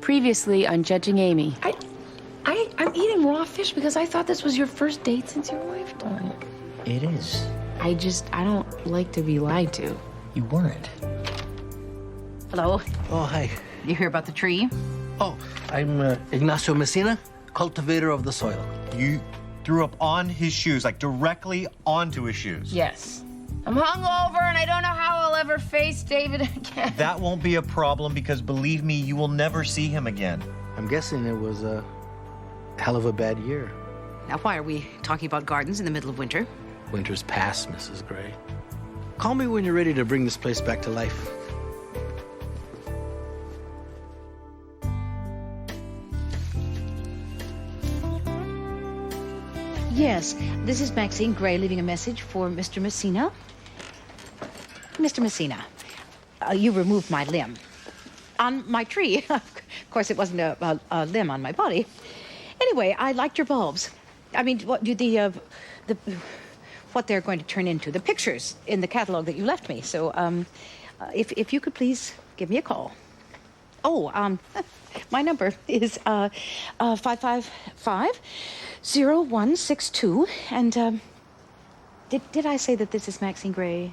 Previously on Judging Amy. I'm eating raw fish because I thought this was your first date since your wife died. It is. I don't like to be lied to. You weren't. Hello. Oh, hi. You hear about the tree? Oh, I'm Ignacio Messina, cultivator of the soil. You threw up on his shoes, like directly onto his shoes. Yes. I'm hungover and I don't know how I'll ever face David again. That won't be a problem because believe me, you will never see him again. I'm guessing it was a hell of a bad year. Now, why are we talking about gardens in the middle of winter? Winter's past, Mrs. Gray. Call me when you're ready to bring this place back to life. Yes, this is Maxine Gray leaving a message for Mr. Messina. Mr. Messina, you removed my limb. On my tree. Of course, it wasn't a limb on my body. Anyway, I liked your bulbs. I mean, what they're going to turn into, the pictures in the catalog that you left me. So, if you could please give me a call. Oh, my number is 555-0162. And did I say that this is Maxine Gray?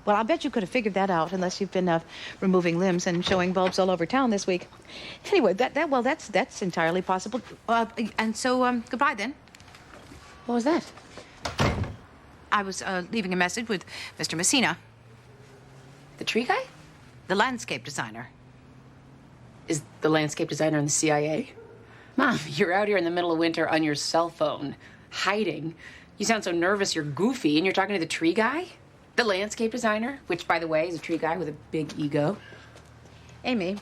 Well, I bet you could have figured that out unless you've been removing limbs and showing bulbs all over town this week. Anyway, that's entirely possible. And so, goodbye then. What was that? I was leaving a message with Mr. Messina, The tree guy? the landscape designer. Is the landscape designer in the CIA? Mom, you're out here in the middle of winter on your cell phone, hiding. You sound so nervous you're goofy, and you're talking to the tree guy? The landscape designer, which, by the way, is a tree guy with a big ego. Amy,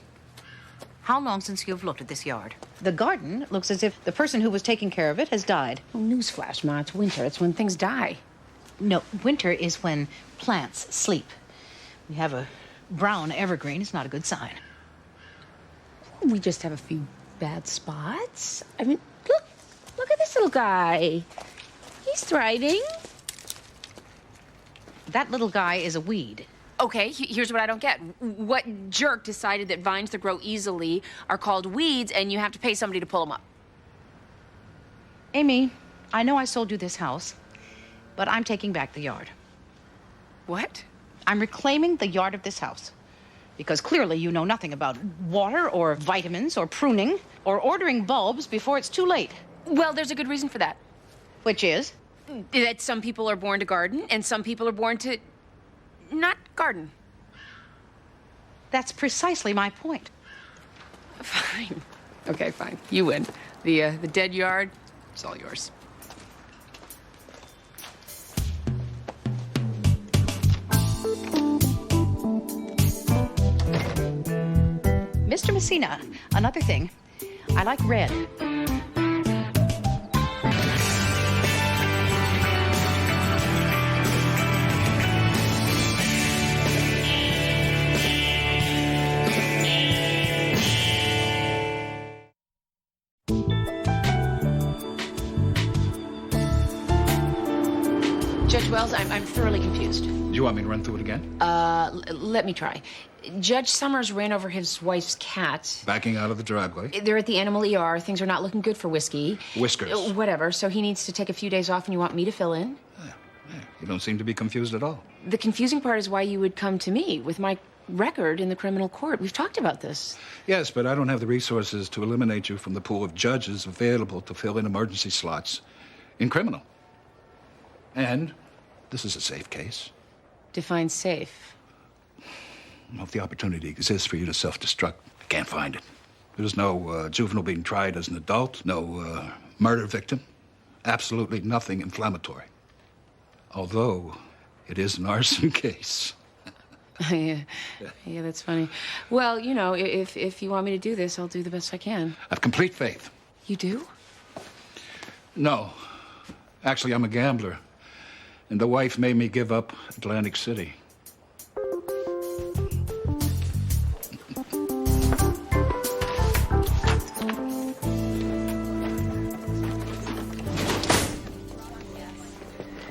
how long since you've looked at this yard? The garden looks as if the person who was taking care of it has died. Well, newsflash, Ma, it's winter. It's when things die. No, winter is when plants sleep. We have a brown evergreen. It's not a good sign. We just have a few bad spots. I mean, look at this little guy. He's thriving. That little guy is a weed. Okay, here's what I don't get. What jerk decided that vines that grow easily are called weeds and you have to pay somebody to pull them up? Amy, I know I sold you this house, but I'm taking back the yard. What? I'm reclaiming the yard of this house. Because clearly you know nothing about water or vitamins or pruning or ordering bulbs before it's too late. Well, there's a good reason for that. Which is? That some people are born to garden and some people are born to not garden. That's precisely my point. Fine. Okay, fine. You win. The dead yard, it's all yours. Mr. Messina, another thing. I like red. Judge Wells, I'm thoroughly confused. Do you want me to run through it again? Let me try. Judge Summers ran over his wife's cat. Backing out of the driveway. They're at the animal ER. Things are not looking good for Whiskey. Whiskers. Whatever. So he needs to take a few days off, and you want me to fill in? You don't seem to be confused at all. The confusing part is why you would come to me with my record in the criminal court. We've talked about this. Yes, but I don't have the resources to eliminate you from the pool of judges available to fill in emergency slots in criminal. And this is a safe case. Define safe. Well, if the opportunity exists for you to self-destruct, I can't find it. There's no juvenile being tried as an adult, no murder victim, absolutely nothing inflammatory. Although it is an arson case. Yeah, that's funny. Well, you know, if you want me to do this, I'll do the best I can. I have complete faith. You do? No. Actually, I'm a gambler. And the wife made me give up Atlantic City.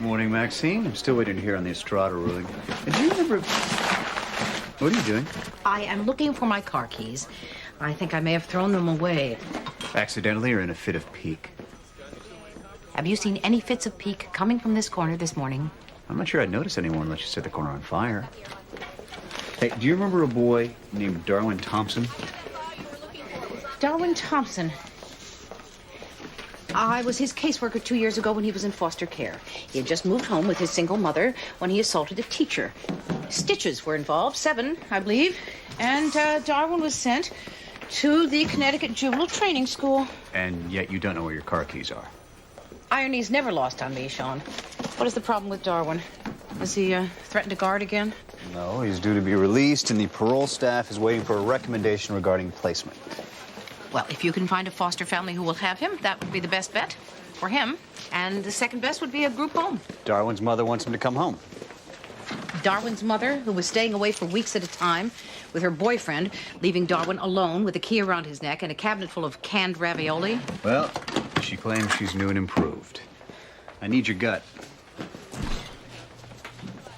Morning, Maxine. I'm still waiting to hear on the Estrada ruling. And do you remember... What are you doing? I am looking for my car keys. I think I may have thrown them away. Accidentally or in a fit of pique? Have you seen any fits of pique coming from this corner this morning? I'm not sure I'd notice anyone unless you set the corner on fire. Hey, do you remember a boy named Darwin Thompson? Darwin Thompson. I was his caseworker 2 years ago when he was in foster care. He had just moved home with his single mother when he assaulted a teacher. Stitches were involved, 7, I believe. And Darwin was sent to the Connecticut Juvenile Training School. And yet you don't know where your car keys are. Irony's never lost on me, Sean. What is the problem with Darwin? Has he threatened to guard again? No, he's due to be released, and the parole staff is waiting for a recommendation regarding placement. Well, if you can find a foster family who will have him, that would be the best bet for him. And the second best would be a group home. Darwin's mother wants him to come home. Darwin's mother, who was staying away for weeks at a time with her boyfriend, leaving Darwin alone with a key around his neck and a cabinet full of canned ravioli. Well, she claims she's new and improved. I need your gut.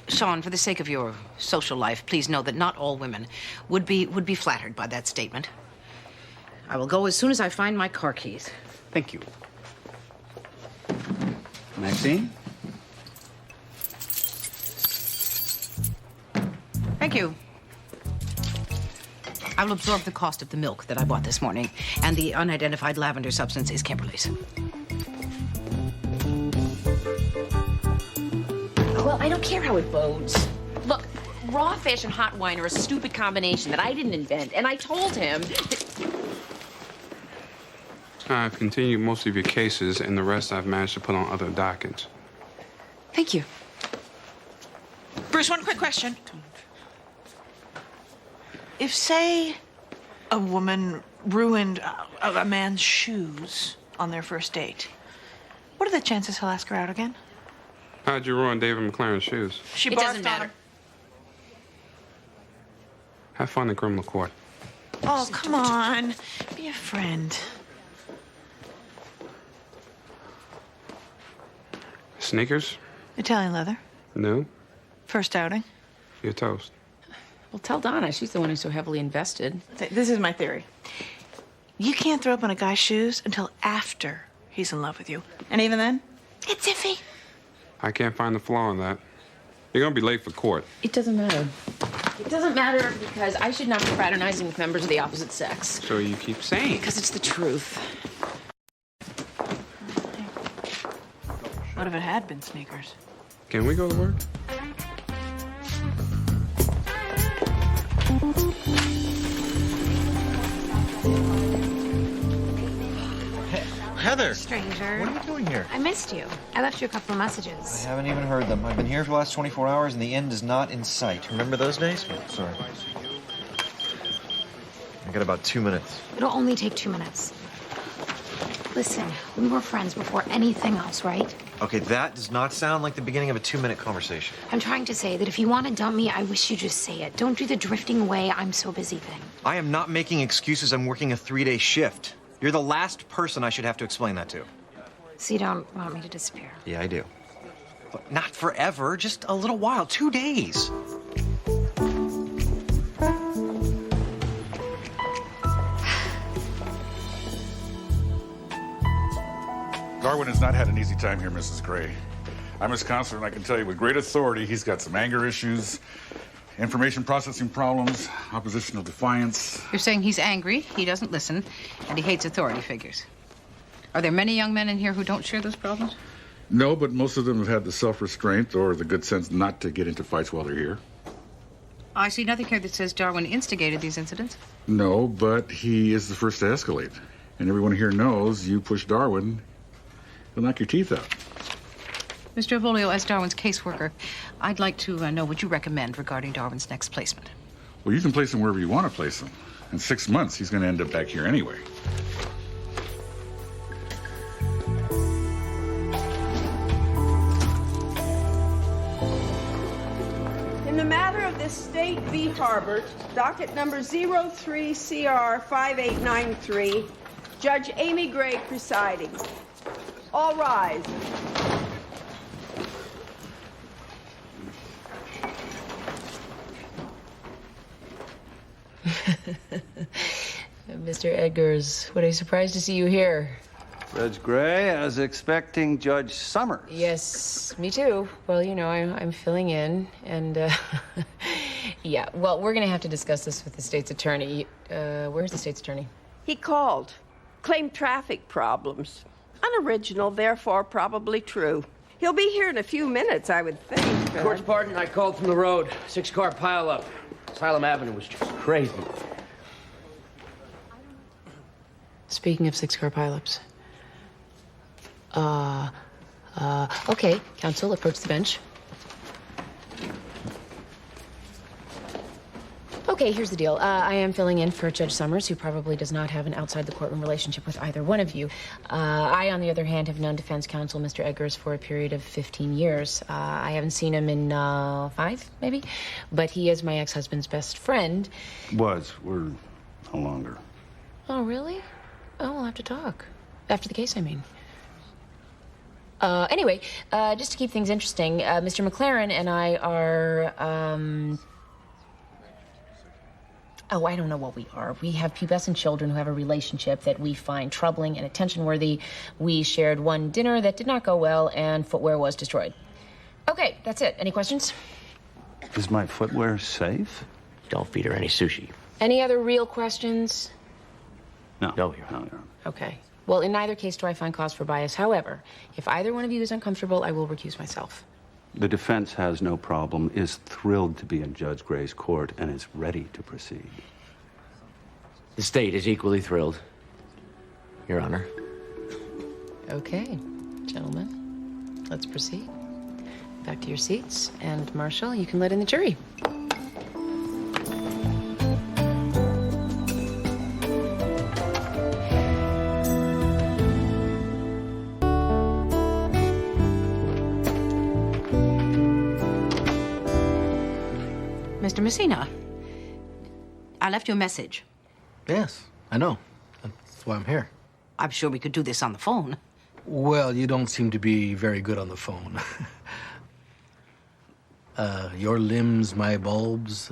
Sean, for the sake of your social life, please know that not all women would be flattered by that statement. I will go as soon as I find my car keys. Thank you. Maxine? Thank you. I will absorb the cost of the milk that I bought this morning, and the unidentified lavender substance is Kimberly's. Well, I don't care how it bodes. Look, raw fish and hot wine are a stupid combination that I didn't invent, and I told him that... I've continued most of your cases, and the rest I've managed to put on other dockets. Thank you. Bruce, one quick question. If, say, a woman ruined a man's shoes on their first date, what are the chances he'll ask her out again? How'd you ruin David McLaren's shoes? She It barfed doesn't on matter. him. Have fun in criminal court. Oh, come on. Be a friend. Sneakers? Italian leather. No. First outing. You're toast. Well, tell Donna. She's the one who's so heavily invested. This is my theory. You can't throw up on a guy's shoes until after he's in love with you. And even then, it's iffy. I can't find the flaw in that. You're gonna be late for court. It doesn't matter. It doesn't matter because I should not be fraternizing with members of the opposite sex. So you keep saying. Because it's the truth. What if it had been sneakers? Can we go to work? Heather, Stranger. what are you doing here? I missed you. I left you a couple of I messages. haven't even heard them. I've been here for the last 24 hours, and the end is not in sight. Remember those days? Oh, sorry. I got about 2 minutes. It'll only take 2 minutes. Listen, we were friends before anything else, right? Okay, that does not sound like the beginning of a 2-minute conversation. I'm trying to say that if you want to dump me, I wish you'd just say it. Don't do the drifting away, I'm so busy thing. I am not making excuses. I'm working a 3-day shift. You're the last person I should have to explain that to. So you don't want me to disappear? Yeah, I do. But not forever, just a little while. 2 days. Darwin has not had an easy time here, Mrs. Gray. I'm his counselor, and I can tell you with great authority, he's got some anger issues, information processing problems, oppositional defiance. You're saying he's angry, he doesn't listen, and he hates authority figures. Are there many young men in here who don't share those problems? No, but most of them have had the self-restraint or the good sense not to get into fights while they're here. I see nothing here that says Darwin instigated these incidents. No, but he is the first to escalate. And everyone here knows you push Darwin, he'll knock your teeth out. Mr. Avolio, as Darwin's caseworker, I'd like to know what you recommend regarding Darwin's next placement. Well, you can place him wherever you want to place him. In 6 months, he's going to end up back here anyway. In the matter of the State v. Harbert, docket number 03CR5893, Judge Amy Gray presiding. All rise. Mr. Edgars, what a surprise to see you here. Judge Gray, I was expecting Judge Summers. Yes, me too. Well, you know, I'm filling in, and, yeah, well, we're gonna have to discuss this with the state's attorney. Where's the state's attorney? He called. Claimed traffic problems. Unoriginal, therefore probably true. He'll be here in a few minutes, I would think. Court's pardon, I called from the road. 6-car pileup. Asylum Avenue was just crazy. Speaking of 6-car pileups. Okay, counsel, approach the bench. Okay, here's the deal. I am filling in for Judge Summers, who probably does not have an outside-the-courtroom relationship with either one of you. I, on the other hand, have known defense counsel Mr. Edgars for a period of 15 years. I haven't seen him in 5, maybe, but he is my ex-husband's best friend. Was. We're no longer. Oh, really? Oh, we'll have to talk. After the case, I mean. Anyway, just to keep things interesting, Mr. McLaren and I are, Oh, I don't know what we are. We have pubescent children who have a relationship that we find troubling and attention-worthy. We shared one dinner that did not go well, and footwear was destroyed. Okay, that's it. Any questions? Is my footwear safe? Don't feed her any sushi. Any other real questions? No. No, Your Honor. Okay. Well, in neither case do I find cause for bias. However, if either one of you is uncomfortable, I will recuse myself. The defense has no problem, is thrilled to be in Judge Gray's court, and is ready to proceed. The state is equally thrilled, Your Honor. Okay, gentlemen, let's proceed. Back to your seats, and Marshall, you can let in the jury. Mr. Messina, I left you a message. Yes, I know. That's why I'm here. I'm sure we could do this on the phone. Well, you don't seem to be very good on the phone. Your limbs, my bulbs.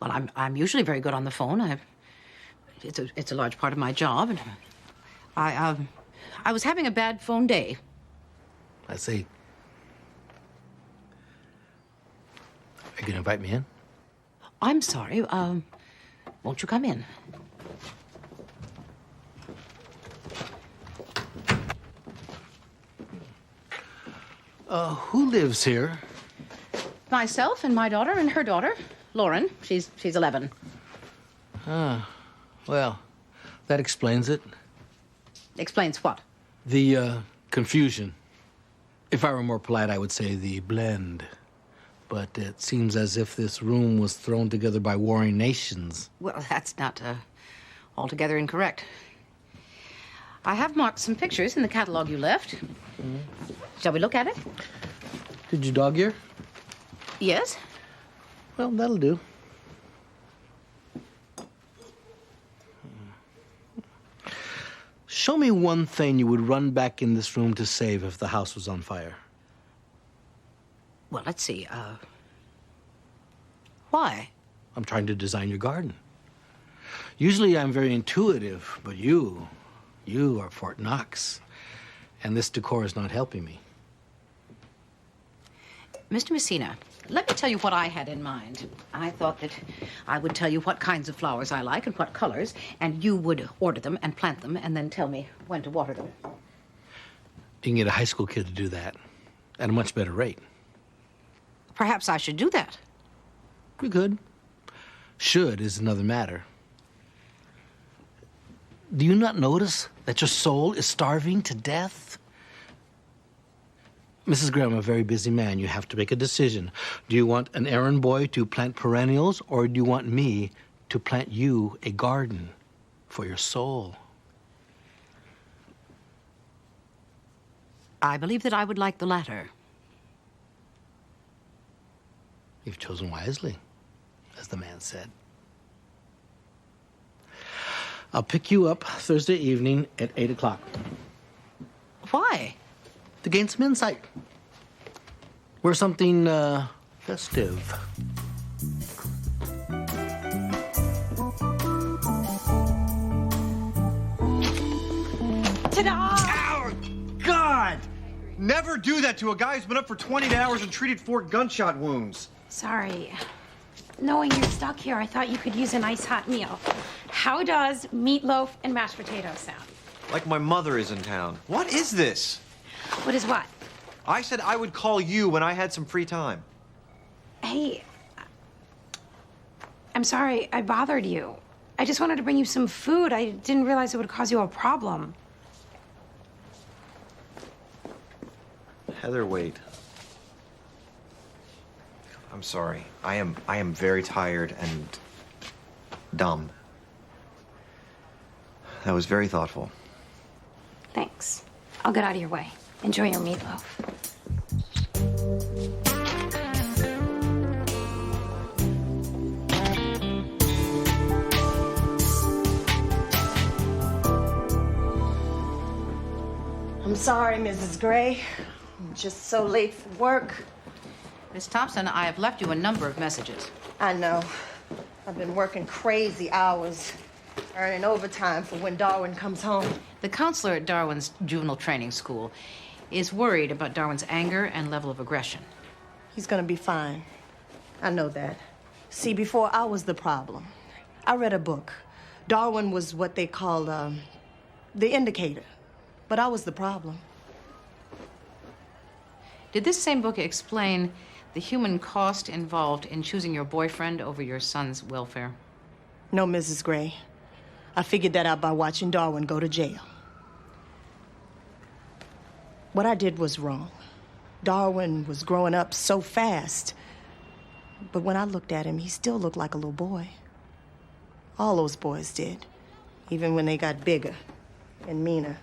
Well, I'm usually very good on the phone. It's a large part of my job, and I was having a bad phone day. I see. Are you gonna invite me in? I'm sorry. Won't you come in? Who lives here? Myself and my daughter and her daughter, Lauren. She's 11. Ah, well, that explains it. Explains what? The confusion. If I were more polite, I would say the blend. But it seems as if this room was thrown together by warring nations. Well, that's not altogether incorrect. I have marked some pictures in the catalog you left. Shall we look at it? Did you dog ear? Yes. Well, that'll do. Show me one thing you would run back in this room to save if the house was on fire. Well, let's see. Why? I'm trying to design your garden. Usually I'm very intuitive, but you are Fort Knox. And this decor is not helping me. Mr. Messina, let me tell you what I had in mind. I thought that I would tell you what kinds of flowers I like and what colors, and you would order them and plant them and then tell me when to water them. You can get a high school kid to do that at a much better rate. Perhaps I should do that. You could. Should is another matter. Do you not notice that your soul is starving to death? Mrs. Graham, I'm a very busy man. You have to make a decision. Do you want an errand boy to plant perennials, or do you want me to plant you a garden for your soul? I believe that I would like the latter. You've chosen wisely, as the man said. I'll pick you up Thursday evening at 8 o'clock. Why? To gain some insight. Wear something festive. Ta-da! Ow! God! Never do that to a guy who's been up for 20 hours and treated 4 gunshot wounds. Sorry. Knowing you're stuck here, I thought you could use a nice hot meal. How does meatloaf and mashed potatoes sound? Like my mother is in town. What is this? What is what? I said I would call you when I had some free time. Hey, I'm sorry I bothered you. I just wanted to bring you some food. I didn't realize it would cause you a problem. Heather, wait. I'm sorry. I am very tired and dumb. That was very thoughtful. Thanks. I'll get out of your way. Enjoy your meatloaf. I'm sorry, Mrs. Gray. I'm just so late for work. Miss Thompson, I have left you a number of messages. I know. I've been working crazy hours, earning overtime for when Darwin comes home. The counselor at Darwin's juvenile training school is worried about Darwin's anger and level of aggression. He's gonna be fine. I know that. See, before I was the problem. I read a book. Darwin was what they call the indicator, but I was the problem. Did this same book explain the human cost involved in choosing your boyfriend over your son's welfare? No, Mrs. Gray. I figured that out by watching Darwin go to jail. What I did was wrong. Darwin was growing up so fast. But when I looked at him, he still looked like a little boy. All those boys did, even when they got bigger and meaner.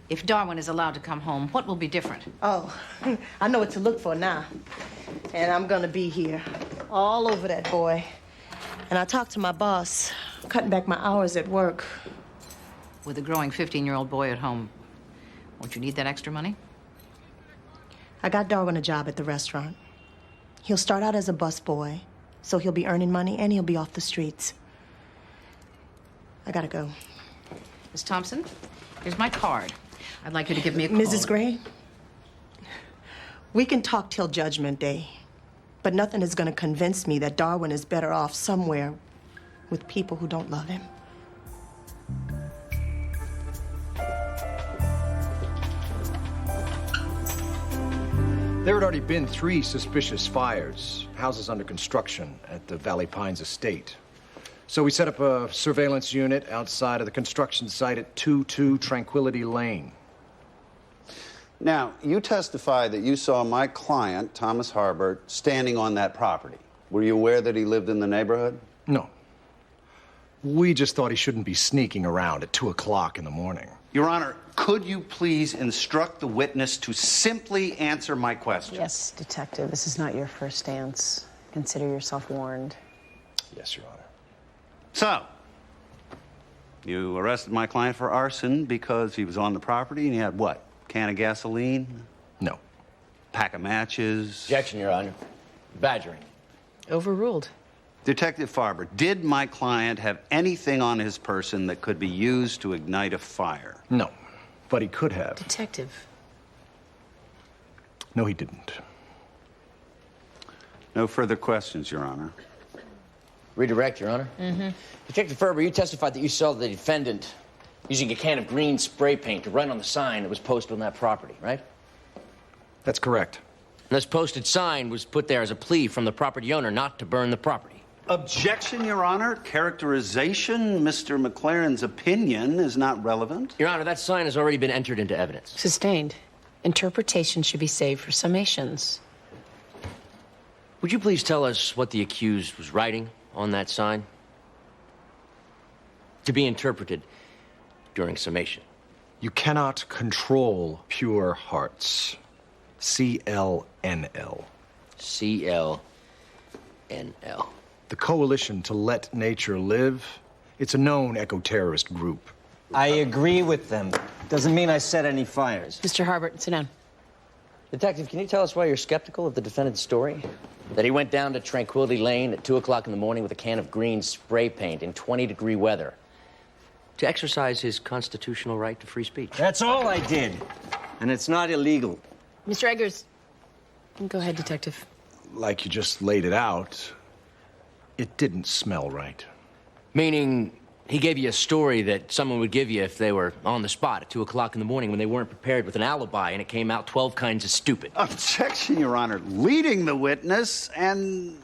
If Darwin is allowed to come home, what will be different? Oh, I know what to look for now. And I'm gonna be here, all over that boy. And I talked to my boss, cutting back my hours at work. With a growing 15-year-old boy at home, won't you need that extra money? I got Darwin a job at the restaurant. He'll start out as a busboy, so he'll be earning money and he'll be off the streets. I gotta go. Miss Thompson, here's my card. I'd like you to give me a call. Mrs. Gray, we can talk till Judgment Day, but nothing is gonna convince me that Darwin is better off somewhere with people who don't love him. There had already been 3 suspicious fires, houses under construction at the Valley Pines estate. So we set up a surveillance unit outside of the construction site at 22 Tranquility Lane. Now, you testify that you saw my client, Thomas Harbert, standing on that property. Were you aware that he lived in the neighborhood? No. We just thought he shouldn't be sneaking around at 2 o'clock in the morning. Your Honor, could you please instruct the witness to simply answer my question? Yes, Detective, this is not your first stance. Consider yourself warned. Yes, Your Honor. So, you arrested my client for arson because he was on the property and he had what? Can of gasoline? No. Pack of matches? Objection, Your Honor. Badgering. Overruled. Detective Farber, did my client have anything on his person that could be used to ignite a fire? No, but he could have. Detective. No, he didn't. No further questions, Your Honor. Redirect, Your Honor. Mm-hmm. Detective Ferber, you testified that you saw the defendant using a can of green spray paint to write on the sign that was posted on that property, right? That's correct. And this posted sign was put there as a plea from the property owner not to burn the property. Objection, Your Honor. Characterization, Mr. McLaren's opinion is not relevant. Your Honor, that sign has already been entered into evidence. Sustained. Interpretation should be saved for summations. Would you please tell us what the accused was writing on that sign? To be interpreted during summation. You cannot control pure hearts. CLNL. CLNL. The Coalition to Let Nature Live. It's a known eco-terrorist group. I agree with them. Doesn't mean I set any fires. Mr. Harbert, sit down. Detective, can you tell us why you're skeptical of the defendant's story? That he went down to Tranquility Lane at 2 o'clock in the morning with a can of green spray paint in 20-degree weather to exercise his constitutional right to free speech. That's all I did. And it's not illegal. Mr. Eggers, go ahead, Detective. Like you just laid it out, it didn't smell right. Meaning, he gave you a story that someone would give you if they were on the spot at 2 o'clock in the morning when they weren't prepared with an alibi and it came out 12 kinds of stupid. Objection, Your Honor. Leading the witness and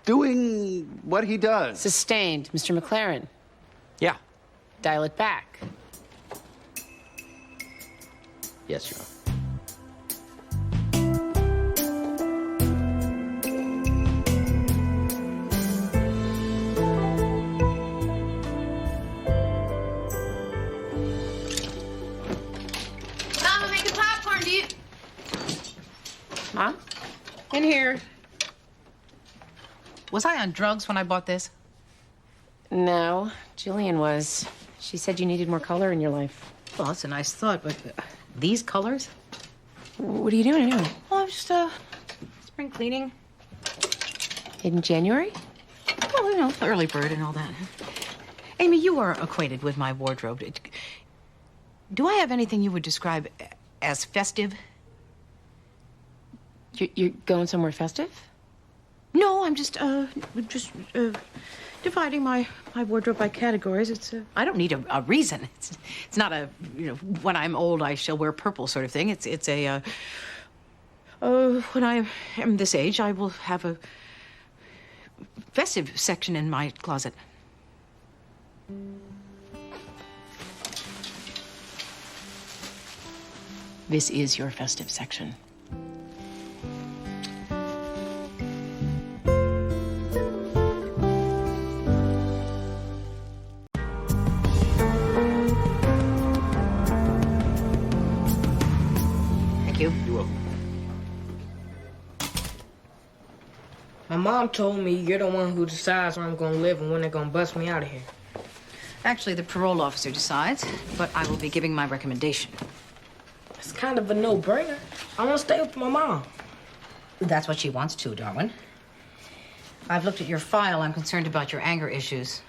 doing what he does. Sustained, Mr. McLaren. Yeah. Dial it back. Yes, Your Honor. Mama, making popcorn, do you... Mom? In here. Was I on drugs when I bought this? No, Jillian was. She said you needed more color in your life. Well, that's a nice thought, but these colors? What are you doing anyway? Well, I'm just, spring cleaning. In January? Well, you know, early bird and all that. Amy, you are acquainted with my wardrobe. Do I have anything you would describe as festive? You're going somewhere festive? No, I'm just dividing my wardrobe by categories. It's I don't need a reason. It's not a, you know, when I'm old I shall wear purple sort of thing. It's a when I am this age I will have a festive section in my closet. This is your festive section. Thank you. You're welcome. My mom told me you're the one who decides where I'm gonna live and when they're gonna bust me out of here. Actually, the parole officer decides, but I will be giving my recommendation. It's kind of a no-brainer. I want to stay with my mom. That's what she wants to, Darwin. I've looked at your file. I'm concerned about your anger issues.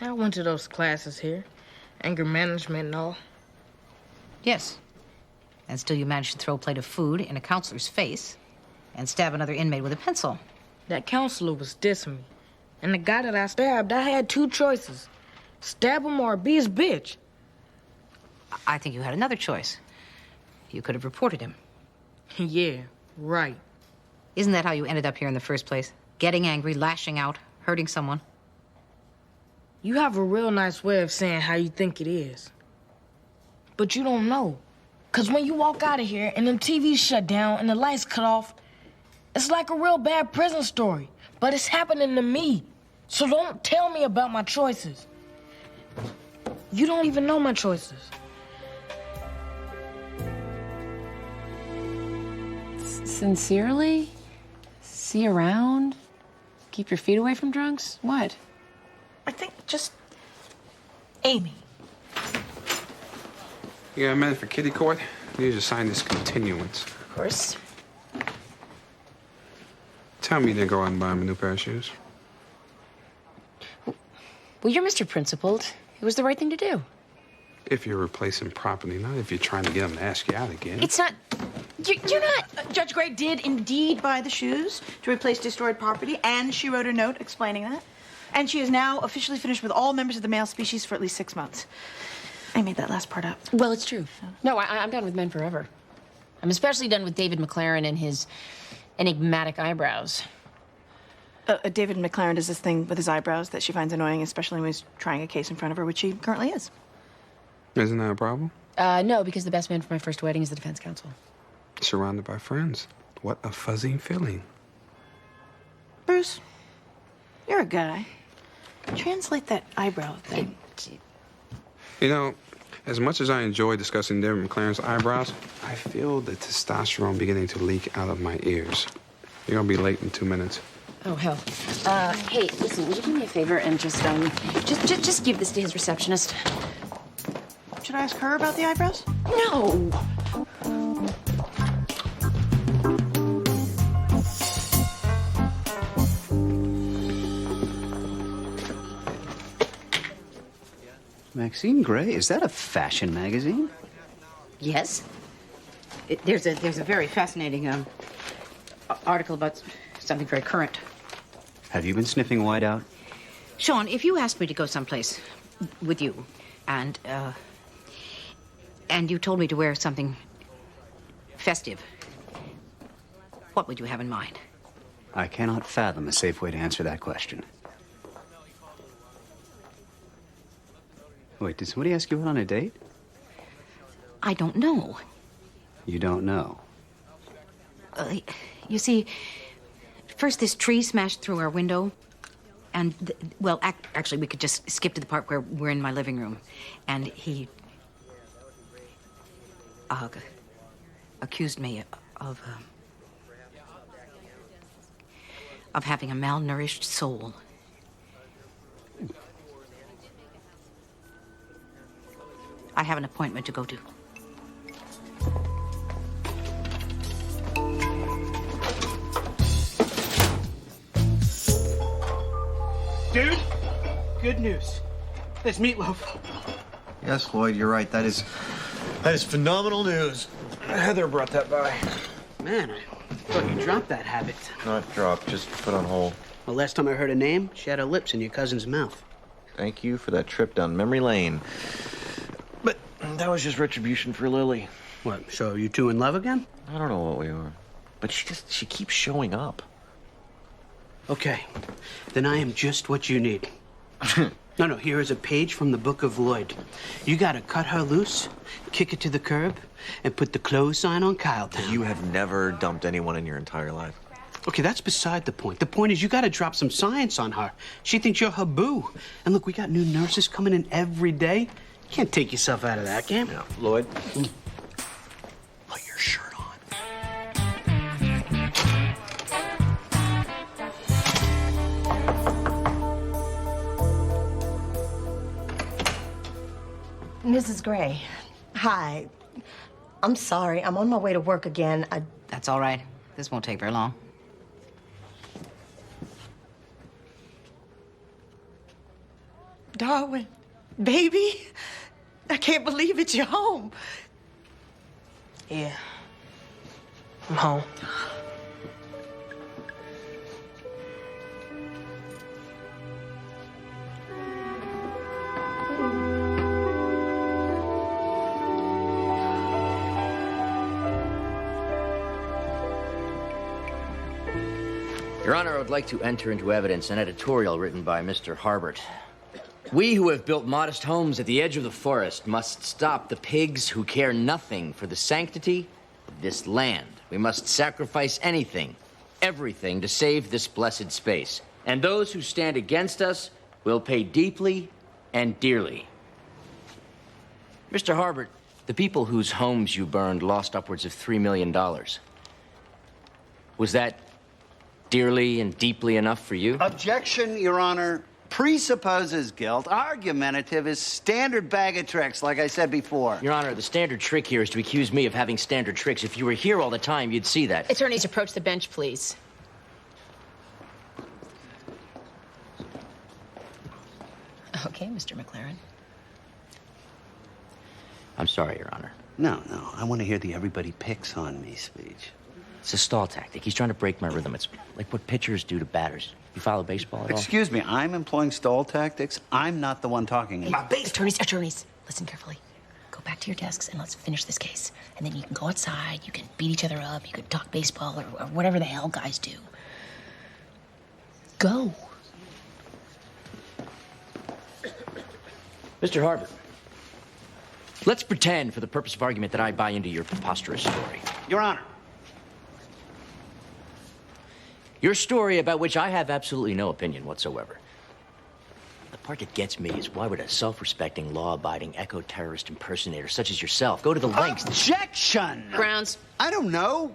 I went to those classes here. Anger management and all. Yes. And still you managed to throw a plate of food in a counselor's face and stab another inmate with a pencil. That counselor was dissing me. And the guy that I stabbed, I had two choices. Stab him or be his bitch. I think you had another choice. You could have reported him. Yeah, right. Isn't that how you ended up here in the first place? Getting angry, lashing out, hurting someone? You have a real nice way of saying how you think it is. But you don't know. Because when you walk out of here and them TVs shut down and the lights cut off, it's like a real bad prison story. But it's happening to me. So don't tell me about my choices. You don't even know my choices. Sincerely? See you around? Keep your feet away from drunks? What? I think just Amy. You got a minute for kitty court? You need to sign this continuance. Of course. Tell me you didn't go out and buy him a new pair of shoes. Well, you're Mr. Principled. It was the right thing to do. If you're replacing property, not if you're trying to get him to ask you out again. It's not... You're not... Judge Gray did indeed buy the shoes to replace destroyed property, and she wrote a note explaining that. And she is now officially finished with all members of the male species for at least 6 months. I made that last part up. Well, it's true. No, I'm done with men forever. I'm especially done with David McLaren and his enigmatic eyebrows. David McLaren does this thing with his eyebrows that she finds annoying, especially when he's trying a case in front of her, which he currently is. Isn't that a problem? No, because the best man for my first wedding is the defense counsel. Surrounded by friends. What a fuzzy feeling. Bruce, you're a guy. Translate that eyebrow thing. You know, as much as I enjoy discussing David McLaren's eyebrows, I feel the testosterone beginning to leak out of my ears. You're gonna be late in 2 minutes. Oh, hell. Hey, listen, would you do me a favor and just give this to his receptionist? Should I ask her about the eyebrows? No! Maxine Gray, is that a fashion magazine? Yes. There's a very fascinating article about something very current. Have you been sniffing White out? Sean, if you asked me to go someplace with you, and you told me to wear something festive, what would you have in mind? I cannot fathom a safe way to answer that question. Wait, did somebody ask you out on a date? I don't know. You don't know. You see, first this tree smashed through our window. And, well, actually, we could just skip to the part where we're in my living room. And he accused me of having a malnourished soul. I have an appointment to go to. Dude, good news. There's Meatloaf. Yes, Lloyd, you're right. That is phenomenal news. Heather brought that by. Man, I thought you dropped that habit. Not dropped, just put on hold. Well, last time I heard a name, she had her lips in your cousin's mouth. Thank you for that trip down memory lane. But that was just retribution for Lily. What, so are you two in love again? I don't know what we are. But she keeps showing up. Okay, then I am just what you need. No, here is a page from the Book of Lloyd. You gotta cut her loose, kick it to the curb, and put the close sign on Kyletown. You have never dumped anyone in your entire life. Okay, that's beside the point. The point is you gotta drop some science on her. She thinks you're her boo. And look, we got new nurses coming in every day. You can't take yourself out of that game. Yeah. Lloyd, put your shirt on. Mrs. Gray, hi. I'm sorry. I'm on my way to work again. That's all right. This won't take very long. Darwin, baby, I can't believe it. You're home. Yeah. I'm home. Your Honor, I would like to enter into evidence an editorial written by Mr. Harbert. We who have built modest homes at the edge of the forest must stop the pigs who care nothing for the sanctity of this land. We must sacrifice anything, everything to save this blessed space. And those who stand against us will pay deeply and dearly. Mr. Harbert, the people whose homes you burned lost upwards of $3 million. Was that dearly and deeply enough for you? Objection, Your Honor. Presupposes guilt. Argumentative is standard bag of tricks, like I said before. Your Honor, the standard trick here is to accuse me of having standard tricks. If you were here all the time, you'd see that. Attorneys, approach the bench, please. Okay, Mr. McLaren. I'm sorry, Your Honor. No, I want to hear the everybody picks on me speech. It's a stall tactic. He's trying to break my rhythm. It's like what pitchers do to batters. You follow baseball at all? Excuse me, I'm employing stall tactics. I'm not the one talking. Attorneys, listen carefully. Go back to your desks and let's finish this case. And then you can go outside, you can beat each other up, you can talk baseball or whatever the hell guys do. Go. Mr. Harbert, let's pretend for the purpose of argument that I buy into your preposterous story. Your Honor. Your story about which I have absolutely no opinion whatsoever. The part that gets me is why would a self-respecting, law-abiding, eco-terrorist impersonator such as yourself go to the lengths... Objection! Grounds? I don't know.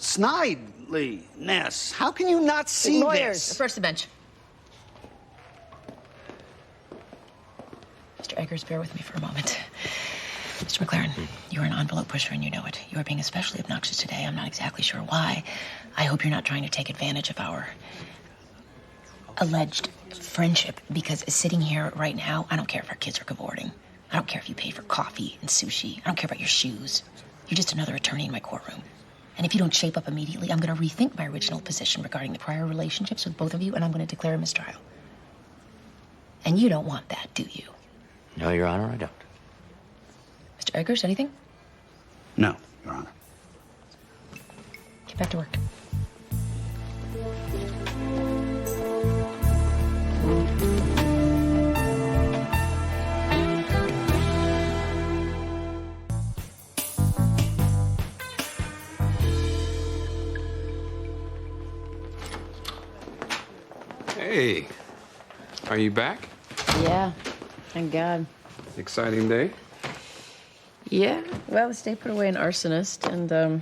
Snidely-ness. How can you not see Lawyers, this? approach the bench. Mr. Eggers, bear with me for a moment. Mr. McLaren, you're an envelope pusher and you know it. You are being especially obnoxious today. I'm not exactly sure why. I hope you're not trying to take advantage of our alleged friendship, because sitting here right now, I don't care if our kids are cavorting. I don't care if you pay for coffee and sushi. I don't care about your shoes. You're just another attorney in my courtroom. And if you don't shape up immediately, I'm going to rethink my original position regarding the prior relationships with both of you, and I'm going to declare a mistrial. And you don't want that, do you? No, Your Honor, I don't. Mr. Eggers, anything? No, Your Honor. Get back to work. Hey, are you back? Yeah, thank God. Exciting day. Yeah, well, the state put away an arsonist, and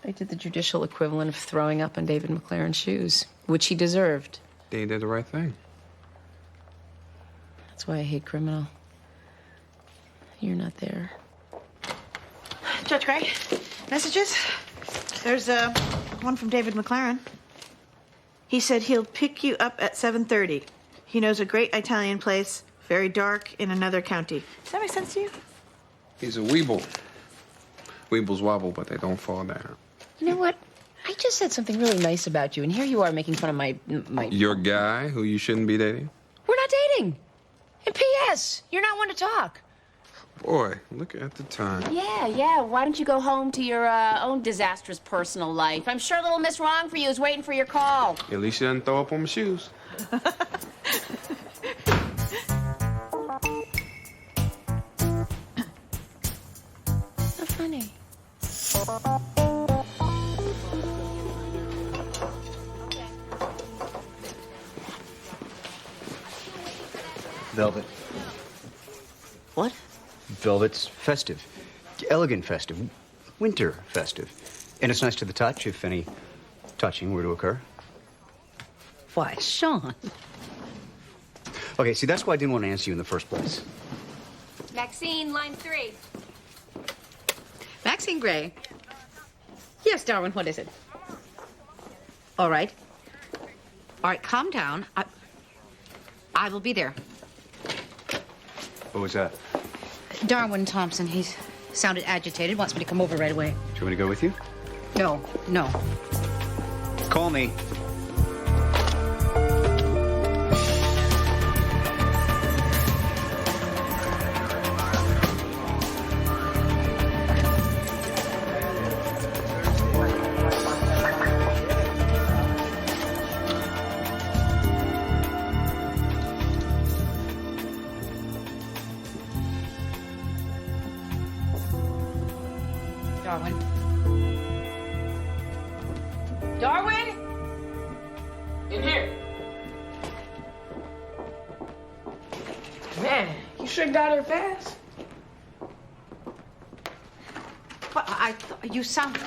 they did the judicial equivalent of throwing up on David McLaren's shoes, which he deserved. They did the right thing. That's why I hate criminal. You're not there. Judge Gray, messages? There's one from David McLaren. He said he'll pick you up at 7:30. He knows a great Italian place, very dark, in another county. Does that make sense to you? He's a weeble. Weebles wobble, but they don't fall down. You know what? I just said something really nice about you, and here you are making fun of my... Your guy who you shouldn't be dating? We're not dating. And P.S., you're not one to talk. Boy, look at the time. Yeah. Why don't you go home to your own disastrous personal life? I'm sure little Miss Wrong for you is waiting for your call. At least you didn't throw up on my shoes. So funny. Velvet. What? Velvet's festive. Elegant festive. Winter festive. And it's nice to the touch if any touching were to occur. Why, Sean? Okay, see, that's why I didn't want to answer you in the first place. Maxine, line 3. Maxine Gray. Yes, Darwin, what is it? All right. All right, calm down. I will be there. What was that? Darwin Thompson, he's sounded agitated, wants me to come over right away. Do you want me to go with you? No. Call me. Darwin? In here. Man, you sure got her fast. But you sound...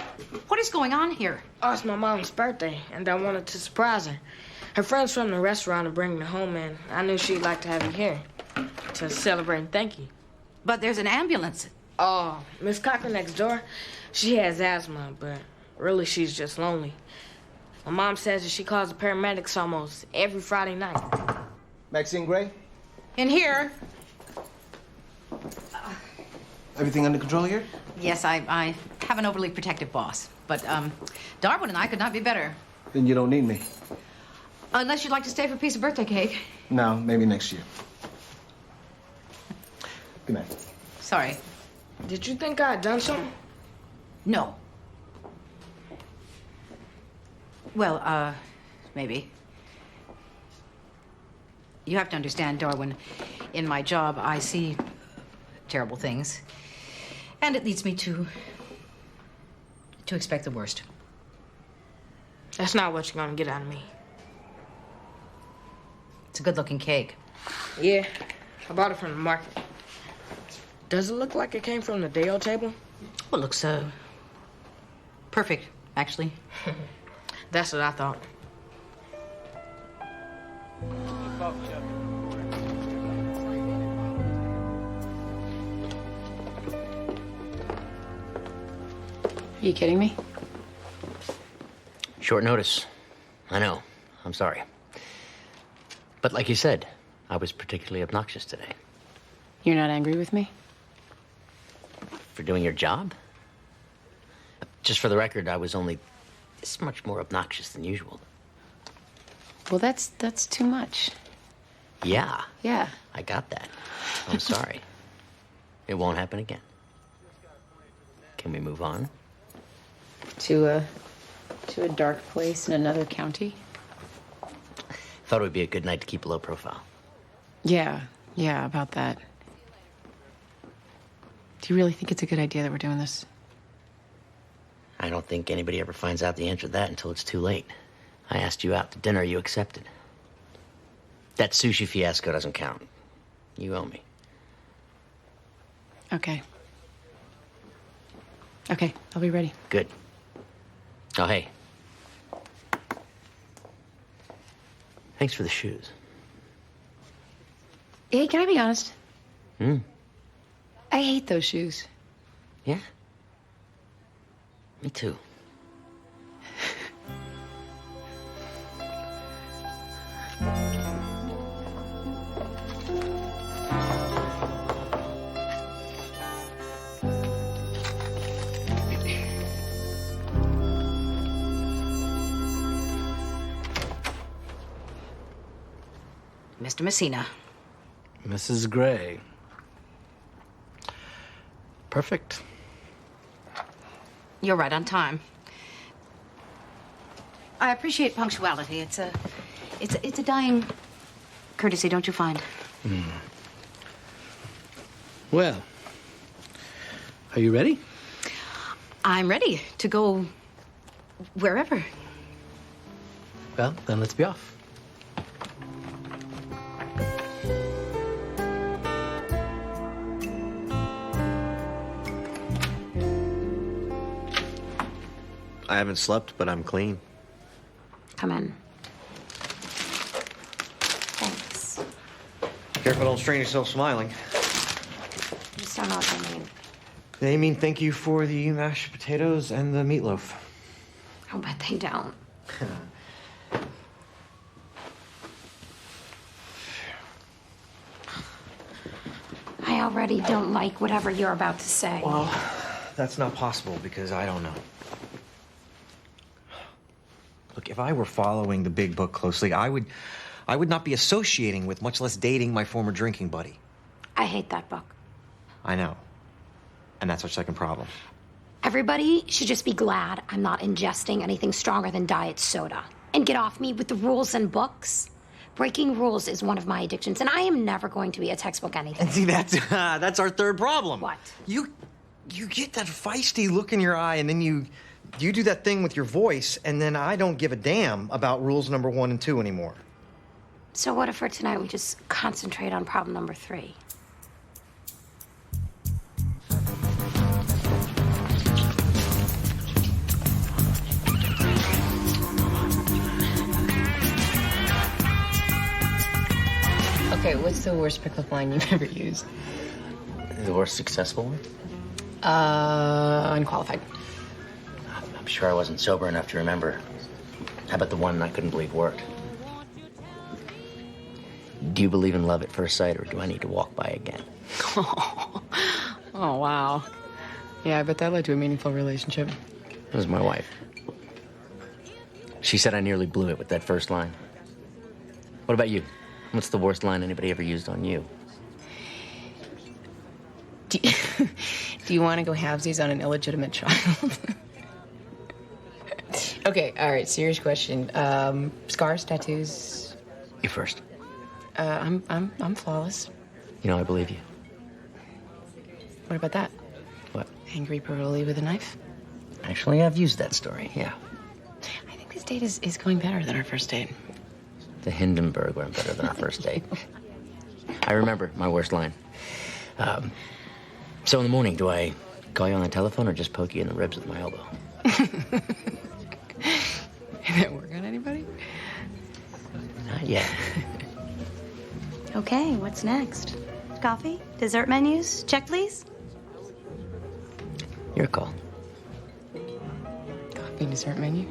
What is going on here? Oh, it's my mom's birthday, and I wanted to surprise her. Her friends from the restaurant are bringing her home, and I knew she'd like to have you here to celebrate and thank you. But there's an ambulance. Oh, Miss Cocker next door, she has asthma, but really she's just lonely. My mom says that she calls the paramedics almost every Friday night. Maxine Gray? In here. Everything under control here? Yes, I have an overly protective boss. But Darwin and I could not be better. Then you don't need me. Unless you'd like to stay for a piece of birthday cake. No, maybe next year. Good night. Sorry. Did you think I had done something? No. Well, maybe. You have to understand, Darwin, in my job, I see terrible things. And it leads me to expect the worst. That's not what you're gonna get out of me. It's a good-looking cake. Yeah, I bought it from the market. Does it look like it came from the day-old table? Well, it looks, perfect, actually. That's what I thought. Are you kidding me? Short notice. I know. I'm sorry. But like you said, I was particularly obnoxious today. You're not angry with me? For doing your job? Just for the record, I was only this much more obnoxious than usual. Well, that's too much. Yeah. Yeah. I got that. I'm sorry. It won't happen again. Can we move on? To a dark place in another county? Thought it would be a good night to keep a low profile. Yeah, about that. Do you really think it's a good idea that we're doing this? I don't think anybody ever finds out the answer to that until it's too late. I asked you out to dinner, you accepted. That sushi fiasco doesn't count. You owe me. Okay, I'll be ready. Good. Oh, hey. Thanks for the shoes. Hey, can I be honest? Hmm? I hate those shoes. Yeah? Me too. Mr. Messina. Mrs. Gray. Perfect. You're right on time. I appreciate punctuality. It's a dying courtesy, don't you find? Well, are you ready? I'm ready to go wherever. Well, then let's be off. I haven't slept, but I'm clean. Come in. Thanks. Careful, don't strain yourself smiling. I just don't know what they mean. They mean thank you for the mashed potatoes and the meatloaf. I'll bet they don't. I already don't like whatever you're about to say. Well, that's not possible because I don't know. Look, if I were following the big book closely, I would not be associating with, much less dating, my former drinking buddy. I hate that book. I know. And that's our second problem. Everybody should just be glad I'm not ingesting anything stronger than diet soda. And get off me with the rules and books. Breaking rules is one of my addictions, and I am never going to be a textbook anything. And see, that's our third problem. What? You get that feisty look in your eye, and then you do that thing with your voice, and then I don't give a damn about rules number 1 and 2 anymore. So what if for tonight we just concentrate on problem number 3? Okay, what's the worst pickup line you've ever used? The worst successful one? Unqualified. I'm sure I wasn't sober enough to remember. How about the one I couldn't believe worked? Do you believe in love at first sight, or do I need to walk by again? Oh, wow. Yeah, I bet that led to a meaningful relationship. It was my wife. She said I nearly blew it with that first line. What about you? What's the worst line anybody ever used on you? Do you want to go halvesies on an illegitimate child? Okay, all right, serious question. Scars, tattoos? You first. I'm flawless. You know, I believe you. What about that? What? Angry brutally with a knife? Actually, I've used that story, yeah. I think this date is going better than our first date. The Hindenburg went better than our first date. I remember my worst line. So in the morning, do I call you on the telephone or just poke you in the ribs with my elbow? Did that work on anybody? Not yet. Okay, what's next? Coffee? Dessert menus? Check, please. Your call. Coffee, dessert menu?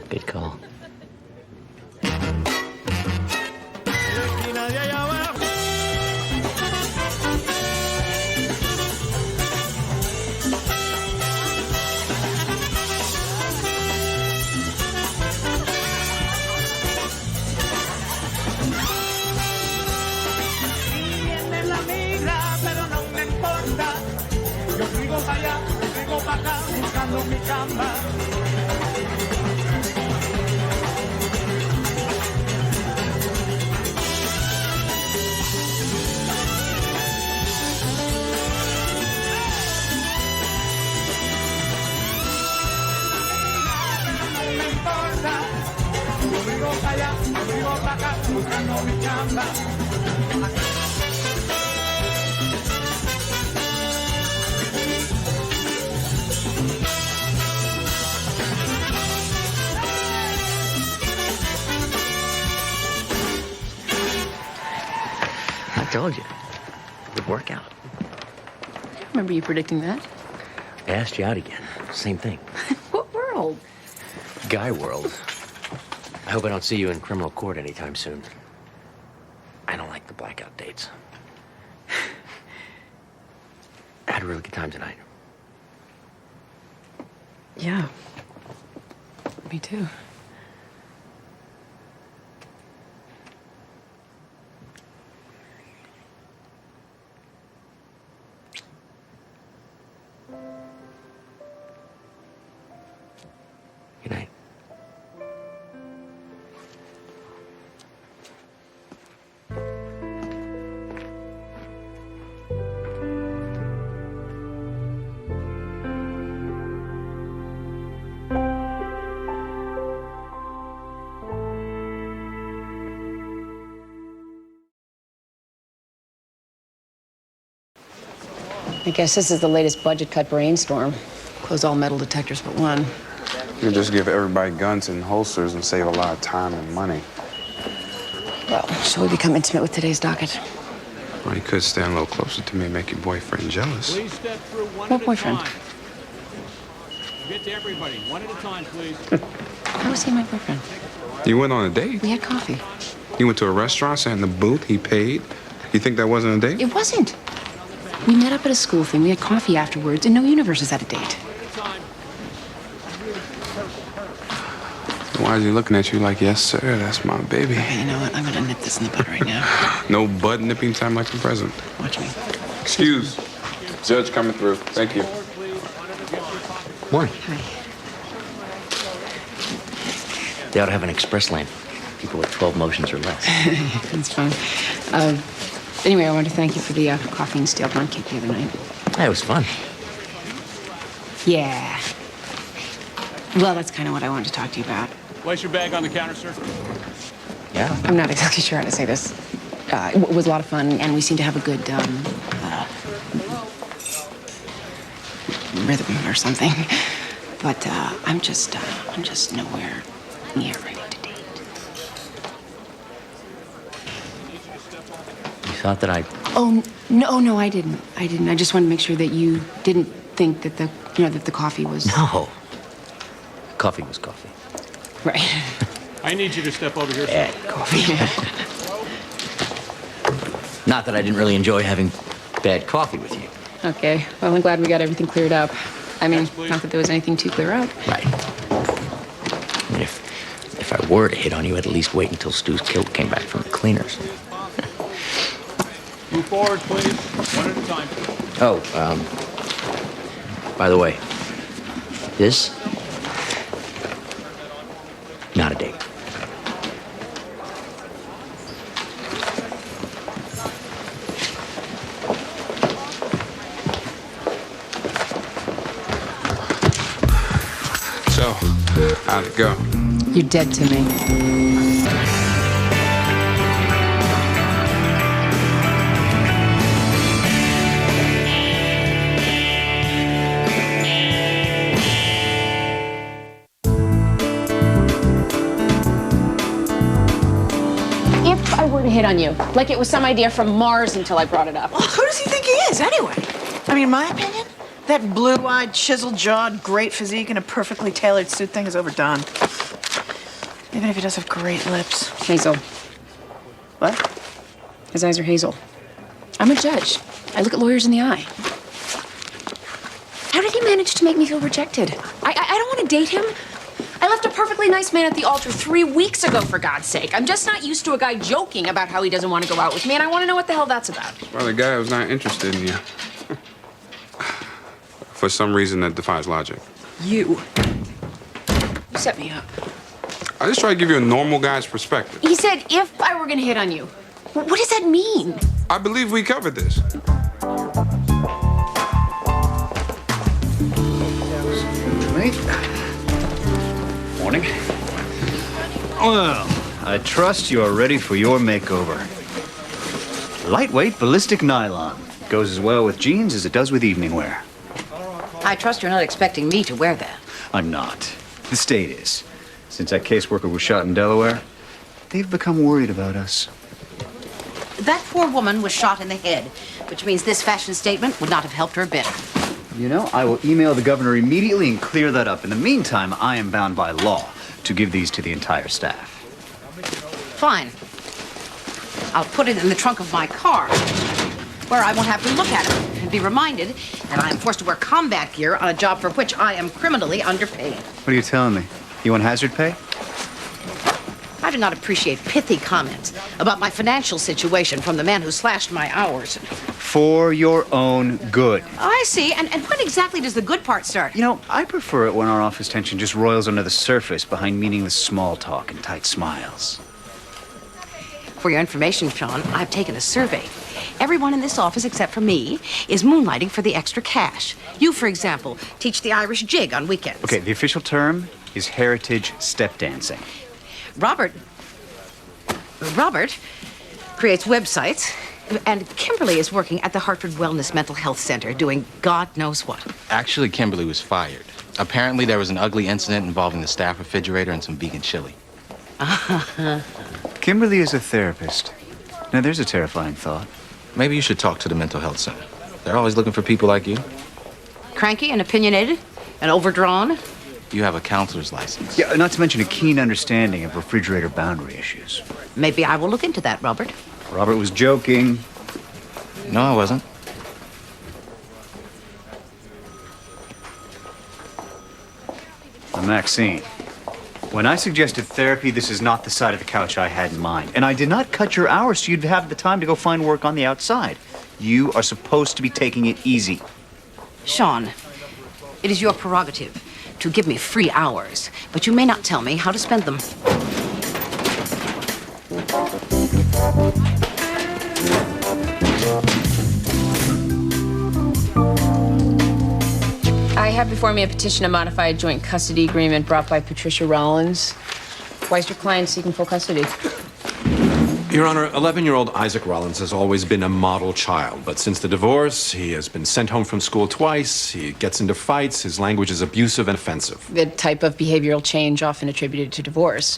Good call. Buscando mi cama. No me importa, yo vivo para allá, yo vivo para acá, buscando mi chamba. I told you. Good workout. Remember you predicting that? I asked you out again. Same thing. What world? Guy world. I hope I don't see you in criminal court anytime soon. I don't like the blackout dates. I had a really good time tonight. Yeah. Me too. Good night. I guess this is the latest budget cut brainstorm. Close all metal detectors but one. You could just give everybody guns and holsters and save a lot of time and money. Well, shall we become intimate with today's docket? Or you could stand a little closer to me and make your boyfriend jealous. Please step through one What at boyfriend? a time. Get to everybody, one at a time, please. How was he my boyfriend? You went on a date? We had coffee. You went to a restaurant, sat in the booth, he paid. You think that wasn't a date? It wasn't. We met up at a school thing. We had coffee afterwards, and no universe is at a date. Why is he looking at you like, yes, sir, that's my baby? Okay, you know what? I'm gonna nip this in the bud right now. No bud nipping time like the present. Watch me. Excuse. Judge coming through. Thank you. Morning. Hi. They ought to have an express lane. People with 12 motions or less. That's fun. Anyway, I want to thank you for the coffee and stale bun cake the other night. That was fun. Yeah. Well, that's kind of what I wanted to talk to you about. Place your bag on the counter, sir. Yeah. I'm not exactly sure how to say this. It was a lot of fun, and we seem to have a good rhythm or something. But I'm just nowhere near ready to date. You thought that I... Oh no, I didn't. I just wanted to make sure that you didn't think that the coffee was. No. Coffee was coffee. Right. I need you to step over here, sir. Coffee. Not that I didn't really enjoy having bad coffee with you. Okay. Well, I'm glad we got everything cleared up. I mean, not that there was anything to clear up. Right. I mean, if I were to hit on you, I'd at least wait until Stu's kilt came back from the cleaners. Move forward, please. One at a time. Oh, by the way, this, not a date. So, how'd it go? You're dead to me. If I were to hit on you, like it was some idea from Mars until I brought it up. Well, who does he think he is, anyway? I mean, in my opinion, that blue-eyed, chiseled-jawed, great physique in a perfectly tailored suit thing is overdone. Even if he does have great lips. Hazel. What? His eyes are hazel. I'm a judge. I look at lawyers in the eye. How did he manage to make me feel rejected? I don't want to date him. I left a perfectly nice man at the altar 3 weeks ago, for God's sake. I'm just not used to a guy joking about how he doesn't want to go out with me, and I want to know what the hell that's about. Well, the guy was not interested in you. For some reason that defies logic. You set me up. I just try to give you a normal guy's perspective. He said if I were going to hit on you. What does that mean? I believe we covered this. Morning. Well, I trust you are ready for your makeover. Lightweight ballistic nylon. Goes as well with jeans as it does with evening wear. I trust you're not expecting me to wear that. I'm not. The state is. Since that caseworker was shot in Delaware, they've become worried about us. That poor woman was shot in the head, which means this fashion statement would not have helped her a bit. You know, I will email the governor immediately and clear that up. In the meantime, I am bound by law to give these to the entire staff. Fine. I'll put it in the trunk of my car, where I won't have to look at it and be reminded that I am forced to wear combat gear on a job for which I am criminally underpaid. What are you telling me? You want hazard pay? I do not appreciate pithy comments about my financial situation from the man who slashed my hours. For your own good. I see. And when exactly does the good part start? You know, I prefer it when our office tension just roils under the surface behind meaningless small talk and tight smiles. For your information, Sean, I've taken a survey. Everyone in this office, except for me, is moonlighting for the extra cash. You, for example, teach the Irish jig on weekends. Okay, the official term is heritage step dancing. Robert creates websites, and Kimberly is working at the Hartford Wellness Mental Health Center doing God knows what. Actually, Kimberly was fired. Apparently, there was an ugly incident involving the staff refrigerator and some vegan chili. Kimberly is a therapist. Now, there's a terrifying thought. Maybe you should talk to the mental health center. They're always looking for people like you. Cranky and opinionated and overdrawn. You have a counselor's license. Yeah, not to mention a keen understanding of refrigerator boundary issues. Maybe I will look into that, Robert. Robert was joking. No, I wasn't. Maxine, when I suggested therapy, this is not the side of the couch I had in mind. And I did not cut your hours so you'd have the time to go find work on the outside. You are supposed to be taking it easy. Sean, it is your prerogative to give me free hours, but you may not tell me how to spend them. I have before me a petition to modify a joint custody agreement brought by Patricia Rollins. Why is your client seeking full custody? Your Honor, 11-year-old Isaac Rollins has always been a model child, but since the divorce, he has been sent home from school twice, he gets into fights, his language is abusive and offensive. The type of behavioral change often attributed to divorce.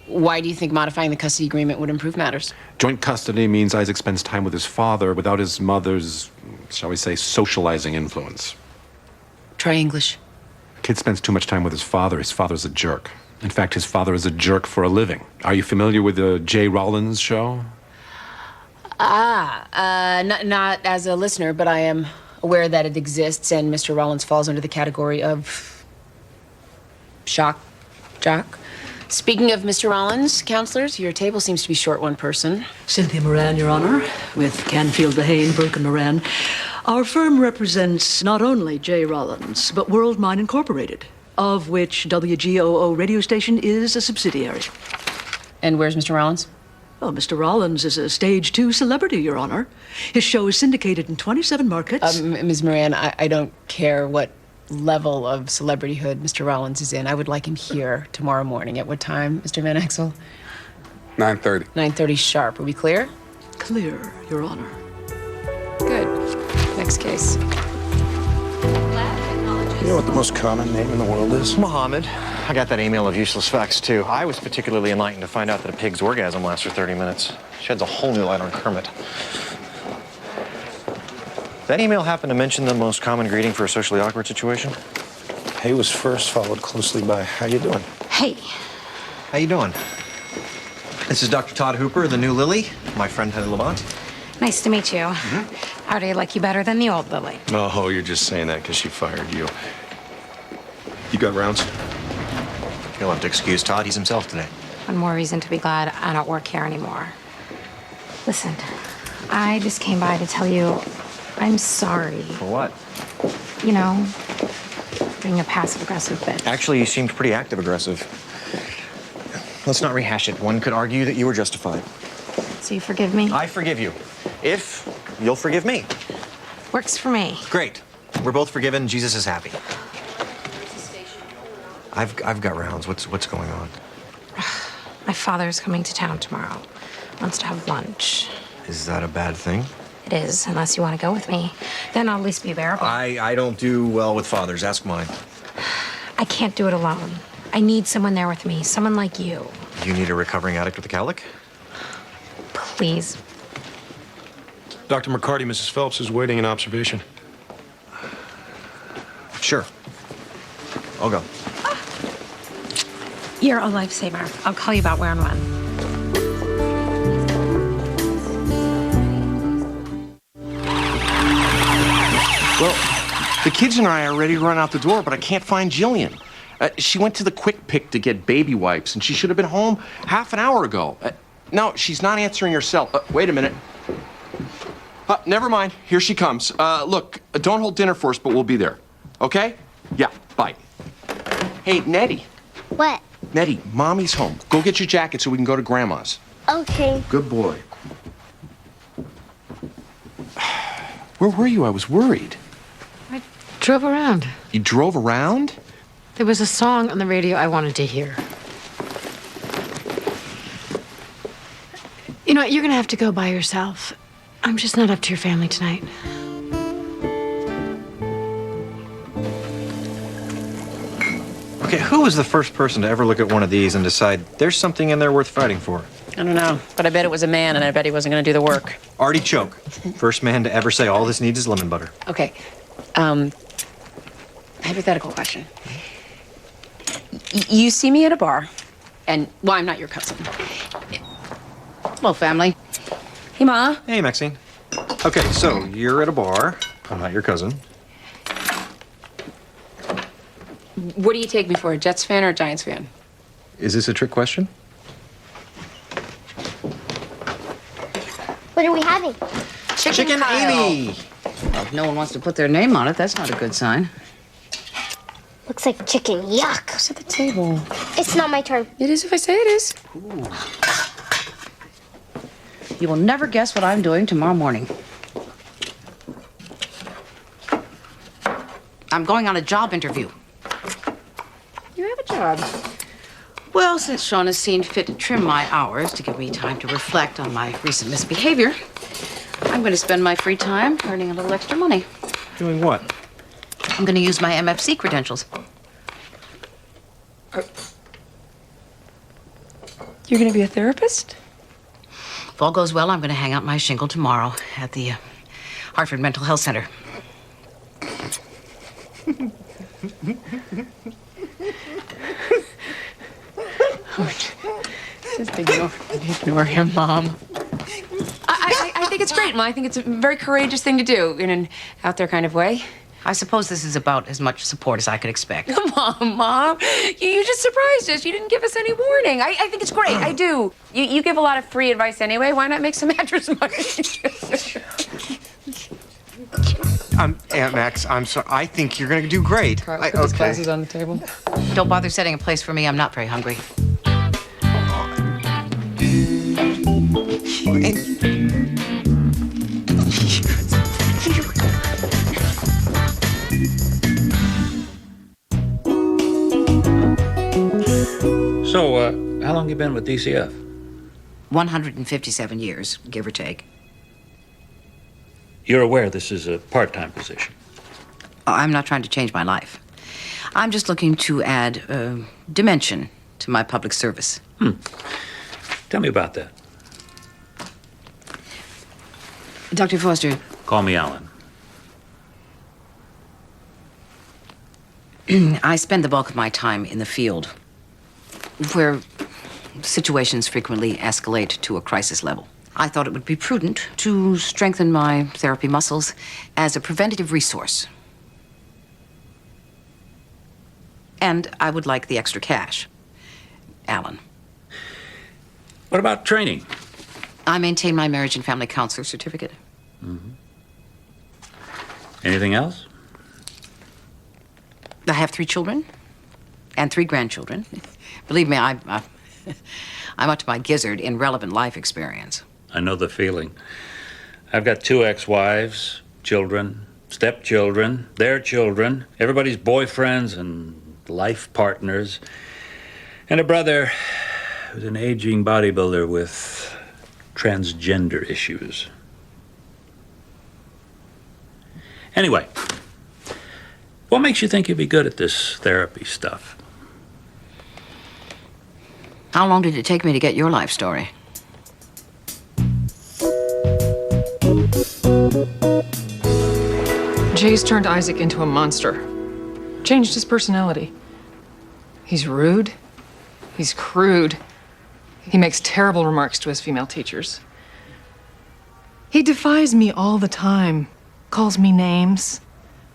Why do you think modifying the custody agreement would improve matters? Joint custody means Isaac spends time with his father without his mother's, shall we say, socializing influence. Try English. Kid spends too much time with his father. His father's a jerk. In fact, his father is a jerk for a living. Are you familiar with the Jay Rollins show? Not as a listener, but I am aware that it exists, and Mr. Rollins falls under the category of shock jock. Speaking of Mr. Rollins, counselors, your table seems to be short one person. Cynthia Moran, Your Honor, with Canfield, Bahane, Burke, and Moran. Our firm represents not only Jay Rollins, but World Mine Incorporated, of which WGOO radio station is a subsidiary. And where's Mr. Rollins? Well, Mr. Rollins is a stage 2 celebrity, Your Honor. His show is syndicated in 27 markets. Ms. Moran, I don't care what level of celebrityhood Mr. Rollins is in. I would like him here tomorrow morning. At what time, Mr. Van Exel? 9:30. 9:30 sharp. Are we clear? Clear, Your Honor. Good. Next case. You know what the most common name in the world is? Mohammed. I got that email of useless facts, too. I was particularly enlightened to find out that a pig's orgasm lasts for 30 minutes. Sheds a whole new light on Kermit. That email happened to mention the most common greeting for a socially awkward situation? Hey was first, followed closely by, how you doing? Hey. How you doing? This is Dr. Todd Hooper, the new Lily, my friend Heather Lamont. Nice to meet you. How do you like you better than the old Lily? Oh, you're just saying that because she fired you. You got rounds? You'll have to excuse Todd. He's himself today. One more reason to be glad I don't work here anymore. Listen, I just came by to tell you I'm sorry. For what? You know, being a passive-aggressive bitch. Actually, you seemed pretty active-aggressive. Let's not rehash it. One could argue that you were justified. So you forgive me? I forgive you. If you'll forgive me. Works for me. Great. We're both forgiven. Jesus is happy. I've got rounds. What's going on? My father's coming to town tomorrow. Wants to have lunch. Is that a bad thing? It is, unless you want to go with me. Then I'll at least be bearable. I don't do well with fathers. Ask mine. I can't do it alone. I need someone there with me. Someone like you. You need a recovering addict with a cowlick? Please. Dr. McCarty, Mrs. Phelps is waiting in observation. Sure. I'll go. You're a lifesaver. I'll call you about where and when. Well, the kids and I are ready to run out the door, but I can't find Jillian. She went to the Quick Pick to get baby wipes, and she should have been home half an hour ago. No, she's not answering her cell. Wait a minute. Never mind. Here she comes. Look, don't hold dinner for us, but we'll be there. Okay? Yeah, bye. Hey, Nettie. What? Nettie, Mommy's home. Go get your jacket so we can go to Grandma's. Okay. Good boy. Where were you? I was worried. I drove around. You drove around? There was a song on the radio I wanted to hear. You know what? You're gonna have to go by yourself. I'm just not up to your family tonight. Okay, who was the first person to ever look at one of these and decide there's something in there worth fighting for? I don't know, but I bet it was a man, and I bet he wasn't going to do the work. Artichoke. First man to ever say all this needs is lemon butter. Okay. Hypothetical question. You see me at a bar, and, well, I'm not your cousin. Hello, family. Hey, Ma. Hey, Maxine. Okay, so you're at a bar. I'm not your cousin. What do you take me for, a Jets fan or a Giants fan? Is this a trick question? What are we having? Chicken Amy. Well, if no one wants to put their name on it, that's not a good sign. Looks like chicken. Yuck. Who's at the table? It's not my turn. It is if I say it is. Ooh. You will never guess what I'm doing tomorrow morning. I'm going on a job interview. You have a job. Well, since Sean has seen fit to trim my hours to give me time to reflect on my recent misbehavior, I'm going to spend my free time earning a little extra money. Doing what? I'm going to use my MFC credentials. You're going to be a therapist? If all goes well, I'm going to hang out my shingle tomorrow at the Hartford Mental Health Center. Just ignore him, Mom. I think it's great, Mom. I think it's a very courageous thing to do in an out there kind of way. I suppose this is about as much support as I could expect. Come on, Mom. You just surprised us. You didn't give us any warning. I think it's great. I do. You give a lot of free advice anyway. Why not make some mattress money? Aunt Max, I'm sorry. I think you're going to do great. Put those glasses on the table. Don't bother setting a place for me. I'm not very hungry. So, how long you been with DCF? 157 years, give or take. You're aware this is a part-time position. I'm not trying to change my life. I'm just looking to add dimension to my public service. Tell me about that. Dr. Foster. Call me Alan. I spend the bulk of my time in the field, where situations frequently escalate to a crisis level. I thought it would be prudent to strengthen my therapy muscles as a preventative resource. And I would like the extra cash. Alan. What about training? I maintain my marriage and family counselor certificate. Mm-hmm. Anything else? I have 3 children and 3 grandchildren. Believe me, I'm up to my gizzard in relevant life experience. I know the feeling. I've got 2 ex-wives, children, stepchildren, their children, everybody's boyfriends and life partners, and a brother who's an aging bodybuilder with transgender issues. Anyway, what makes you think you'd be good at this therapy stuff? How long did it take me to get your life story? Jay's turned Isaac into a monster. Changed his personality. He's rude. He's crude. He makes terrible remarks to his female teachers. He defies me all the time. Calls me names.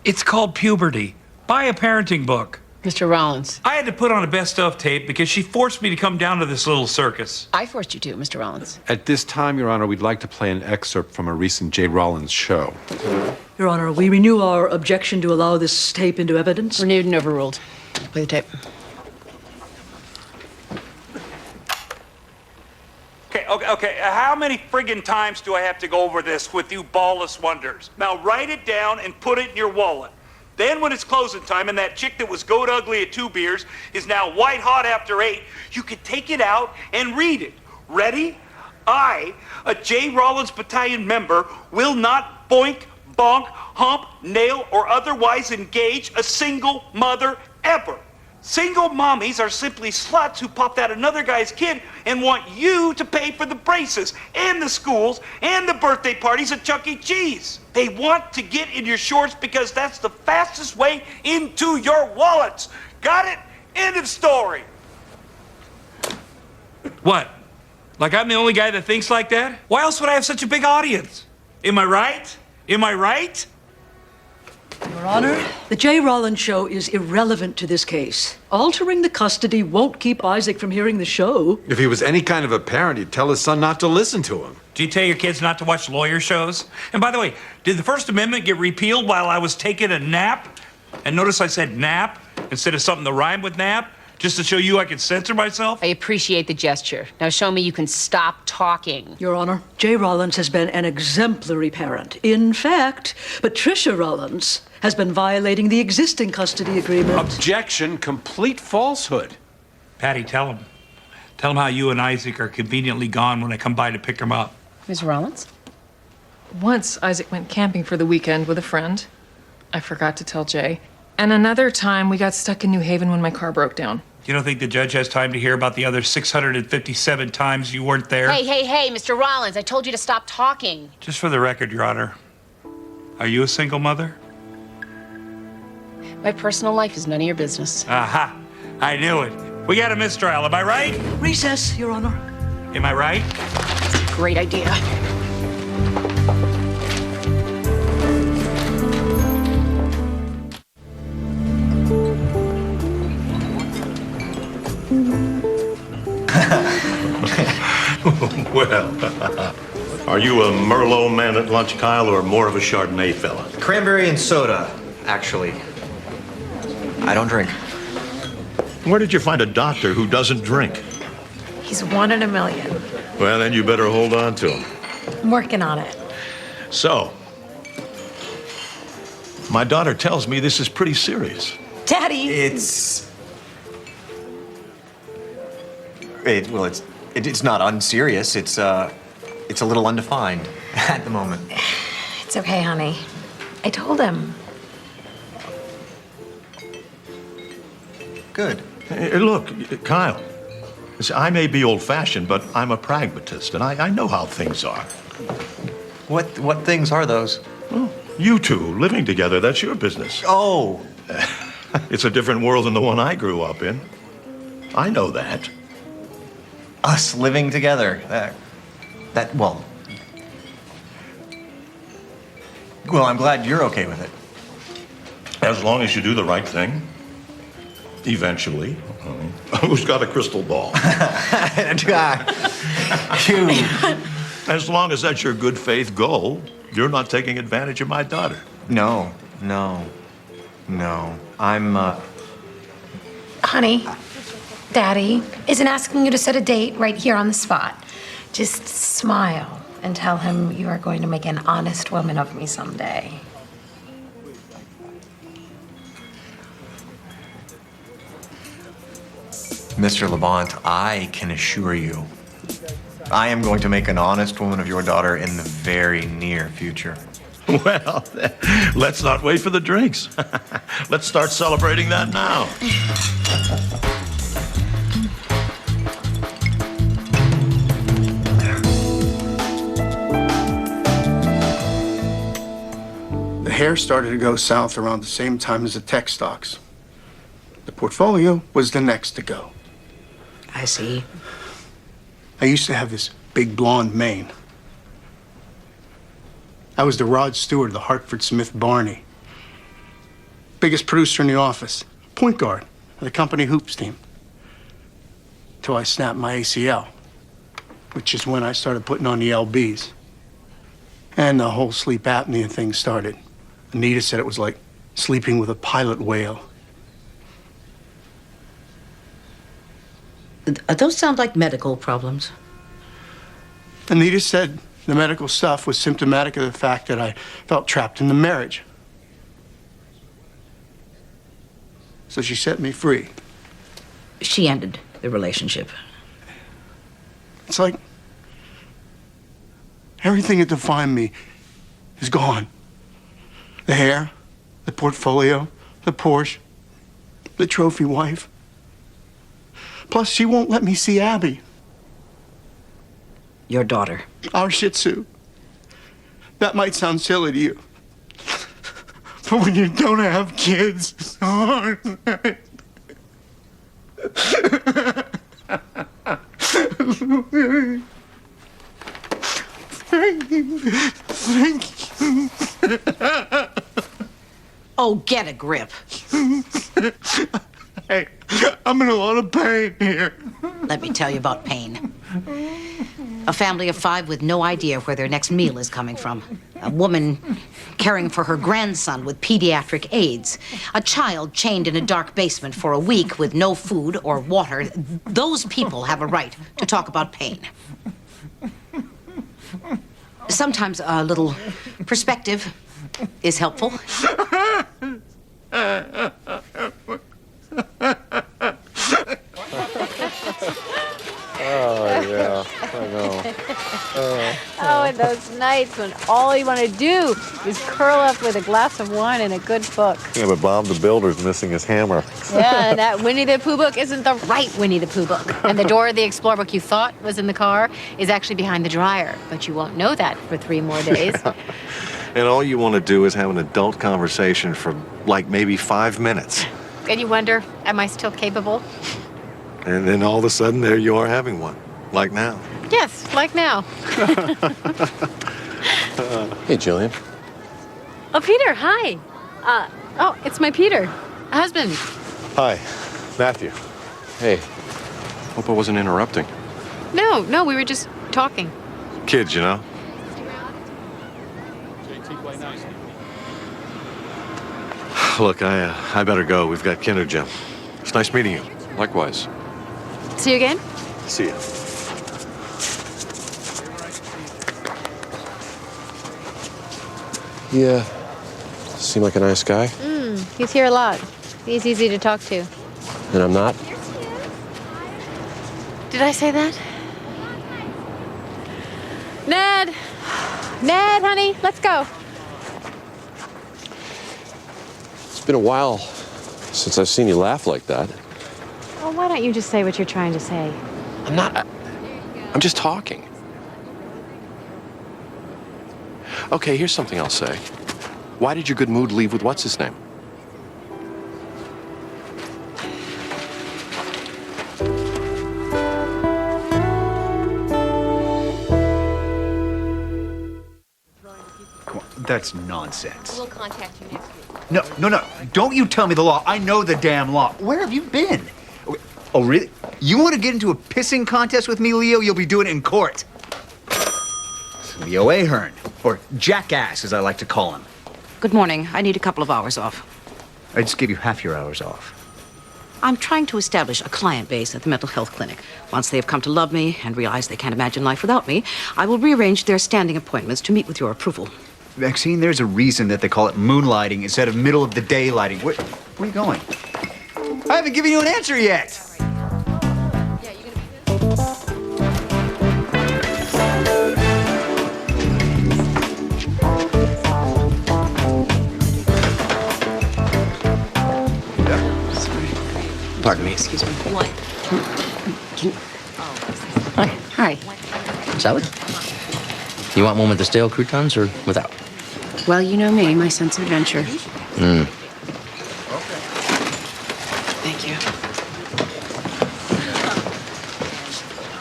It's called puberty. Buy a parenting book. Mr. Rollins. I had to put on a best of tape because she forced me to come down to this little circus. I forced you to, Mr. Rollins. At this time, Your Honor, we'd like to play an excerpt from a recent Jay Rollins show. Your Honor, we renew our objection to allow this tape into evidence. Renewed and overruled. Play the tape. Okay. How many friggin' times do I have to go over this with you ballless wonders? Now write it down and put it in your wallet. Then when it's closing time and that chick that was goat ugly at 2 beers is now white hot after 8, you can take it out and read it. Ready? I, a J. Rollins Battalion member, will not boink, bonk, hump, nail, or otherwise engage a single mother ever. Single mommies are simply sluts who popped out another guy's kid and want you to pay for the braces and the schools and the birthday parties at Chuck E. Cheese. They want to get in your shorts because that's the fastest way into your wallets. Got it? End of story. What? Like I'm the only guy that thinks like that? Why else would I have such a big audience? Am I right? Am I right? Your Honor, the Jay Rollins show is irrelevant to this case. Altering the custody won't keep Isaac from hearing the show. If he was any kind of a parent, he'd tell his son not to listen to him. Do you tell your kids not to watch lawyer shows? And by the way, did the First Amendment get repealed while I was taking a nap? And notice I said nap instead of something to rhyme with nap, just to show you I can censor myself? I appreciate the gesture. Now show me you can stop talking. Your Honor, Jay Rollins has been an exemplary parent. In fact, Patricia Rollins has been violating the existing custody agreement. Objection, complete falsehood. Patty, tell him. Tell him how you and Isaac are conveniently gone when I come by to pick him up. Ms. Rollins? Once Isaac went camping for the weekend with a friend. I forgot to tell Jay. And another time we got stuck in New Haven when my car broke down. You don't think the judge has time to hear about the other 657 times you weren't there? Hey, Mr. Rollins, I told you to stop talking. Just for the record, Your Honor, are you a single mother? My personal life is none of your business. Aha, I knew it. We got a mistrial, am I right? Recess, Your Honor. Am I right? That's a great idea. Well, are you a Merlot man at lunch, Kyle, or more of a Chardonnay fella? Cranberry and soda, actually. I don't drink. Where did you find a doctor who doesn't drink? He's 1 in a million. Well, then you better hold on to him. I'm working on it. So, my daughter tells me this is pretty serious. Daddy! It's not unserious. It's a little undefined at the moment. It's okay, honey. I told him. Good. Hey, look, Kyle, see, I may be old-fashioned, but I'm a pragmatist, and I know how things are. What things are those? Well, you two living together, that's your business. Oh. It's a different world than the one I grew up in. I know that. us living together. Well, I'm glad you're okay with it. As long as you do the right thing, eventually. Who's got a crystal ball? As long as that's your good faith goal, you're not taking advantage of my daughter. No. I'm, Honey, Daddy isn't asking you to set a date right here on the spot. Just smile and tell him you are going to make an honest woman of me someday. Mr. Labonte, I can assure you, I am going to make an honest woman of your daughter in the very near future. Well, let's not wait for the drinks. Let's start celebrating that now. The hair started to go south around the same time as the tech stocks. The portfolio was the next to go. I see. I used to have this big blonde mane. I was the Rod Stewart of the Hartford Smith Barney. Biggest producer in the office. Point guard of the company hoops team. Till I snapped my ACL, which is when I started putting on the LBs. And the whole sleep apnea thing started. Anita said it was like sleeping with a pilot whale. Those sound like medical problems. Anita said the medical stuff was symptomatic of the fact that I felt trapped in the marriage. So she set me free. She ended the relationship. It's like everything that defined me is gone. The hair, the portfolio, the Porsche, the trophy wife. Plus, she won't let me see Abby. Your daughter. Our Shih Tzu. That might sound silly to you. But when you don't have kids, it's hard. Thank you. Oh, get a grip. Hey, I'm in a lot of pain here. Let me tell you about pain. A family of 5 with no idea where their next meal is coming from. A woman caring for her grandson with pediatric AIDS. A child chained in a dark basement for a week with no food or water. Those people have a right to talk about pain. Sometimes a little perspective is helpful. Oh, yeah, I know. Oh, and those nights when all you want to do is curl up with a glass of wine and a good book. Yeah, but Bob the Builder's missing his hammer. Yeah, and that Winnie the Pooh book isn't the right Winnie the Pooh book. And the Dora the Explorer book you thought was in the car is actually behind the dryer. But you won't know that for 3 more days. Yeah. And all you want to do is have an adult conversation for, like, maybe 5 minutes. And you wonder, am I still capable? And then all of a sudden, there you are having one, like now. Yes, like now. Hey, Jillian. Oh, Peter, hi. Oh, it's my Peter, husband. Hi, Matthew. Hey, hope I wasn't interrupting. No, we were just talking. Kids, you know. Look, I better go. We've got Kinder Gym. It's nice meeting you. Likewise. See you again? See ya. Yeah. Seem like a nice guy. He's here a lot. He's easy to talk to. And I'm not? Did I say that? Ned! Ned, honey, let's go. It's been a while since I've seen you laugh like that. Well, why don't you just say what you're trying to say? I'm not. I'm just talking. Okay, here's something I'll say. Why did your good mood leave with what's his name? That's nonsense. We'll contact you next week. No. Don't you tell me the law. I know the damn law. Where have you been? Oh, really? You want to get into a pissing contest with me, Leo? You'll be doing it in court. Leo Ahern, or Jackass, as I like to call him. Good morning. I need a couple of hours off. I just gave you half your hours off. I'm trying to establish a client base at the mental health clinic. Once they have come to love me and realize they can't imagine life without me, I will rearrange their standing appointments to meet with your approval. Maxine, there's a reason that they call it moonlighting instead of middle of the day lighting. Where are you going? I haven't given you an answer yet. Pardon me. Excuse me. What? Hi. Salad? You want one with the stale croutons or without? Well, you know me, my sense of adventure. Thank you.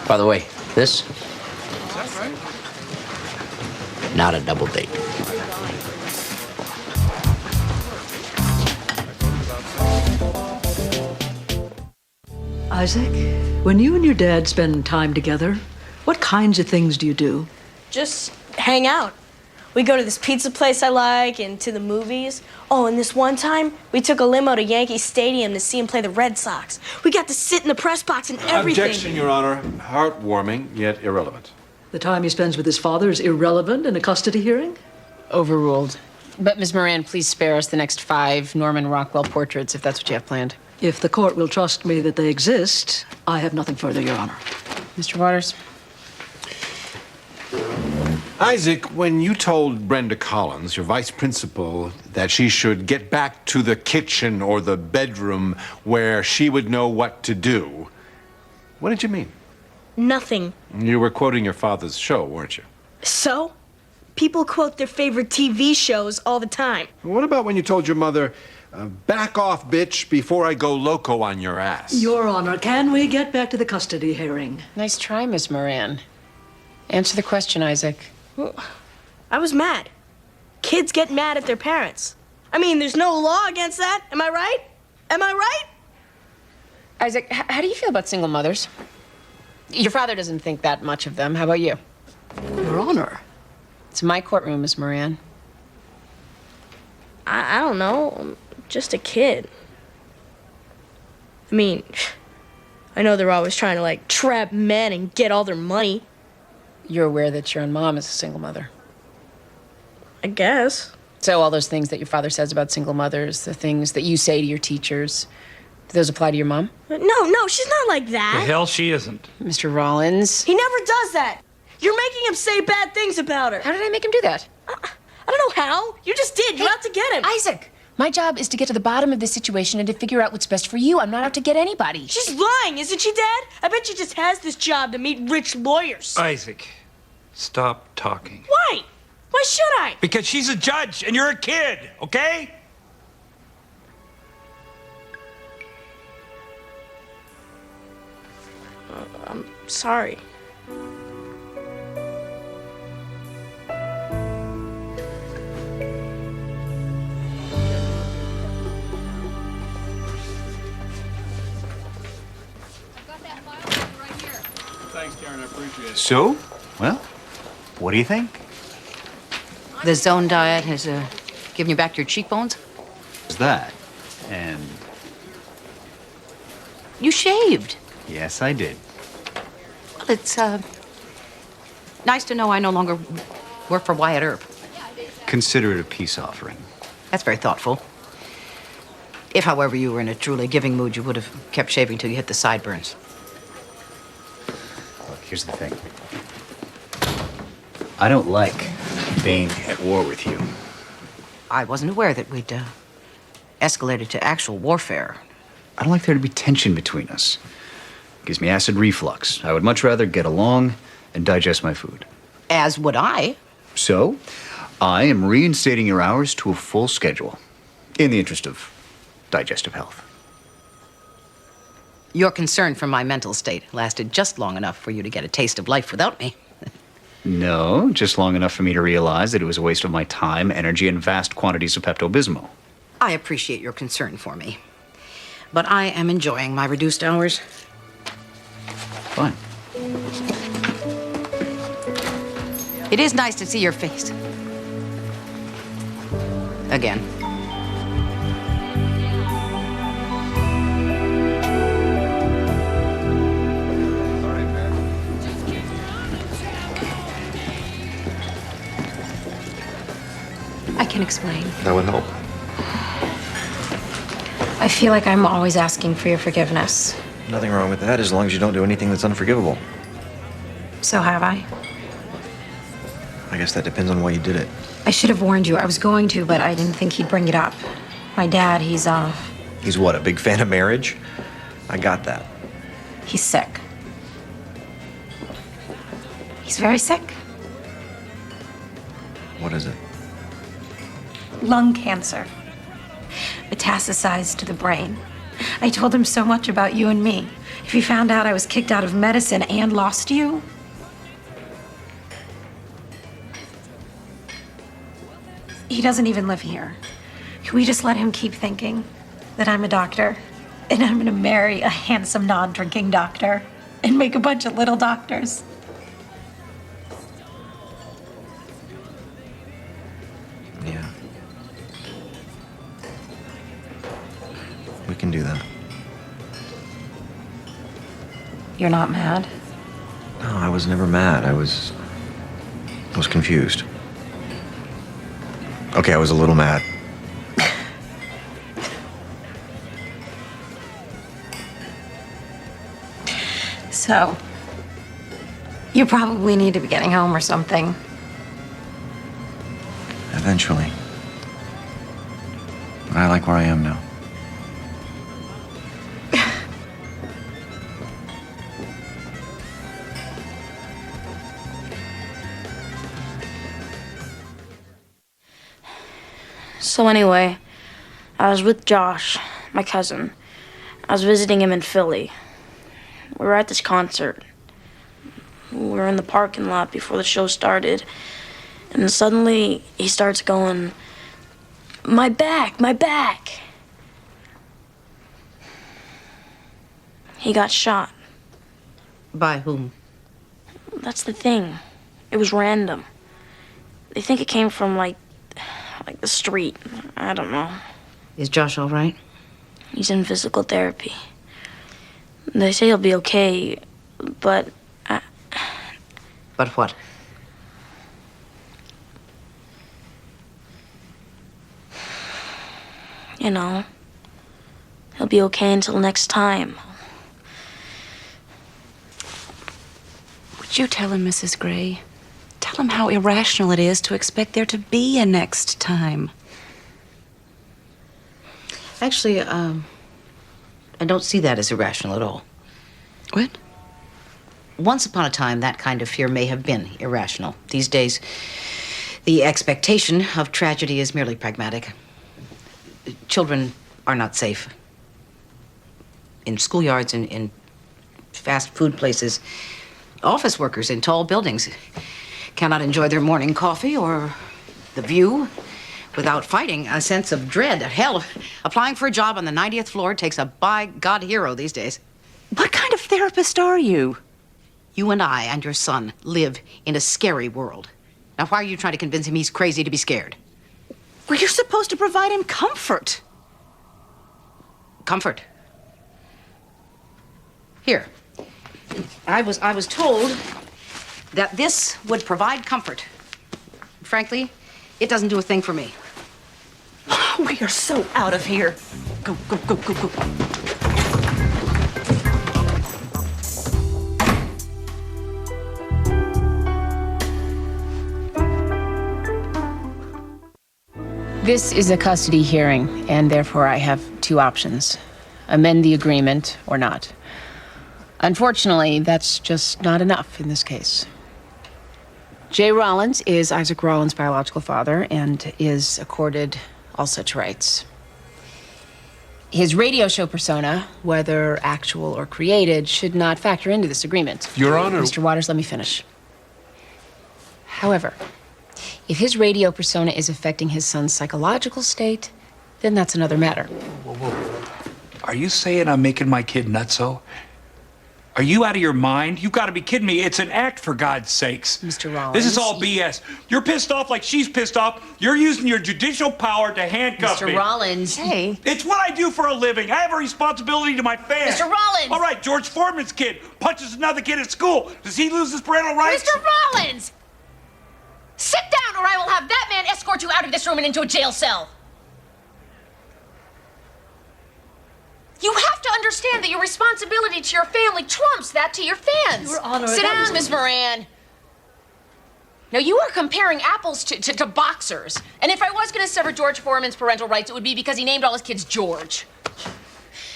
By the way, this? Not a double date. Isaac, when you and your dad spend time together, what kinds of things do you do? Just hang out. We go to this pizza place I like and to the movies. Oh, and this one time, we took a limo to Yankee Stadium to see him play the Red Sox. We got to sit in the press box and everything. Objection, Your Honor. Heartwarming, yet irrelevant. The time he spends with his father is irrelevant in a custody hearing? Overruled. But, Ms. Moran, please spare us the next 5 Norman Rockwell portraits, if that's what you have planned. If the court will trust me that they exist, I have nothing further, Your Honor. Mr. Waters? Isaac, when you told Brenda Collins, your vice principal, that she should get back to the kitchen or the bedroom where she would know what to do, what did you mean? Nothing. You were quoting your father's show, weren't you? So? People quote their favorite TV shows all the time. What about when you told your mother, back off, bitch, before I go loco on your ass? Your Honor, can we get back to the custody hearing? Nice try, Ms. Moran. Answer the question, Isaac. Well, I was mad. Kids get mad at their parents. I mean, there's no law against that. Am I right? Am I right? Isaac, how do you feel about single mothers? Your father doesn't think that much of them. How about you? Your Honor. It's my courtroom, Ms. Moran. I don't know. I'm just a kid. I mean, I know they're always trying to, like, trap men and get all their money. You're aware that your own mom is a single mother. I guess. So all those things that your father says about single mothers, the things that you say to your teachers, do those apply to your mom? No, she's not like that. The hell she isn't. Mr. Rollins. He never does that. You're making him say bad things about her. How did I make him do that? I don't know how. You just did. You're out to get him. Isaac, my job is to get to the bottom of this situation and to figure out what's best for you. I'm not out to get anybody. She's lying, isn't she, Dad? I bet she just has this job to meet rich lawyers. Isaac, stop talking. Why? Why should I? Because she's a judge and you're a kid, okay? I'm sorry. Thanks, Karen. I appreciate it. So, well, what do you think? The zone diet has given you back your cheekbones? What's that? And You shaved. yes, I did. Well, it's nice to know I no longer work for Wyatt Earp. Consider it a peace offering. That's very thoughtful. If, however, you were in a truly giving mood, you would have kept shaving till you hit the sideburns. Look, here's the thing. I don't like being at war with you. I wasn't aware that we'd escalated to actual warfare. I don't like there to be tension between us. It gives me acid reflux. I would much rather get along and digest my food. As would I. So, I am reinstating your hours to a full schedule in the interest of digestive health. Your concern for my mental state lasted just long enough for you to get a taste of life without me. No, just long enough for me to realize that it was a waste of my time, energy, and vast quantities of Pepto-Bismol. I appreciate your concern for me, but I am enjoying my reduced hours. Fine. It is nice to see your face. Again. I can explain. That would help. I feel like I'm always asking for your forgiveness. Nothing wrong with that as long as you don't do anything that's unforgivable. So have I? I guess that depends on why you did it. I should have warned you. I was going to, but I didn't think he'd bring it up. My dad, he's He's what, a big fan of marriage? I got that. he's sick. He's very sick. What is it? Lung cancer. Metastasized to the brain. I told him so much about you and me. If he found out I was kicked out of medicine and lost you, he doesn't even live here. Can we just let him keep thinking that I'm a doctor and I'm gonna marry a handsome non-drinking doctor and make a bunch of little doctors? Yeah. We can do that. You're not mad? No, I was never mad. I was confused. Okay, I was a little mad. So, you probably need to be getting home or something. Eventually. But I like where I am now. So anyway, I was with Josh, my cousin. I was visiting him in Philly. We were at this concert. We were in the parking lot before the show started. And suddenly he starts going, "My back, my back." He got shot. By whom? That's the thing. It was random. They think it came from like the street. I don't know. Is Josh all right? He's in physical therapy. They say he'll be okay, but But what? you know, he'll be okay until next time. Would you tell him, Mrs. Gray? Tell him how irrational it is to expect there to be a next time. Actually, I don't see that as irrational at all. What? Once upon a time, that kind of fear may have been irrational. These days, the expectation of tragedy is merely pragmatic. Children are not safe. In schoolyards, in fast food places, office workers in tall buildings cannot enjoy their morning coffee or the view without fighting a sense of dread. Hell, applying for a job on the 90th floor takes a by-God hero these days. What kind of therapist are you? You and I and your son live in a scary world. Now, why are you trying to convince him he's crazy to be scared? Well, you're supposed to provide him comfort. Comfort. Here. I was told that this would provide comfort. Frankly, it doesn't do a thing for me. We are so out of here. Go, go, go, go, go. This is a custody hearing, and therefore I have two options: amend the agreement or not. Unfortunately, that's just not enough in this case. Jay Rollins is Isaac Rollins' biological father and is accorded all such rights. His radio show persona, whether actual or created, should not factor into this agreement. Your Honor. Mr. Waters, let me finish. However, if his radio persona is affecting his son's psychological state, then that's another matter. Whoa. Are you saying I'm making my kid nutso? Are you out of your mind? You gotta be kidding me. It's an act, for God's sakes. Mr. Rollins. This is all BS. You're pissed off like she's pissed off. You're using your judicial power to handcuff me. Mr. Rollins. Hey. It's what I do for a living. I have a responsibility to my fans. Mr. Rollins. All right, George Foreman's kid punches another kid at school. Does he lose his parental rights? Mr. Rollins! Sit down, or I will have that man escort you out of this room and into a jail cell. You have to understand that your responsibility to your family trumps that to your fans. Your Honor, Sit down, Miss Moran. Now, you are comparing apples to boxers. And if I was going to sever George Foreman's parental rights, it would be because he named all his kids George.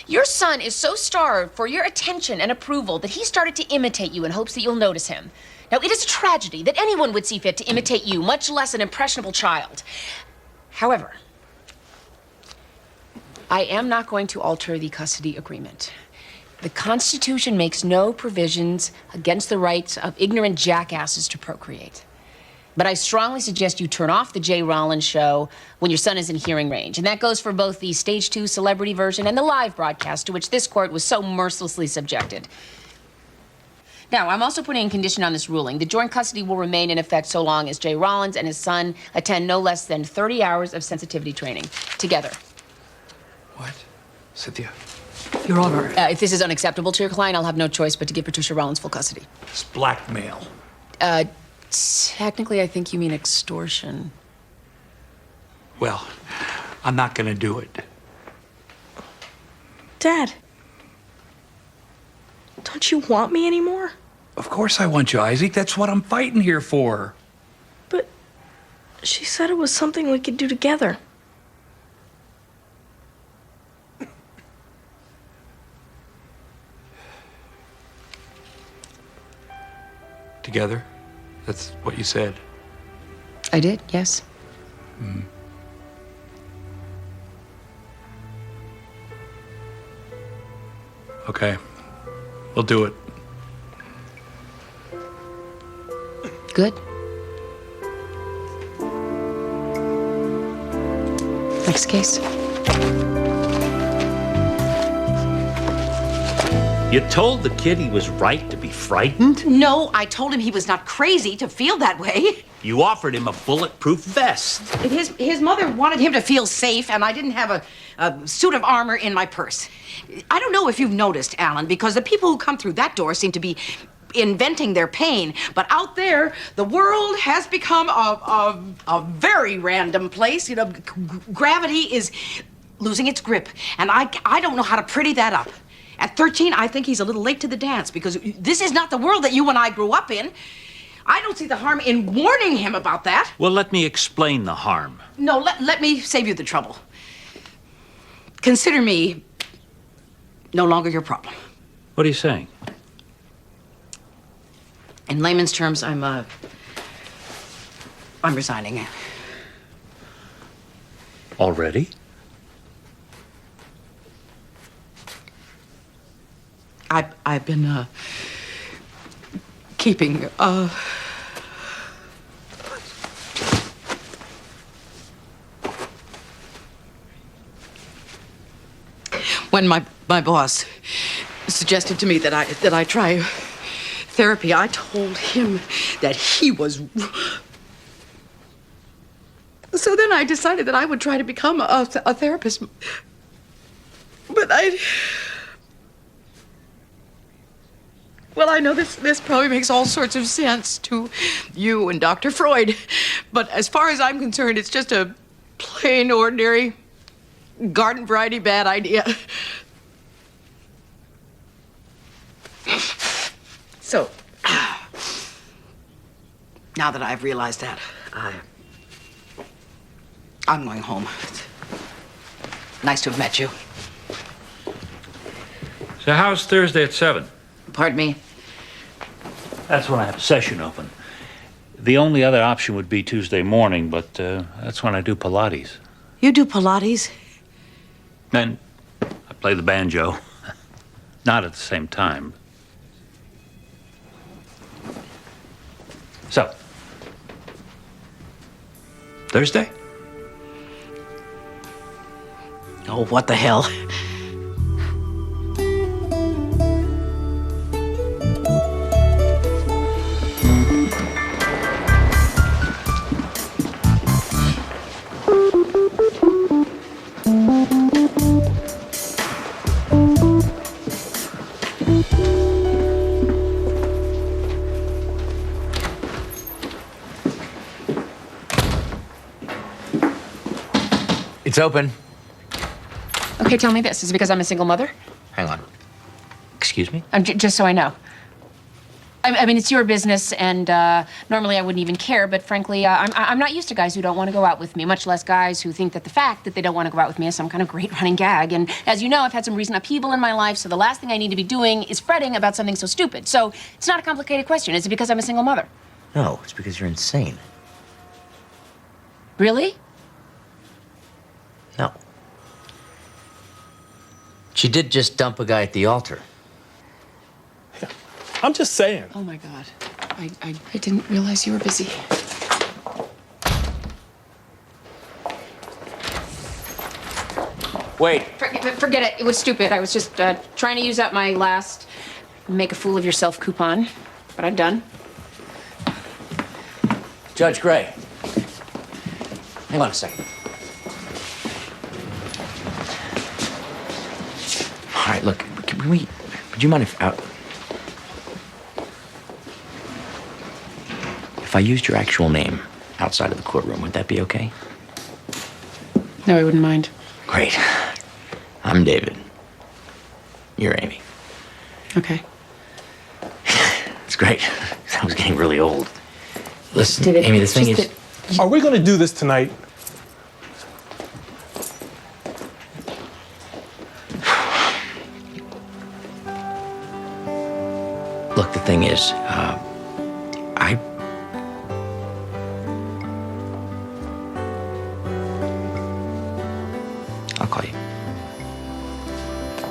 Your son is so starved for your attention and approval that he started to imitate you in hopes that you'll notice him. Now, it is a tragedy that anyone would see fit to imitate you, much less an impressionable child. However, I am not going to alter the custody agreement. The Constitution makes no provisions against the rights of ignorant jackasses to procreate. But I strongly suggest you turn off the Jay Rollins show when your son is in hearing range. And that goes for both the Stage 2 celebrity version and the live broadcast to which this court was so mercilessly subjected. Now, I'm also putting a condition on this ruling. The joint custody will remain in effect so long as Jay Rollins and his son attend no less than 30 hours of sensitivity training together. What? Cynthia. Your Honor. If this is unacceptable to your client, I'll have no choice but to give Patricia Rollins full custody. It's blackmail. Technically, I think you mean extortion. Well, I'm not gonna do it. Dad, don't you want me anymore? Of course I want you, Isaac. That's what I'm fighting here for. But she said it was something we could do together. Together? That's what you said. I did, yes. Mm. Okay. We'll do it. Good. Next case. You told the kid he was right to be frightened? No, I told him he was not crazy to feel that way. You offered him a bulletproof vest. His mother wanted him to feel safe, and I didn't have a suit of armor in my purse. I don't know if you've noticed, Alan, because the people who come through that door seem to be inventing their pain, but out there, the world has become a very random place. You know, gravity is losing its grip, and I don't know how to pretty that up. At 13, I think he's a little late to the dance because this is not the world that you and I grew up in. I don't see the harm in warning him about that. Well, let me explain the harm. No, let me save you the trouble. Consider me no longer your problem. What are you saying? In layman's terms, I'm resigning. Already? I've been keeping when my boss suggested to me that I try therapy, I told him that he was. So then I decided that I would try to become a therapist. But well, I know this probably makes all sorts of sense to you and Dr. Freud, but as far as I'm concerned, it's just a plain, ordinary, garden variety bad idea. So, now that I've realized that, I'm going home. It's nice to have met you. So how's Thursday at 7? Pardon me? That's when I have a session open. The only other option would be Tuesday morning, but that's when I do Pilates. You do Pilates? And I play the banjo. Not at the same time. So, Thursday? Oh, what the hell? It's open. Okay, tell me this. Is it because I'm a single mother? Hang on. Excuse me? Just so I know. I mean, it's your business, and normally I wouldn't even care, but frankly, I'm not used to guys who don't want to go out with me, much less guys who think that the fact that they don't want to go out with me is some kind of great running gag. And as you know, I've had some recent upheaval in my life, so the last thing I need to be doing is fretting about something so stupid. So it's not a complicated question. Is it because I'm a single mother? No, it's because you're insane. Really? No. She did just dump a guy at the altar. I'm just saying. Oh, my God. I didn't realize you were busy. Wait. Forget it. It was stupid. I was just trying to use up my last make a fool of yourself coupon, but I'm done. Judge Gray. Hang on a second. All right, look, would you mind if I used your actual name outside of the courtroom, would that be okay? No, I wouldn't mind. Great. I'm David. You're Amy. Okay. It's great. I was getting really old. Listen, David, Amy, the thing is... Are we going to do this tonight? Look, the thing is, I'll call you.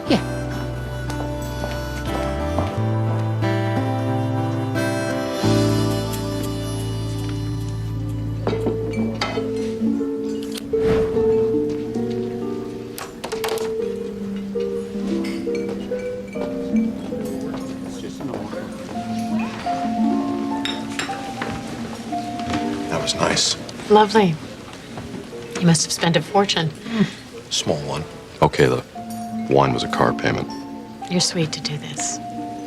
Yeah. That was nice. Lovely. You must have spent a fortune. Small one. Okay, the wine was a car payment. You're sweet to do this,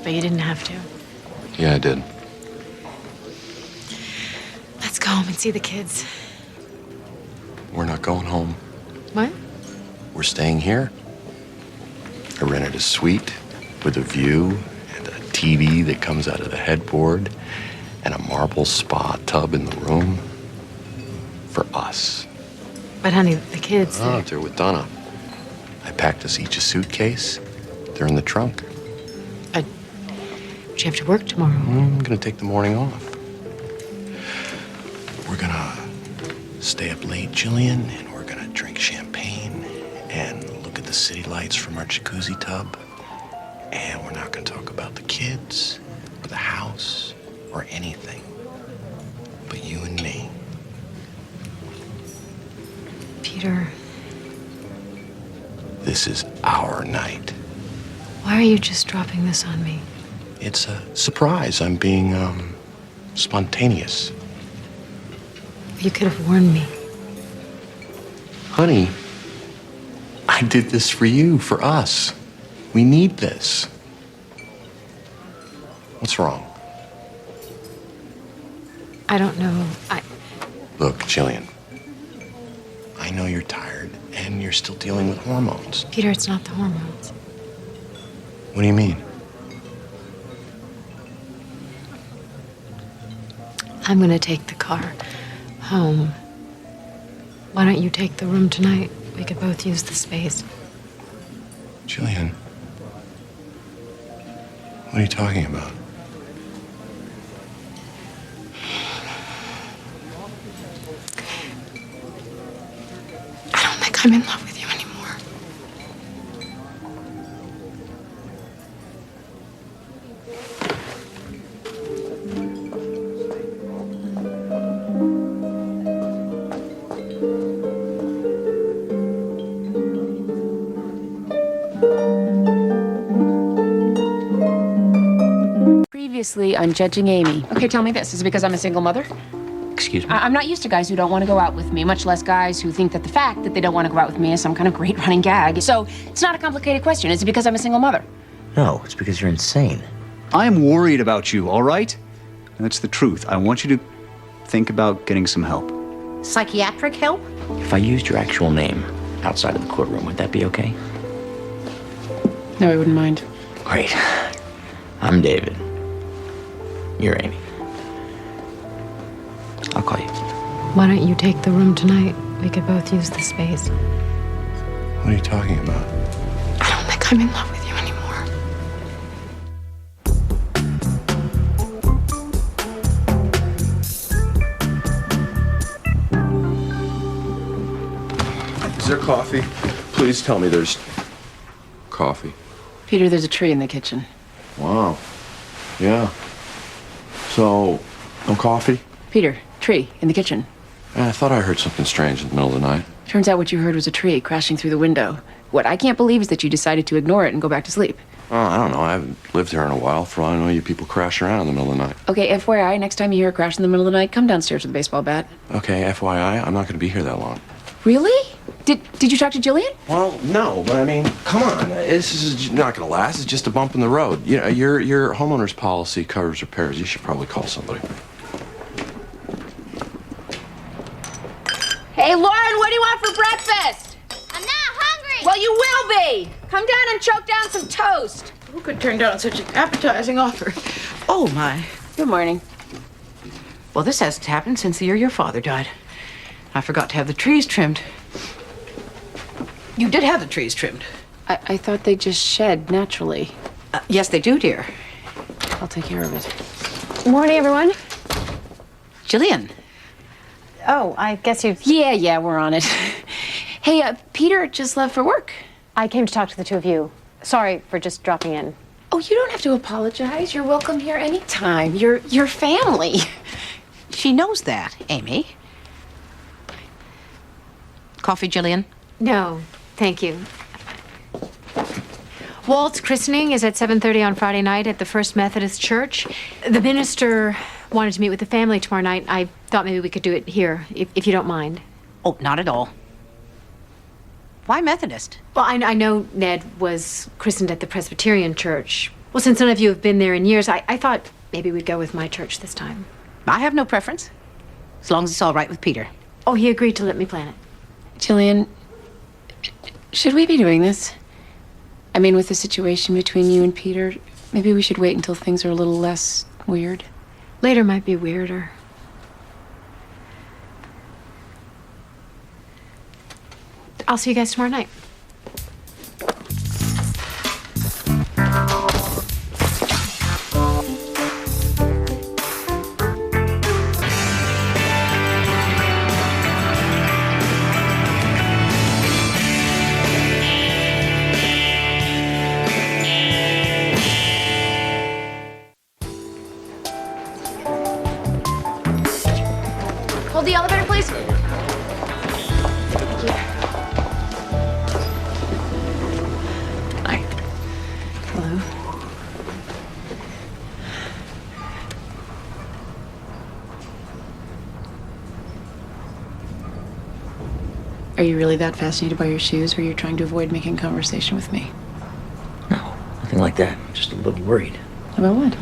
but you didn't have to. Yeah, I did. Let's go home and see the kids. We're not going home. What? We're staying here. I rented a suite with a view and a TV that comes out of the headboard and a marble spa tub in the room for us. But honey, the kids. Oh, they're with Donna. I packed us each a suitcase. They're in the trunk. But you have to work tomorrow. I'm gonna take the morning off. We're gonna stay up late, Jillian, and we're gonna drink champagne and look at the city lights from our jacuzzi tub. And we're not gonna talk about the kids or the house or anything but you and me. Peter, This is our night. why are you just dropping this on me? It's a surprise. I'm being, spontaneous. You could have warned me. Honey, I did this for you, for us. We need this. What's wrong? I don't know. Look, Jillian, I know you're tired and you're still dealing with hormones. Peter, it's not the hormones. What do you mean? I'm gonna take the car home. Why don't you take the room tonight? We could both use the space. Jillian, what are you talking about? I don't think I'm in love with you anymore. Obviously, I'm judging Amy. Okay, tell me this. Is it because I'm a single mother? Excuse me? I'm not used to guys who don't want to go out with me, much less guys who think that the fact that they don't want to go out with me is some kind of great running gag. So it's not a complicated question. Is it because I'm a single mother? No, it's because you're insane. I am worried about you, all right? That's the truth. I want you to think about getting some help. Psychiatric help? If I used your actual name outside of the courtroom, would that be okay? No, I wouldn't mind. Great. I'm David. You're Amy. I'll call you. Why don't you take the room tonight? We could both use the space. What are you talking about? I don't think I'm in love with you anymore. Is there coffee? Please tell me there's coffee. Peter, there's a tree in the kitchen. Wow. Yeah. So, no coffee? Peter, tree in the kitchen. I thought I heard something strange in the middle of the night. Turns out what you heard was a tree crashing through the window. What I can't believe is that you decided to ignore it and go back to sleep. Oh, I don't know. I haven't lived here in a while. For all I know, you people crash around in the middle of the night. Okay, FYI, next time you hear a crash in the middle of the night, come downstairs with a baseball bat. Okay, FYI, I'm not going to be here that long. Really? Did you talk to Jillian? Well, no, but I mean, come on. This is not going to last. It's just a bump in the road. You know, your homeowner's policy covers repairs. You should probably call somebody. Hey, Lauren, what do you want for breakfast? I'm not hungry. Well, you will be. Come down and choke down some toast. Who could turn down such an appetizing offer? Oh, my. Good morning. Well, this hasn't happened since the year your father died. I forgot to have the trees trimmed. You did have the trees trimmed. I thought they just shed naturally. Yes, they do, dear. I'll take care of it. Morning, everyone. Jillian. Oh, I guess you've... Yeah, we're on it. Hey, Peter just left for work. I came to talk to the two of you. Sorry for just dropping in. Oh, you don't have to apologize. You're welcome here anytime. You're family. She knows that, Amy. Coffee, Jillian? No, thank you. Walt's christening is at 7:30 on Friday night at the First Methodist Church. The minister wanted to meet with the family tomorrow night. I thought maybe we could do it here, if you don't mind. Oh, not at all. Why Methodist? Well, I know Ned was christened at the Presbyterian Church. Well, since none of you have been there in years, I thought maybe we'd go with my church this time. I have no preference, as long as it's all right with Peter. Oh, he agreed to let me plan it. Jillian, should we be doing this? I mean, with the situation between you and Peter, maybe we should wait until things are a little less weird. Later might be weirder. I'll see you guys tomorrow night. Hold the elevator, please. Hi. Hello. Are you really that fascinated by your shoes, or you're trying to avoid making conversation with me? Nothing like that. Just a little worried. About what?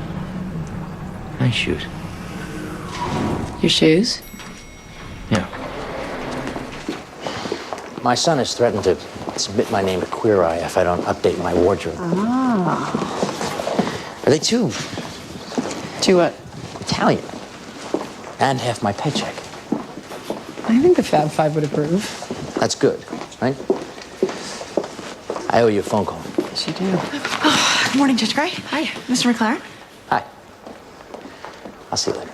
Nice shoes. Your shoes? Yeah. My son has threatened to submit my name to Queer Eye if I don't update my wardrobe. Ah. Are they too what? Italian? And half my paycheck. I think the Fab Five would approve. That's good, right? I owe you a phone call. Yes, you do. Oh, good morning, Judge Gray. Hi, Mr. McLaren. Hi. I'll see you later.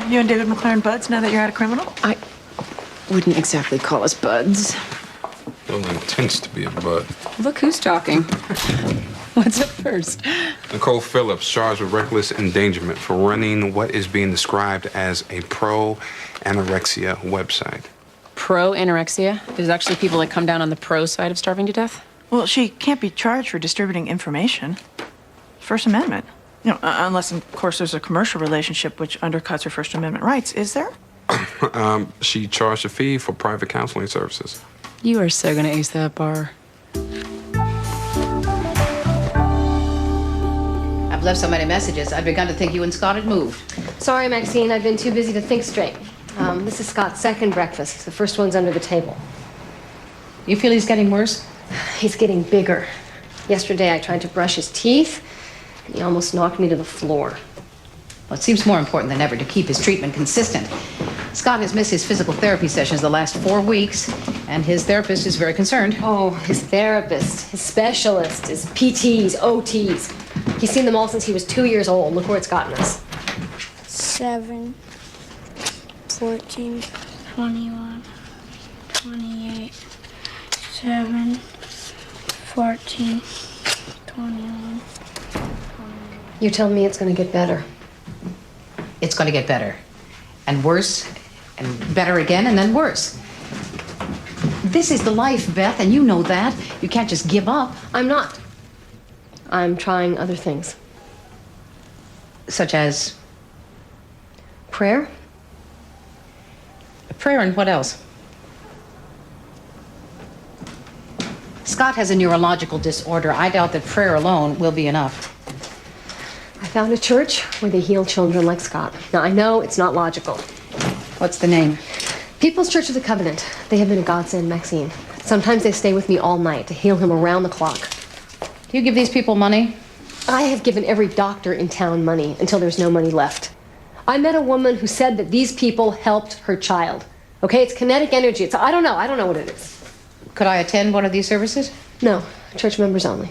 You and David McLaren buds now that you're out of criminal? I wouldn't exactly call us buds. Well, intends to be a bud. Look who's talking. What's up first? Nicole Phillips charged with reckless endangerment for running what is being described as a pro-anorexia website. pro-anorexia? There's actually people that come down on the pro side of starving to death? Well, she can't be charged for distributing information. First Amendment. You know, unless, of course, there's a commercial relationship which undercuts her First Amendment rights. Is there? She charged a fee for private counseling services. You are so gonna ace that bar. I've left so many messages, I'd begun to think you and Scott had moved. Sorry, Maxine, I've been too busy to think straight. This is Scott's second breakfast. The first one's under the table. You feel he's getting worse? He's getting bigger. Yesterday, I tried to brush his teeth, and he almost knocked me to the floor. Well, it seems more important than ever to keep his treatment consistent. Scott has missed his physical therapy sessions the last 4 weeks, and his therapist is very concerned. Oh, his therapist, his specialist, his PTs, OTs. He's seen them all since he was 2 years old. Look where it's gotten us. 7, 14, 21, 28, 7, 14, 21. You tell me it's going to get better. It's going to get better. And worse, and better again, and then worse. This is the life, Beth, and you know that. You can't just give up. I'm not. I'm trying other things. Such as? Prayer? Prayer and what else? Scott has a neurological disorder. I doubt that prayer alone will be enough. I found a church where they heal children like Scott. Now, I know it's not logical. What's the name? People's Church of the Covenant. They have been a godsend, Maxine. Sometimes they stay with me all night to heal him around the clock. Do you give these people money? I have given every doctor in town money until there's no money left. I met a woman who said that these people helped her child. Okay, it's kinetic energy. I don't know what it is. Could I attend one of these services? No, church members only.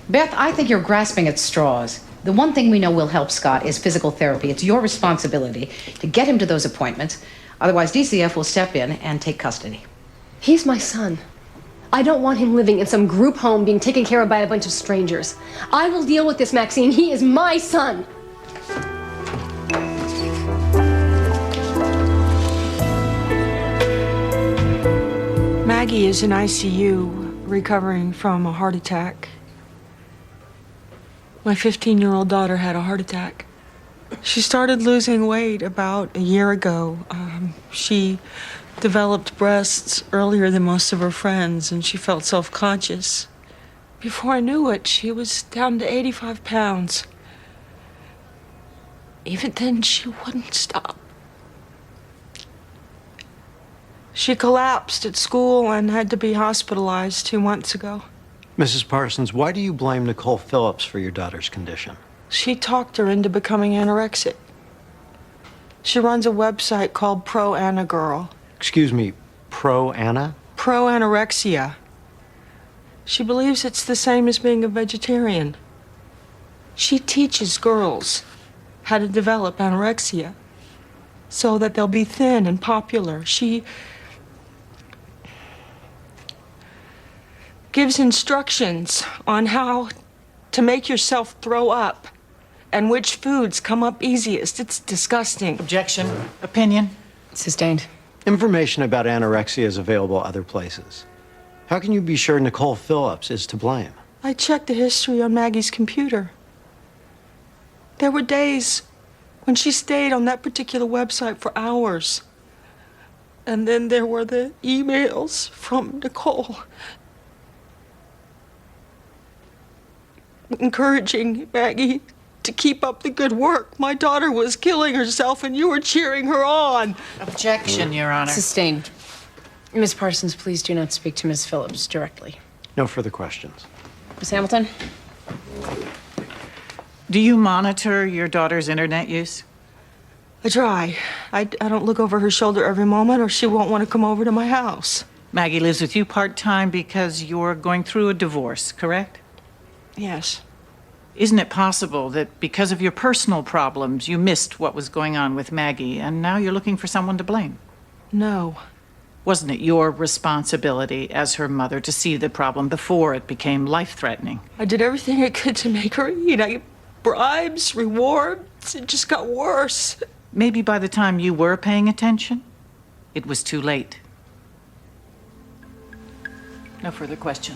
Beth, I think you're grasping at straws. The one thing we know will help Scott is physical therapy. It's your responsibility to get him to those appointments. Otherwise, DCF will step in and take custody. He's my son. I don't want him living in some group home being taken care of by a bunch of strangers. I will deal with this, Maxine. He is my son. Maggie is in ICU, recovering from a heart attack. My 15-year-old daughter had a heart attack. She started losing weight about a year ago. She developed breasts earlier than most of her friends, and she felt self-conscious. Before I knew it, she was down to 85 pounds. Even then, she wouldn't stop. She collapsed at school and had to be hospitalized 2 months ago. Mrs. Parsons, why do you blame Nicole Phillips for your daughter's condition? She talked her into becoming anorexic. She runs a website called Pro Anna Girl. Excuse me, Pro Anna? Pro Anorexia. She believes it's the same as being a vegetarian. She teaches girls how to develop anorexia so that they'll be thin and popular. She gives instructions on how to make yourself throw up and which foods come up easiest. It's disgusting. Objection. Opinion. Sustained. Information about anorexia is available other places. How can you be sure Nicole Phillips is to blame? I checked the history on Maggie's computer. There were days when she stayed on that particular website for hours. And then there were the emails from Nicole encouraging Maggie to keep up the good work. My daughter was killing herself and you were cheering her on. Objection, Your Honor. Sustained. Miss Parsons, please do not speak to Miss Phillips directly. No further questions. Miss Hamilton? Do you monitor your daughter's internet use? I try. I don't look over her shoulder every moment or she won't want to come over to my house. Maggie lives with you part-time because you're going through a divorce, correct? Yes. Isn't it possible that because of your personal problems, you missed what was going on with Maggie, and now you're looking for someone to blame? No. Wasn't it your responsibility as her mother to see the problem before it became life-threatening? I did everything I could to make her eat. I bribes, rewards. It just got worse. Maybe by the time you were paying attention, it was too late. No further question.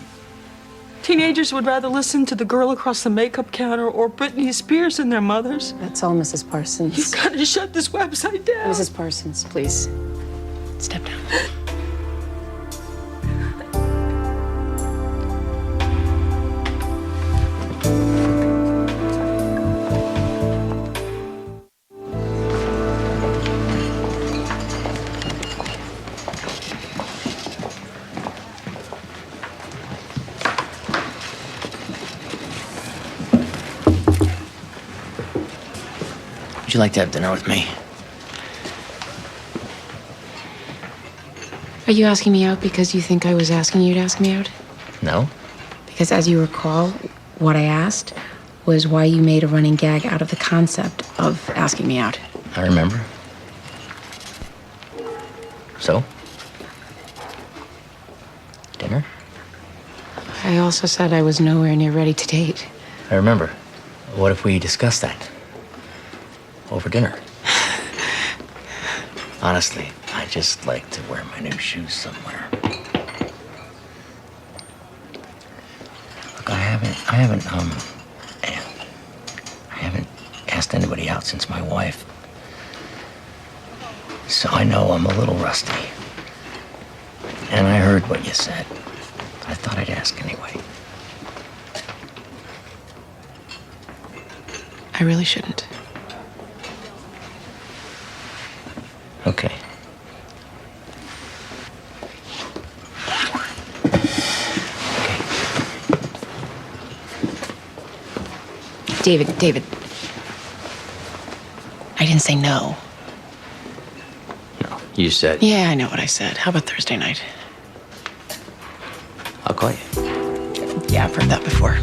Teenagers would rather listen to the girl across the makeup counter or Britney Spears than their mothers. That's all, Mrs. Parsons. You've got to shut this website down. Mrs. Parsons, please. Step down. Would you like to have dinner with me? Are you asking me out because you think I was asking you to ask me out? No? Because as you recall, what I asked was why you made a running gag out of the concept of asking me out. I remember. So? Dinner? I also said I was nowhere near ready to date. I remember. What if we discuss that? Over dinner? Honestly, I just like to wear my new shoes somewhere. Look, I haven't asked anybody out since my wife. So I know I'm a little rusty. And I heard what you said. I thought I'd ask anyway. I really shouldn't. Okay. David. I didn't say no. No, you said. Yeah, I know what I said. How about Thursday night? I'll call you. Yeah, I've heard that before.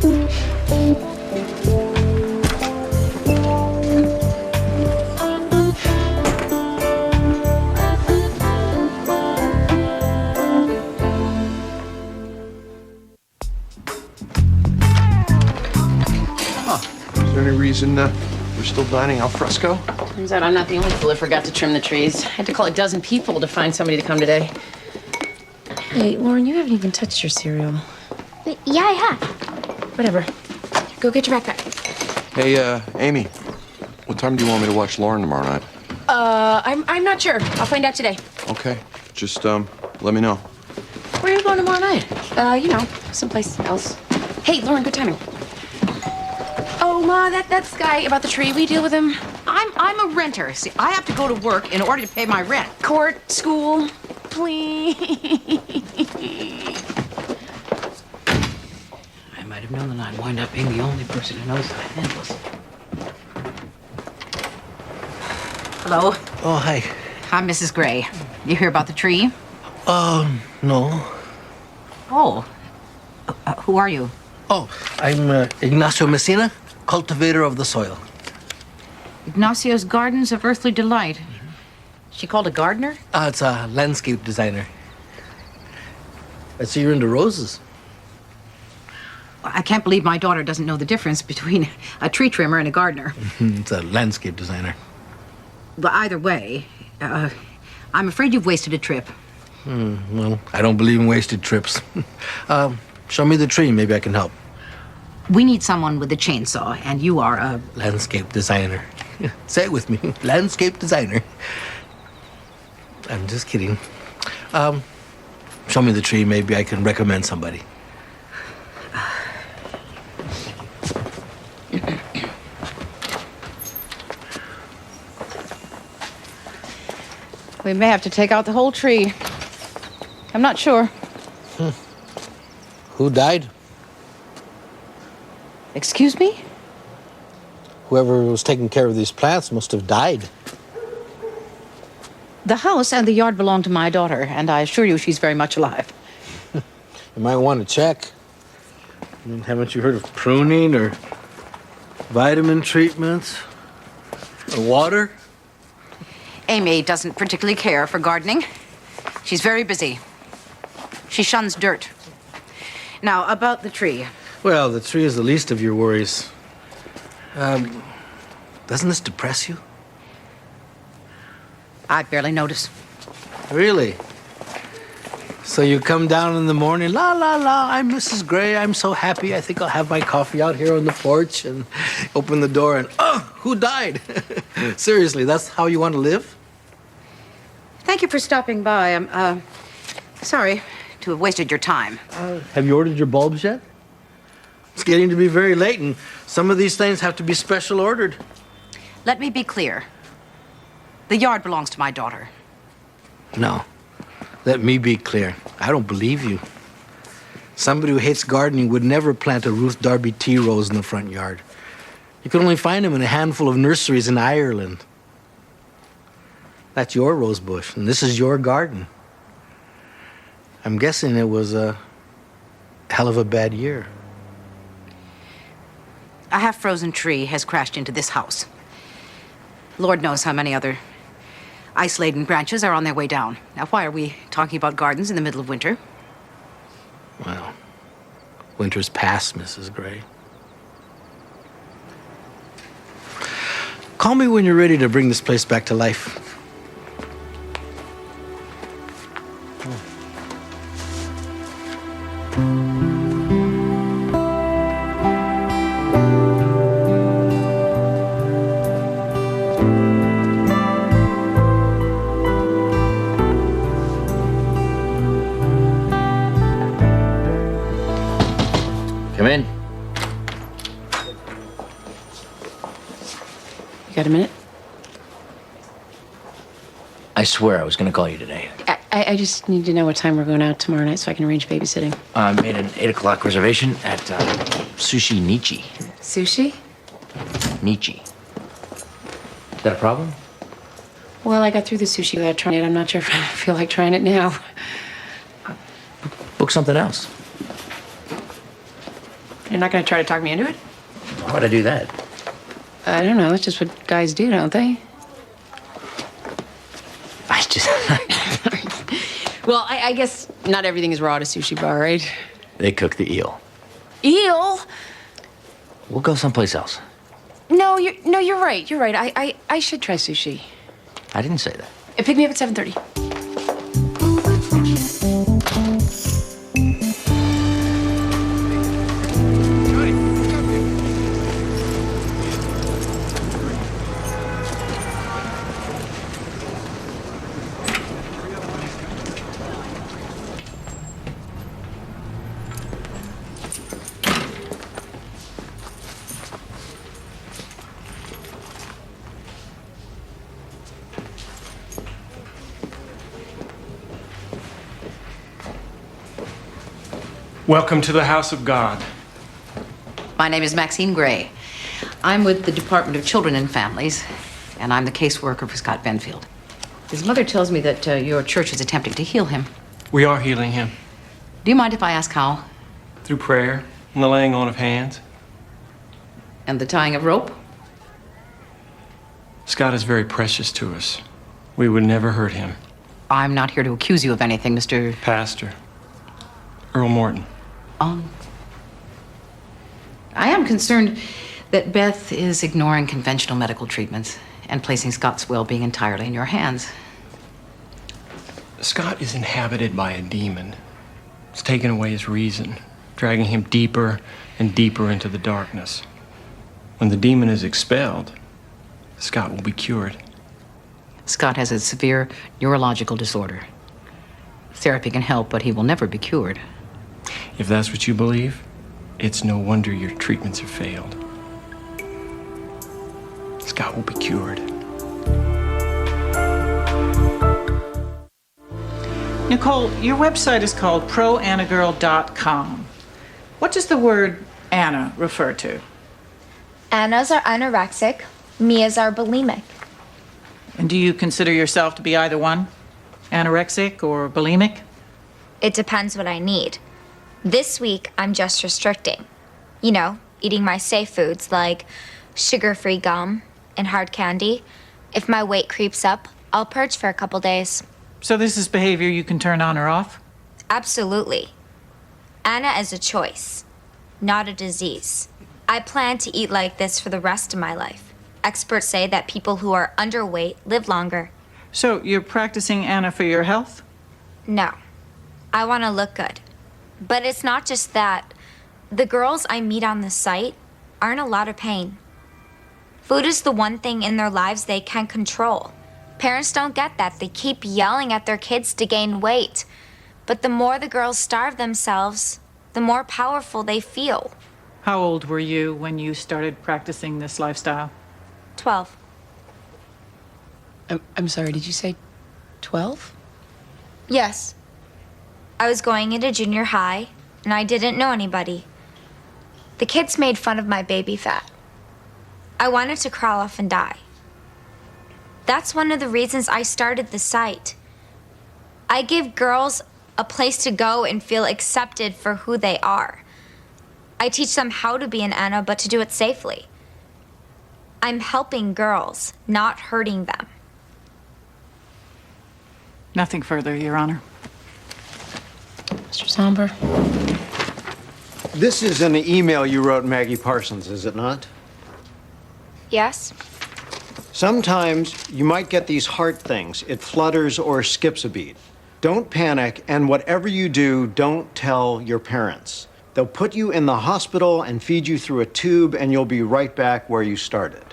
Is there any reason we're still dining al fresco? Turns out I'm not the only fool who forgot to trim the trees. I had to call a dozen people to find somebody to come today. Hey, Lauren, you haven't even touched your cereal. Yeah, I have. Whatever. Go get your backpack. Hey, Amy, what time do you want me to watch Lauren tomorrow night? I'm not sure. I'll find out today. Okay, just let me know. Where are you going tomorrow night? Someplace else. Hey, Lauren, good timing. Oh, Ma, that's the guy about the tree. We deal with him. I'm a renter. See, I have to go to work in order to pay my rent. Court, school, please. I might have known that I'd wind up being the only person who knows how to handle this. Hello. Oh, hi. I'm Mrs. Gray. You hear about the tree? No. Oh. Who are you? Oh, I'm Ignacio Messina, cultivator of the soil. Ignacio's Gardens of Earthly Delight. She called a gardener? It's a landscape designer. I see you're into roses. I can't believe my daughter doesn't know the difference between a tree trimmer and a gardener. It's a landscape designer. But either way, I'm afraid you've wasted a trip. Well, I don't believe in wasted trips. Show me the tree. Maybe I can help. We need someone with a chainsaw, and you are a... Landscape designer. Say it with me. Landscape designer. I'm just kidding. Show me the tree. Maybe I can recommend somebody. We may have to take out the whole tree. I'm not sure. Who died? Excuse me? Whoever was taking care of these plants must have died. The house and the yard belong to my daughter, and I assure you she's very much alive. You might want to check. Haven't you heard of pruning or vitamin treatments or water? Amy doesn't particularly care for gardening. She's very busy. She shuns dirt. Now, about the tree. Well, the tree is the least of your worries. Doesn't this depress you? I barely notice. Really? So you come down in the morning, la, la, la, I'm Mrs. Gray. I'm so happy. I think I'll have my coffee out here on the porch and open the door and, oh, who died? Seriously, that's how you want to live? Thank you for stopping by. I'm sorry to have wasted your time. Have you ordered your bulbs yet? It's getting to be very late, and some of these things have to be special ordered. Let me be clear. The yard belongs to my daughter. No. Let me be clear. I don't believe you. Somebody who hates gardening would never plant a Ruth Darby tea rose in the front yard. You could only find them in a handful of nurseries in Ireland. That's your rose bush, and this is your garden. I'm guessing it was a hell of a bad year. A half-frozen tree has crashed into this house. Lord knows how many other ice-laden branches are on their way down. Now, why are we talking about gardens in the middle of winter? Well, winter's past, Mrs. Gray. Call me when you're ready to bring this place back to life. Come in. You got a minute? I swear I was gonna call you today. I just need to know what time we're going out tomorrow night so I can arrange babysitting. I made an 8 o'clock reservation at Sushi Nietzsche. Sushi? Nietzsche. Is that a problem? Well, I got through the sushi without trying it. I'm not sure if I feel like trying it now. Book something else. You're not going to try to talk me into it? Why'd I do that? I don't know. That's just what guys do, don't they? I just... Well, I guess not everything is raw at a sushi bar, right? They cook the eel. Eel? We'll go someplace else. No, you're right. You're right. I should try sushi. I didn't say that. Pick me up at 7:30. Welcome to the house of God. My name is Maxine Gray. I'm with the Department of Children and Families, and I'm the caseworker for Scott Benfield. His mother tells me that your church is attempting to heal him. We are healing him. Do you mind if I ask how? Through prayer and the laying on of hands. And the tying of rope? Scott is very precious to us. We would never hurt him. I'm not here to accuse you of anything, Mr. Pastor Earl Morton. I am concerned that Beth is ignoring conventional medical treatments and placing Scott's well-being entirely in your hands. Scott is inhabited by a demon. It's taken away his reason, dragging him deeper and deeper into the darkness. When the demon is expelled, Scott will be cured. Scott has a severe neurological disorder. Therapy can help, but he will never be cured. If that's what you believe, it's no wonder your treatments have failed. Scott will be cured. Nicole, your website is called proannagirl.com. What does the word Anna refer to? Annas are anorexic, Mias are bulimic. And do you consider yourself to be either one? Anorexic or bulimic? It depends what I need. This week, I'm just restricting. You know, eating my safe foods like sugar-free gum and hard candy. If my weight creeps up, I'll purge for a couple days. So this is behavior you can turn on or off? Absolutely. Anna is a choice, not a disease. I plan to eat like this for the rest of my life. Experts say that people who are underweight live longer. So you're practicing Anna for your health? No. I want to look good. But it's not just that. The girls I meet on the site are in a lot of pain. Food is the one thing in their lives they can control. Parents don't get that. They keep yelling at their kids to gain weight. But the more the girls starve themselves, the more powerful they feel. How old were you when you started practicing this lifestyle? 12. I'm sorry, did you say 12? Yes. I was going into junior high, and I didn't know anybody. The kids made fun of my baby fat. I wanted to crawl off and die. That's one of the reasons I started the site. I give girls a place to go and feel accepted for who they are. I teach them how to be an Anna, but to do it safely. I'm helping girls, not hurting them. Nothing further, Your Honor. Mr. Somber. This is an email you wrote Maggie Parsons, is it not? Yes? Sometimes you might get these heart things. It flutters or skips a beat. Don't panic, and whatever you do, don't tell your parents. They'll put you in the hospital and feed you through a tube, and you'll be right back where you started.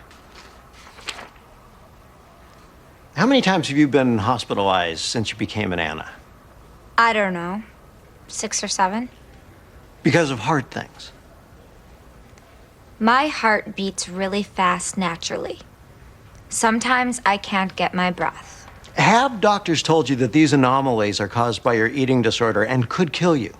How many times have you been hospitalized since you became an Anna? I don't know. 6 or 7? Because of heart things. My heart beats really fast naturally. Sometimes I can't get my breath. Have doctors told you that these anomalies are caused by your eating disorder and could kill you?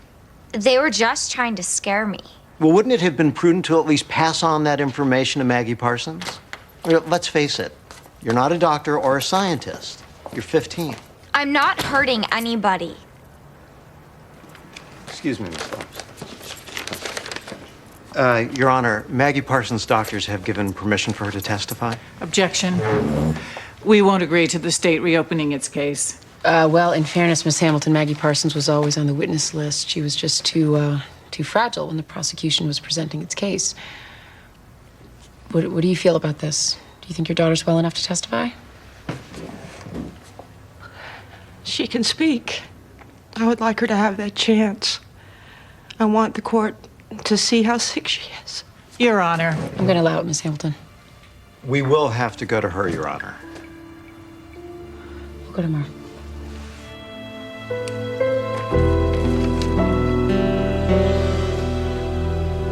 They were just trying to scare me. Well, wouldn't it have been prudent to at least pass on that information to Maggie Parsons? Let's face it, you're not a doctor or a scientist. You're 15. I'm not hurting anybody. Excuse me, Ms. Phillips. Your Honor, Maggie Parsons' doctors have given permission for her to testify. Objection. We won't agree to the state reopening its case. Well, in fairness, Miss Hamilton, Maggie Parsons was always on the witness list. She was just too fragile when the prosecution was presenting its case. What do you feel about this? Do you think your daughter's well enough to testify? She can speak. I would like her to have that chance. I want the court to see how sick she is. Your Honor. I'm going to allow it, Miss Hamilton. We will have to go to her, Your Honor. We'll go tomorrow.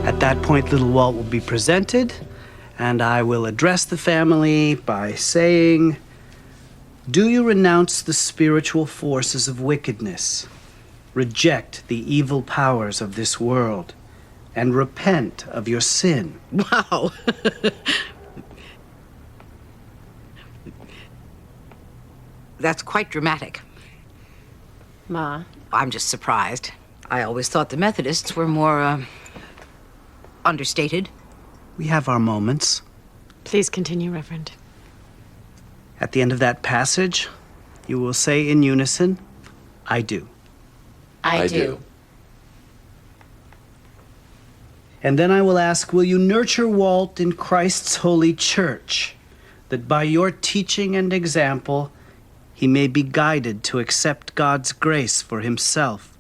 At that point, little Walt will be presented, and I will address the family by saying, do you renounce the spiritual forces of wickedness, reject the evil powers of this world, and repent of your sin? Wow. That's quite dramatic. Ma. I'm just surprised. I always thought the Methodists were more, understated. We have our moments. Please continue, Reverend. At the end of that passage, you will say in unison, I do. I do. And then I will ask, will you nurture Walt in Christ's holy church, that by your teaching and example, he may be guided to accept God's grace for himself,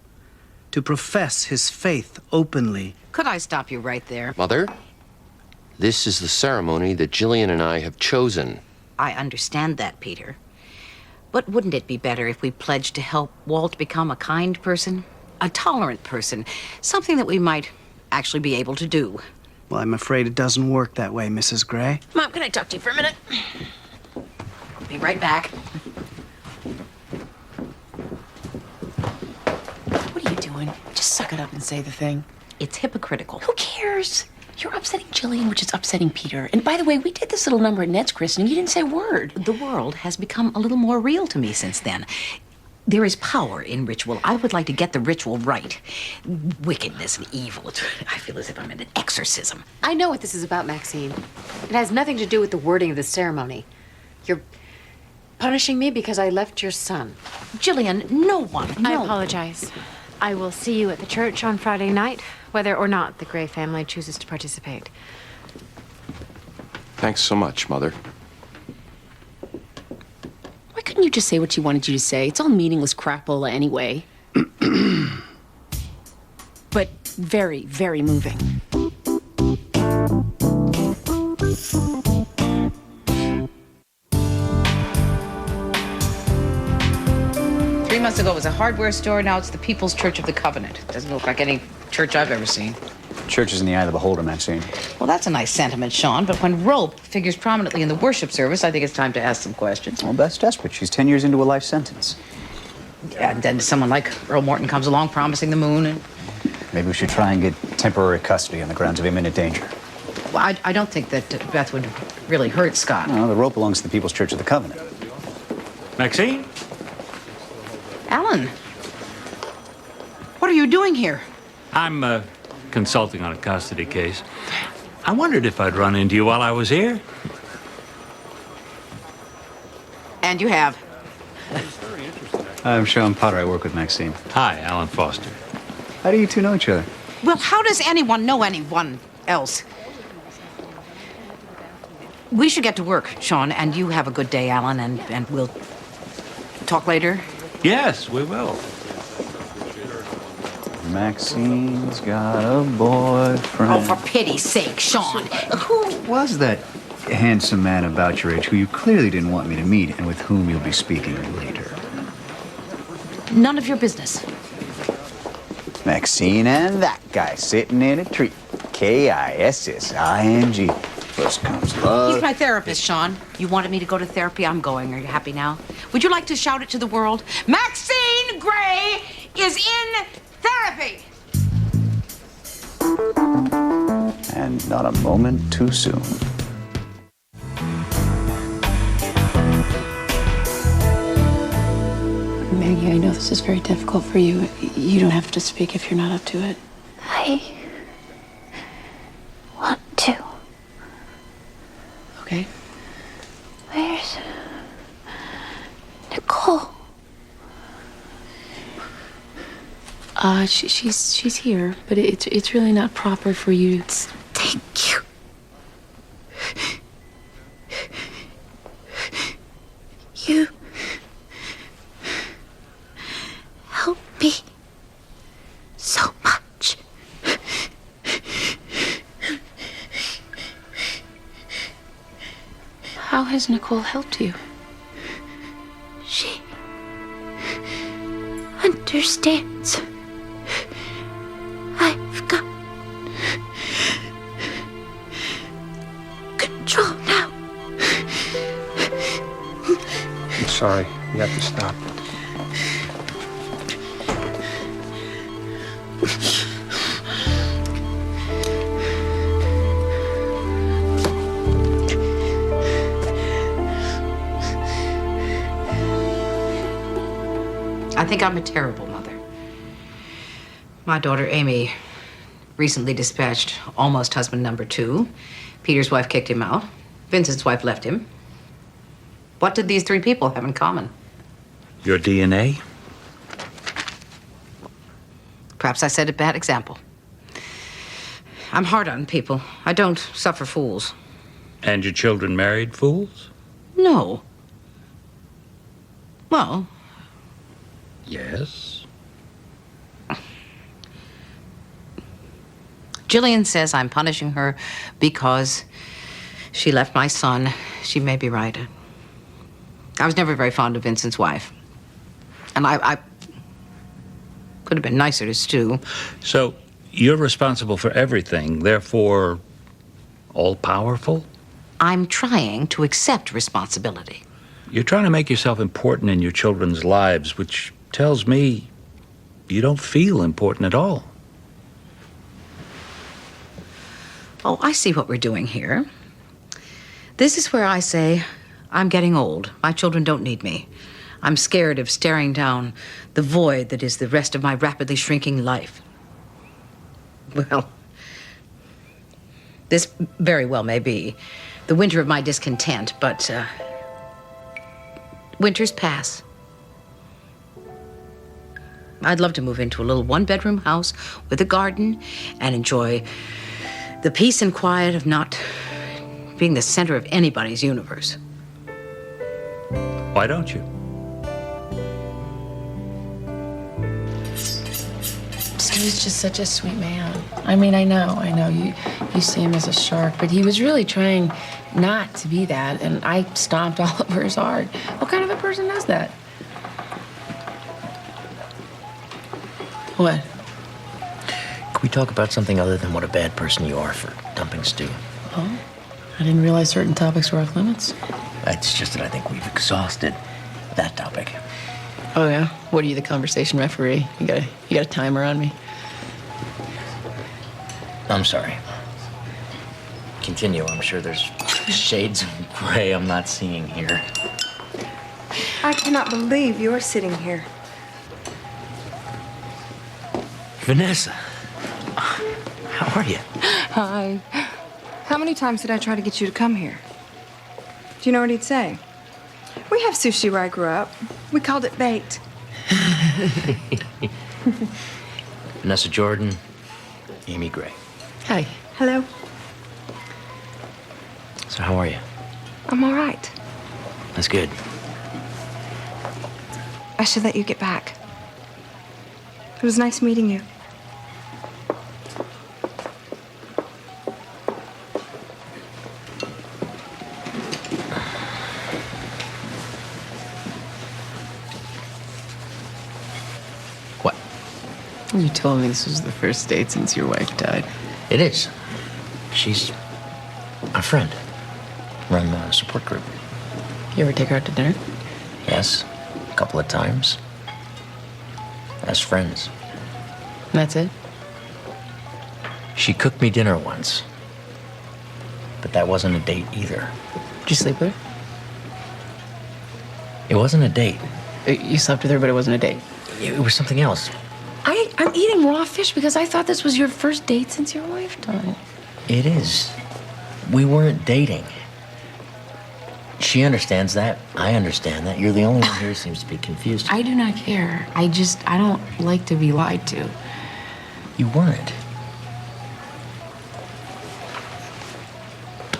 to profess his faith openly? Could I stop you right there? Mother, this is the ceremony that Jillian and I have chosen. I understand that, Peter. But wouldn't it be better if we pledged to help Walt become a kind person, a tolerant person, something that we might actually be able to do? Well, I'm afraid it doesn't work that way, Mrs. Gray. Mom, can I talk to you for a minute? I'll be right back. What are you doing? Just suck it up and say the thing. It's hypocritical. Who cares? You're upsetting Jillian, which is upsetting Peter. And by the way, we did this little number at Ned's christening. You didn't say a word. The world has become a little more real to me since then. There is power in ritual. I would like to get the ritual right. Wickedness and evil. I feel as if I'm in an exorcism. I know what this is about, Maxine. It has nothing to do with the wording of the ceremony. You're punishing me because I left your son. Jillian, no one. No. I apologize. I will see you at the church on Friday night, whether or not the Gray family chooses to participate. Thanks so much, Mother. Why couldn't you just say what she wanted you to say? It's all meaningless crapola anyway. But very, very moving. 3 months ago, it was a hardware store. Now it's the People's Church of the Covenant. Doesn't look like any church I've ever seen. Church is in the eye of the beholder, Maxine. Well, that's a nice sentiment, Sean, but when rope figures prominently in the worship service, I think it's time to ask some questions. Well, Beth's desperate. She's 10 years into a life sentence. Yeah, and then someone like Earl Morton comes along promising the moon and... Maybe we should try and get temporary custody on the grounds of imminent danger. Well, I don't think that Beth would really hurt Scott. No, the rope belongs to the People's Church of the Covenant. Maxine? Alan, what are you doing here? I'm consulting on a custody case. I wondered if I'd run into you while I was here. And you have. I'm Sean Potter. I work with Maxine. Hi, Alan Foster. How do you two know each other? Well, how does anyone know anyone else? We should get to work, Sean, and you have a good day, Alan, and we'll talk later. Yes, we will. Maxine's got a boyfriend. Oh, for pity's sake, Sean. Who was that handsome man about your age who you clearly didn't want me to meet and with whom you'll be speaking later? None of your business. Maxine and that guy sitting in a tree. Kissing. First comes love. He's my therapist, Sean. You wanted me to go to therapy? I'm going. Are you happy now? Would you like to shout it to the world? Maxine Gray is in therapy! And not a moment too soon. Maggie, I know this is very difficult for you. You don't have to speak if you're not up to it. I want to. Okay. Where's Nicole? She's here, but it's really not proper for you. Thank you. You help me so much. How has Nicole helped you? She understands. I've got control now. I'm sorry. You have to stop. I think I'm a terrible mother. My daughter, Amy, recently dispatched almost husband number 2. Peter's wife kicked him out. Vincent's wife left him. What did these 3 people have in common? Your DNA? Perhaps I set a bad example. I'm hard on people. I don't suffer fools. And your children married fools? No. Well, yes. Jillian says I'm punishing her because she left my son. She may be right. I was never very fond of Vincent's wife. And I could have been nicer to Stu. So you're responsible for everything, therefore all-powerful? I'm trying to accept responsibility. You're trying to make yourself important in your children's lives, which tells me you don't feel important at all. Oh, I see what we're doing here. This is where I say, I'm getting old. My children don't need me. I'm scared of staring down the void that is the rest of my rapidly shrinking life. Well, this very well may be the winter of my discontent, but winters pass. I'd love to move into a little 1-bedroom house with a garden and enjoy the peace and quiet of not being the center of anybody's universe. Why don't you? Steve's just such a sweet man. I mean, I know. You see him as a shark, but he was really trying not to be that, and I stomped all over his heart. What kind of a person does that? What? Can we talk about something other than what a bad person you are for dumping Stu? Oh? I didn't realize certain topics were off limits. It's just that I think we've exhausted that topic. Oh, yeah? What are you, the conversation referee? You got a timer on me? I'm sorry. Continue. I'm sure there's shades of gray I'm not seeing here. I cannot believe you're sitting here. Vanessa, how are you? Hi. How many times did I try to get you to come here? Do you know what he'd say? We have sushi where I grew up. We called it baked. Vanessa Jordan, Amy Gray. Hi. Hello. So how are you? I'm all right. That's good. I should let you get back. It was nice meeting you. You told me this was the first date since your wife died. It is. She's a friend. Run a support group. You ever take her out to dinner? Yes, a couple of times. As friends. That's it? She cooked me dinner once. But that wasn't a date either. Did you sleep with her? It wasn't a date. You slept with her, but it wasn't a date? It was something else. I'm eating raw fish because I thought this was your first date since your wife died. It is. We weren't dating. She understands that. I understand that. You're the only one here who seems to be confused. I do not care. I don't like to be lied to. You weren't.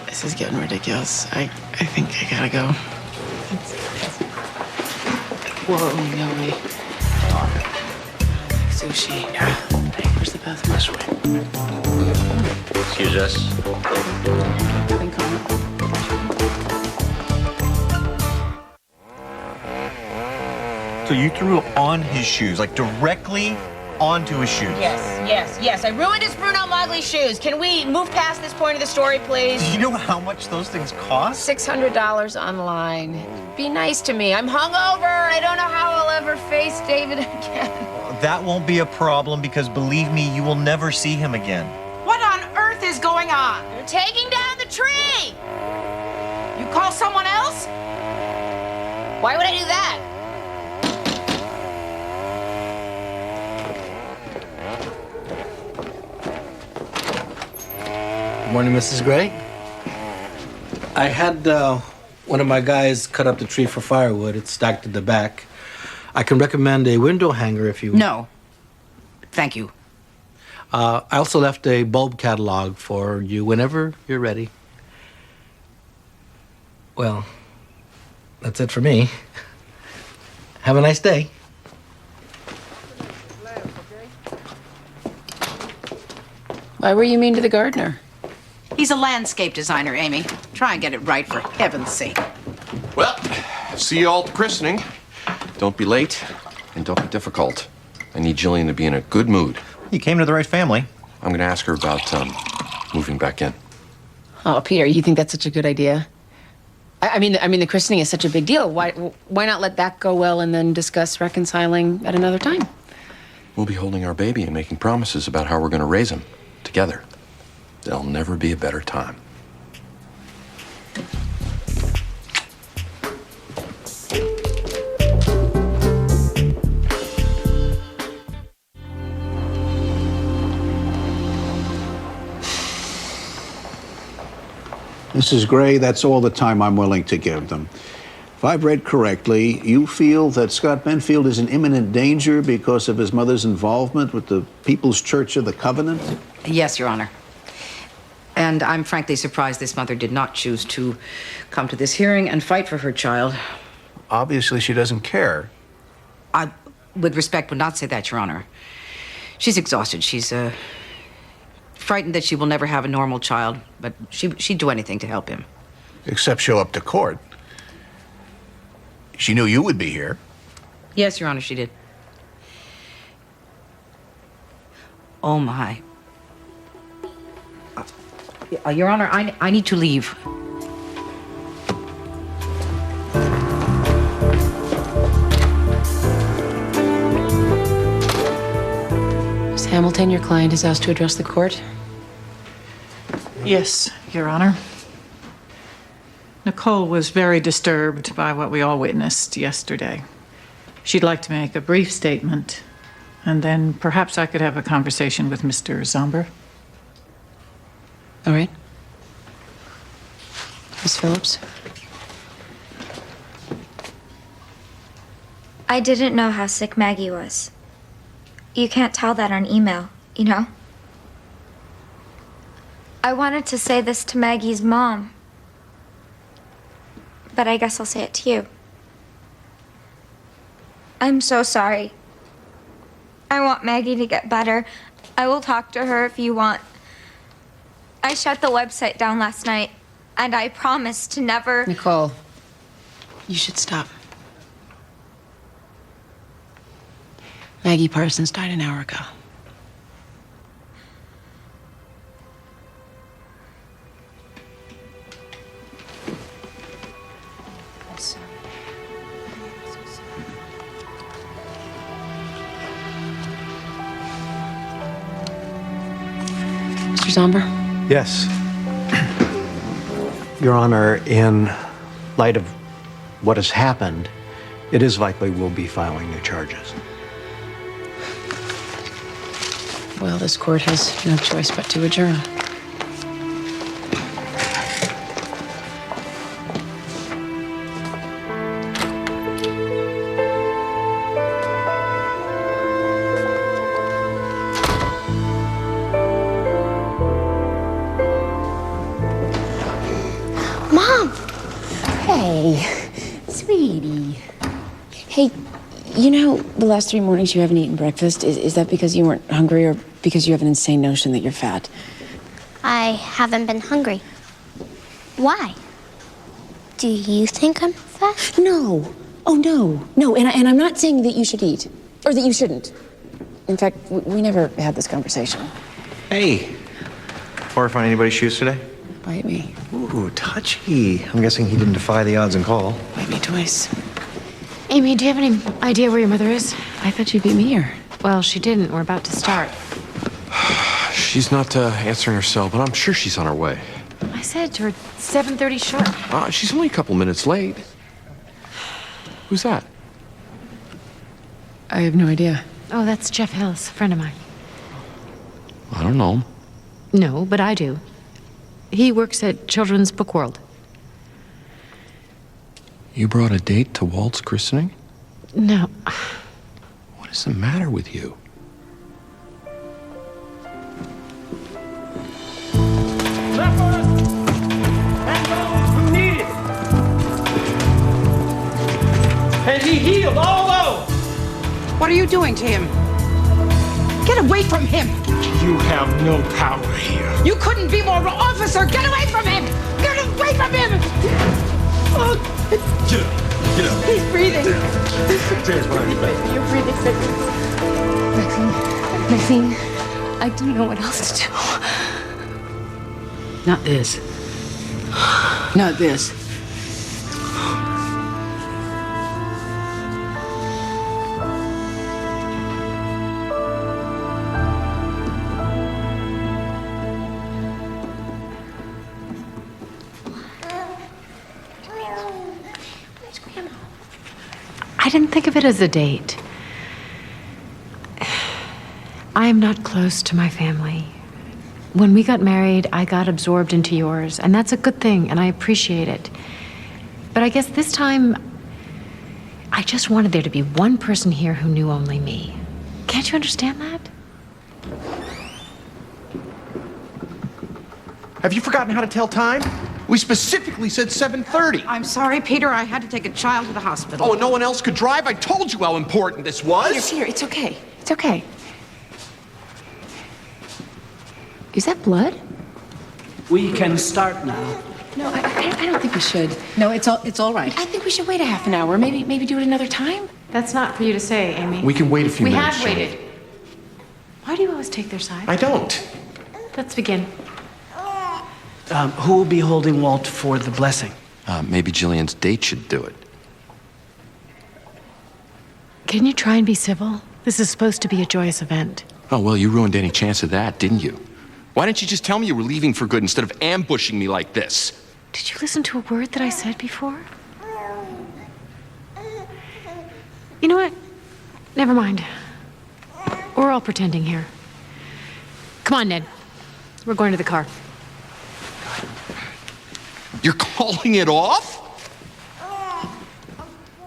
This is getting ridiculous. I think I gotta go. Whoa, no way. Sushi. Yeah. Where's the bathroom? This way. Excuse us. So you threw on his shoes, like directly onto his shoes? Yes. I ruined his Bruno Magli shoes. Can we move past this point of the story, please? Do you know how much those things cost? $600 online. Be nice to me. I'm hungover. I don't know how I'll ever face David again. That won't be a problem because believe me, you will never see him again. What on earth is going on? You're taking down the tree! You call someone else? Why would I do that? Morning, Mrs. Gray. I had one of my guys cut up the tree for firewood. It's stacked at the back. I can recommend a window hanger if you... No. Thank you. I also left a bulb catalog for you whenever you're ready. Well, that's it for me. Have a nice day. Why were you mean to the gardener? He's a landscape designer, Amy. Try and get it right, for heaven's sake. Well, see you all at the christening. Don't be late and don't be difficult. I need Jillian to be in a good mood. You came to the right family. I'm going to ask her about moving back in. Oh, Peter, you think that's such a good idea? I mean, the christening is such a big deal. Why not let that go well and then discuss reconciling at another time? We'll be holding our baby and making promises about how we're going to raise him together. There'll never be a better time. Mrs. Gray, that's all the time I'm willing to give them. If I've read correctly, you feel that Scott Benfield is in imminent danger because of his mother's involvement with the People's Church of the Covenant? Yes, Your Honor. And I'm frankly surprised this mother did not choose to come to this hearing and fight for her child. Obviously, she doesn't care. I, with respect, would not say that, Your Honor. She's exhausted. She's frightened that she will never have a normal child, but she'd do anything to help him. Except show up to court. She knew you would be here. Yes, Your Honor, she did. Oh, my. Your Honor, I need to leave. Miss Hamilton, your client is asked to address the court. Yes, Your Honor. Nicole was very disturbed by what we all witnessed yesterday. She'd like to make a brief statement, and then perhaps I could have a conversation with Mr. Zomber. All right. Miss Phillips? I didn't know how sick Maggie was. You can't tell that on email, you know? I wanted to say this to Maggie's mom, but I guess I'll say it to you. I'm so sorry. I want Maggie to get better. I will talk to her if you want. I shut the website down last night, and I promised to never... Nicole, you should stop. Maggie Parsons died an hour ago. Mr. Zomber? Yes. Your Honor, in light of what has happened, it is likely we'll be filing new charges. Well, this court has no choice but to adjourn. Mom! Hey, sweetie. Hey, you know, the last 3 mornings you haven't eaten breakfast, is that because you weren't hungry or because you have an insane notion that you're fat? I haven't been hungry. Why? Do you think I'm fat? No. Oh, no. No, and I'm not saying that you should eat, or that you shouldn't. In fact, we never had this conversation. Hey, or find anybody's shoes today? Bite me. Ooh, touchy. I'm guessing he didn't defy the odds and call. Bite me twice. Amy, do you have any idea where your mother is? I thought she'd beat me here. Well, she didn't. We're about to start. She's not answering her cell, but I'm sure she's on her way. I said to her 7:30 sharp. She's only a couple minutes late. Who's that? I have no idea. Oh, that's Jeff Hills, a friend of mine. I don't know him. No, but I do. He works at Children's Book World. You brought a date to Walt's christening? No. What is the matter with you? And he healed all those. What are you doing to him? Get away from him! You have no power here. You couldn't be more of an officer! Get away from him! Get away from him! Get up. Get up. He's breathing. James, what are you doing? You're breathing sickness. Maxine, I don't know what else to do. Not this. Not this. I didn't think of it as a date. I am not close to my family. When we got married, I got absorbed into yours, and that's a good thing, and I appreciate it. But I guess this time, I just wanted there to be one person here who knew only me. Can't you understand that? Have you forgotten how to tell time? We specifically said 7:30. I'm sorry, Peter. I had to take a child to the hospital. Oh, and no one else could drive? I told you how important this was. Here, it's okay. It's okay. Is that blood? We can start now. No, I don't think we should. No, it's all right. I think we should wait a half an hour. Maybe do it another time. That's not for you to say, Amy. We can wait a few we minutes. have waited. Why do you always take their side? I don't. Let's begin. Who will be holding Walt for the blessing? Maybe Jillian's date should do it. Can you try and be civil? This is supposed to be a joyous event. Oh, well, you ruined any chance of that, didn't you? Why didn't you just tell me you were leaving for good instead of ambushing me like this? Did you listen to a word that I said before? You know what? Never mind. We're all pretending here. Come on, Ned. We're going to the car. You're calling it off?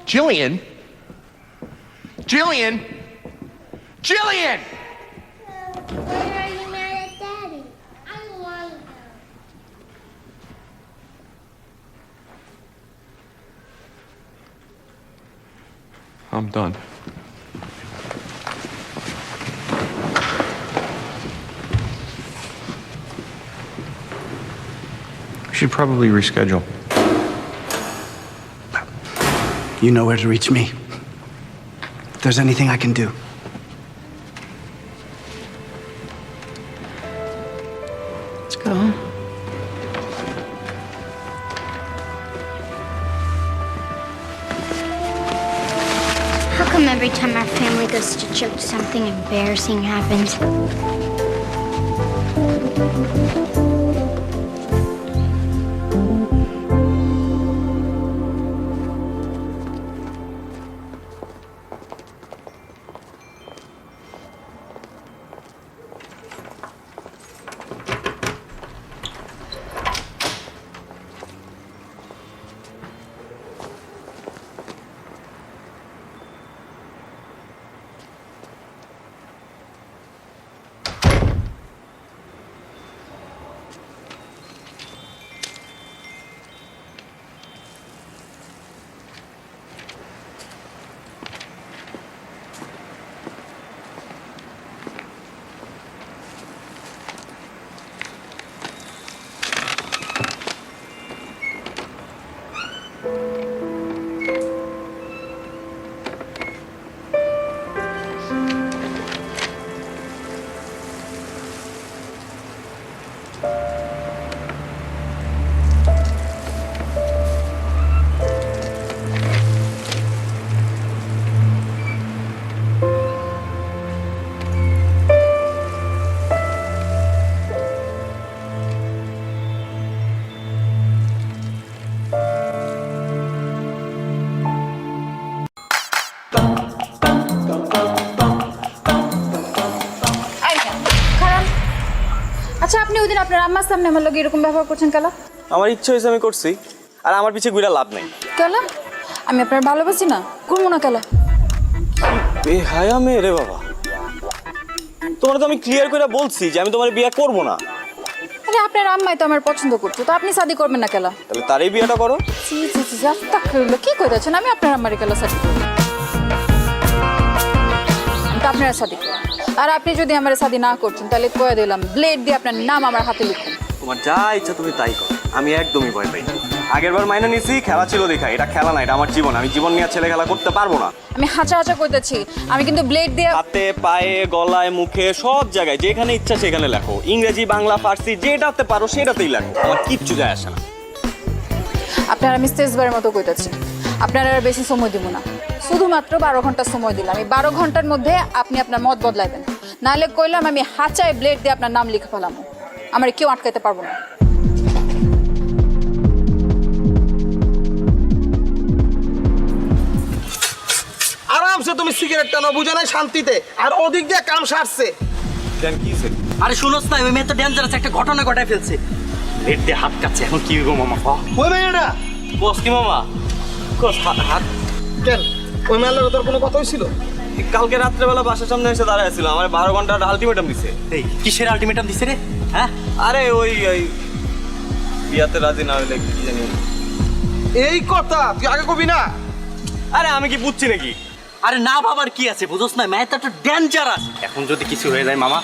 Jillian? Jillian? Jillian! Why are you mad at Daddy? I don't want to go. I'm done. We should probably reschedule. You know where to reach me. If there's anything I can do. Let's go. How come every time our family goes to church, something embarrassing happens? আচ্ছা আপনি ওই দিন আপনার আম্মার সামনে আমার লগে এরকম ব্যবহার করছেন কেন? আমার ইচ্ছে হয়েছে আমি করছি, আর আমার পিছে ঘুরে লাভ নেই। কেন? আমি আপনার ভালোবাসি না, করবো না কেন? বেহায়া মেয়ে রে বাবা, তোমার তো আমি ক্লিয়ার করে বলছি যে আমি তোমার বিয়ে করবো না। আরে আপনার আম্মাই তো আমার পছন্দ করতো, তো আপনি শাদি করবেন না কেন? তাহলে তারই বিয়েটা করো। জি জি জি, আস্তাগফিরুল্লাহ, কি কইতাছেন? আমি আপনার আম্মারে কেন শাদি করব? আমি তো আপনার শাদি করব। আর আপনি যদি আমার শাদি না করতেন তাহলে কয়ে দিলাম ব্লেড দিয়ে আপনার নাম আমার হাতে লিখুন। তোমার যা ইচ্ছা তুমি তাই করো, আমি একদমই ভয় পাই না। আগের বার মাইনে নিছি, খেলা ছিল দেখা, এটা খেলা না, এটা আমার জীবন। আমি জীবন নিয়ে ছেলে খেলা করতে পারবো না। আমি হাঁচা হাঁচা কইতেছি, আমি কিন্তু ব্লেড দিয়ে হাতে পায়ে গলায় মুখে সব জায়গায় যেখানে ইচ্ছা সেখানে লেখো, ইংরেজি বাংলা ফার্সি যেটাতে পারো সেটাতেই লেখো, আমার কিচ্ছু যায় আসে না। আপনার আমি শেষবারের মতো কইতেছি, আপনারা আর বেশি সময় দিব না, শুধুমাত্র 12 ঘন্টা সময় দিলাম। এই 12 ঘন্টার মধ্যে আপনি আপনার মত বদলাইবেন, নাহলে কইলাম আমি হাঁচায় ব্লেড দিয়ে আপনার নাম লিখে ফেলাম, আমার কেউ আটকাইতে পারবো না। আরামসে তুমি সিগারেট টানো, বুঝে নাই শান্তিতে, আর ওদিক দিয়ে কাম সারছে। কেন কি হইছে? আরে শুনোস না, ওই মেয়ে তো ডেঞ্জারাস একটা ঘটনা ঘটায় ফেলছে। লেট দিয়ে হাত কাটছে, এখন কি হইব মামা? ওই মেয়েটা বস কি মামা? কস হাত কেন? ওই মেয়ের তোর কোনো কথা হয়েছিল? কালকে রাত্রেবেলা বাসার সামনে এসে দাঁড়ায় ছিল, আমার 12 ঘন্টার আলটিমেটাম দিছে। এই কিসের আলটিমেটাম দিছে রে? হ্যাঁ আরে ওই বিয়াতে রাজি না হইলে কি জানি। এই কথা তুই আগে কবি না। আরে আমি কি বুঝছি নাকি? আরে না বাবার কি আছে, বুঝোস না, মেয়েটা তো ডেঞ্জারাস। এখন যদি কিছু হয়ে যায় মামা,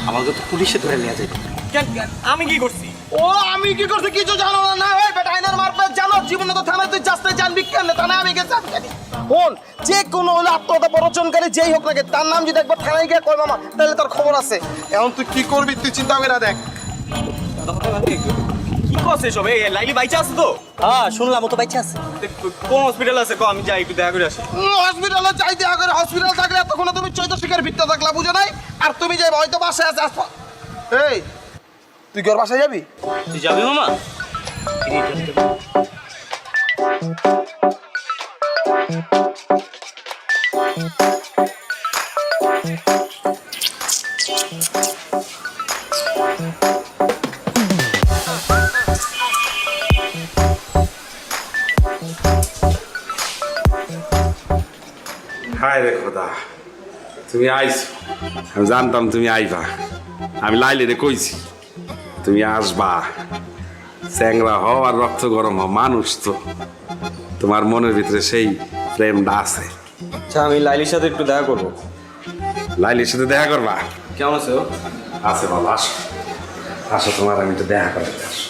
আমাকে তো পুলিশে ধরে নিয়ে যাবে। আমি কি করছি? ও আমি কি করছি কিছু জানো না? না ওই বেটা আইনার মারপে জানো জীবনে তো থানায় তুই যাস না, জানবি কেন? থানায় আমি গেছি ফোন যে কোনো হলে আত্মহত্যা প্ররোচনকারী যেই হোক না কেন, তার নাম যদি একবার থানায় গিয়ে কয় মামা, তাহলে তোর খবর আছে। এখন তুই কি করবি তুই চিন্তা করে দেখ। কি করছে সব? এই লাইলি বাইচা আছে তো? হ্যাঁ শুনলাম ও তো বাইচা আছে। কোন হসপিটাল আছে? আমি যাই একটু দেখা করে আসি। হসপিটালে যাই দেখা করে, হসপিটাল থাকলে এতক্ষণ তুমি চৈত শিকার ভিত্তা থাকলা, বুঝো নাই? আর তুমি যাই হয়তো বাসায় আছে। এই তুই কি ওর বাসায় যাবি? তুই যাবি মামা? হায় রে খোদা, তুমি আইছো। আমি জানতাম তুমি আইবা। আমি লাইলে রে কইছি তুমি আসবা। চ্যাংরা হও আর রক্ত গরম হও, মানুষ তো। তোমার মনের ভিতরে সেই প্রেমটা আছে। আচ্ছা আমি লাইলির সাথে একটু দেখা করবো। লাইলির সাথে দেখা করবা? কেমন আছে ও? আছে বাবা, আসো আসো, তোমার আমি একটু দেখা করাতে আসো।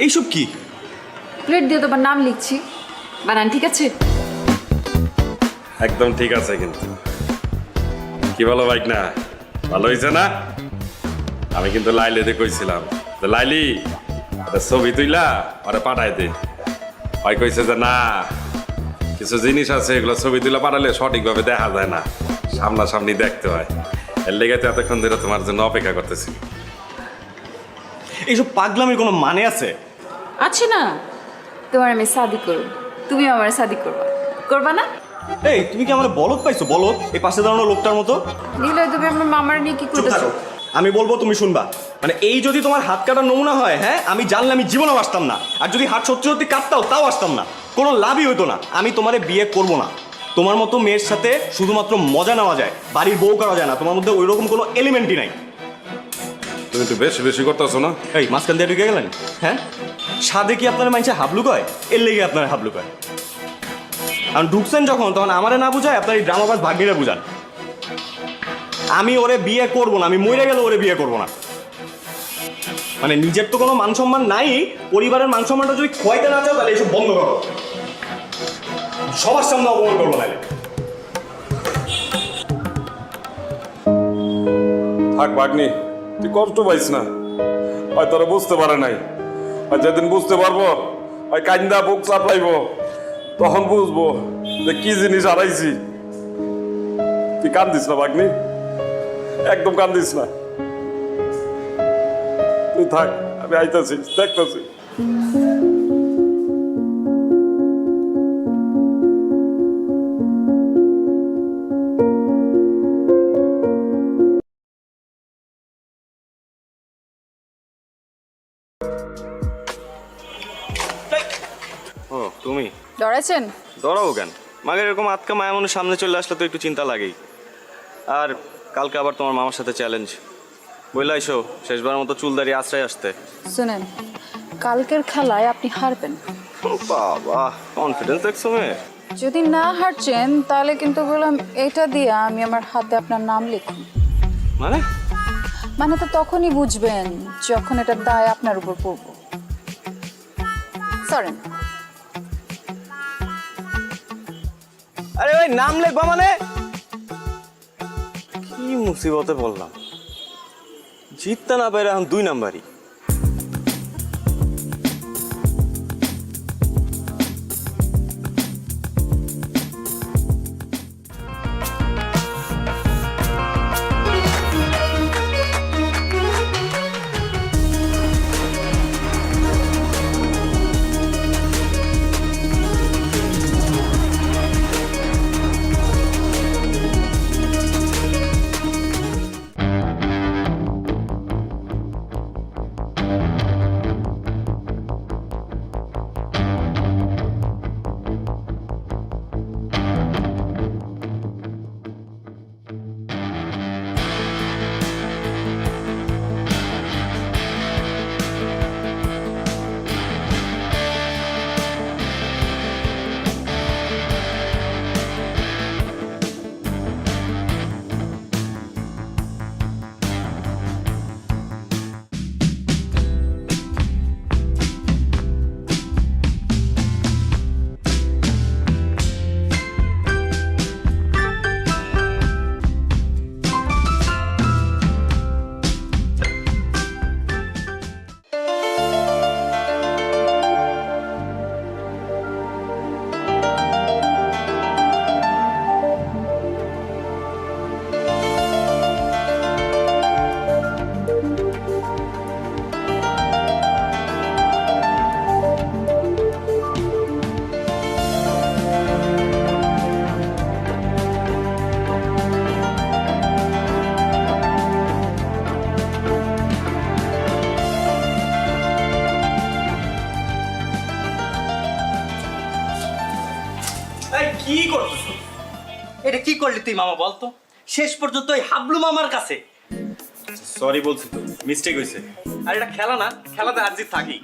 এইসব কি? প্লেট দিয়ে তোমার নাম লিখছি, বানান ঠিক আছে? একদম ঠিক আছে। কিন্তু কি বলো বাইক না, ভালো হয়েছে না? আমি কিন্তু লাইলিতে কইছিলাম যে লাইলি ছবি তুইলা ওরা পাঠাই দে। ভাই কইছে যে না, কিছু জিনিস আছে এগুলো ছবি তুলে পাঠালে সঠিকভাবে দেখা যায় না, সামনাসামনি দেখতে হয়। এর লেগে তো এতক্ষণ ধরে তোমার জন্য অপেক্ষা করতেছি। এইসব পাগলামির কোনো মানে আছে? আছে না, তোমার আমি শাদি করব, তুমি আমার শাদি করবা, করবা না? এই তুমি কি আমার বলদ পাইছো? বলদ এই পাশে দাঁড়ানো লোকটার মতো। নিলে তুমি আমার মামার নিয়ে কি করতেছো? আমি বলবো তুমি শুনবা। মানে এই যদি তোমার হাত কাটার নমুনা হয়, হ্যাঁ আমি জানলে আমি জীবনেও আসতাম না। আর যদি হাত সত্যি সত্যি কাটতাও তাও আসতাম না, কোনো লাভই হতো না। আমি তোমারে বিয়ে করব না। তোমার মতো মেয়ের সাথে শুধুমাত্র মজা নেওয়া যায়, বাড়ির বউ করা যায় না। তোমার মধ্যে ওই রকম কোনো এলিমেন্টই নাই। তুমি একটু বেশি বেশি করতেছো না? এই মাঝখান দিয়ে ঢুকে গেলেন? হ্যাঁ সাদে কি আপনার মাইনছে হাবলু কয়? এর লেগে আপনার হাবলু কয়। কারণ ঢুকছেন যখন, তখন আমারে না বুঝায় আপনার এই ড্রামাবাজ ভাগ্নিরা বুঝান। আমি ওরে বিয়ে করব না, আমি মরে গেলে ওরে বিয়ে করব না। মানে নিজের তো কোনো মান সম্মান নাই, পরিবারের মান সম্মানটা যদি খোয়াইতে না চাও তাহলে এসব বন্ধ করো। সবার সামনে অপমান করবো নাহলে। থাক ভাগ্নি, তুই কষ্ট পাইস না। হয় তোরা বুঝতে পারে নাই, আর যেদিন বুঝতে পারবো ওই কান্দা বুক চাপলাইব, তখন বুঝবো যে কি জিনিস হারাইছি। তুই কান্দিস না ভাগ্নি, একদম কান্দিস না। তুই থাক, আমি আইতাছি, দেখতেছি। ও তুমি ডরাইছেন? ডরাবো কেন? মাগের এরকম আতকা মায়া মানুষ সামনে চলে আসলে তো একটু চিন্তা লাগেই। আর কালকে আবার তোমার মামার সাথে চ্যালেঞ্জ, বললাইছো শেষবার মতো চুলদারি আশ্রয় আসতে। শুনেন, কালকের খেলায় আপনি হারবেন। বাবা কনফিডেন্স দেখছো মেয়ে। যদি না হারছেন তাহলে কিন্তু বললাম এটা দিয়ে আমি আমার হাতে আপনার নাম লিখুন। মানে তো তখনই বুঝবেন যখন এটা দায় আপনার উপর পড়বো। সরেন। আরে ভাই নাম লেখবা মানে? কি মুসিবতে বললাম, জিততে না পেরে এখন 2 নাম্বারই। এই কি করতেছ? এটা কি করলি তুই মামা বলতো? শেষ পর্যন্ত ওই হাবলু মামার কাছে। সরি বলছি তো, মিস্টেক হয়েছে। আর এটা খেলা না, খেলাতে হার জিত থাকি।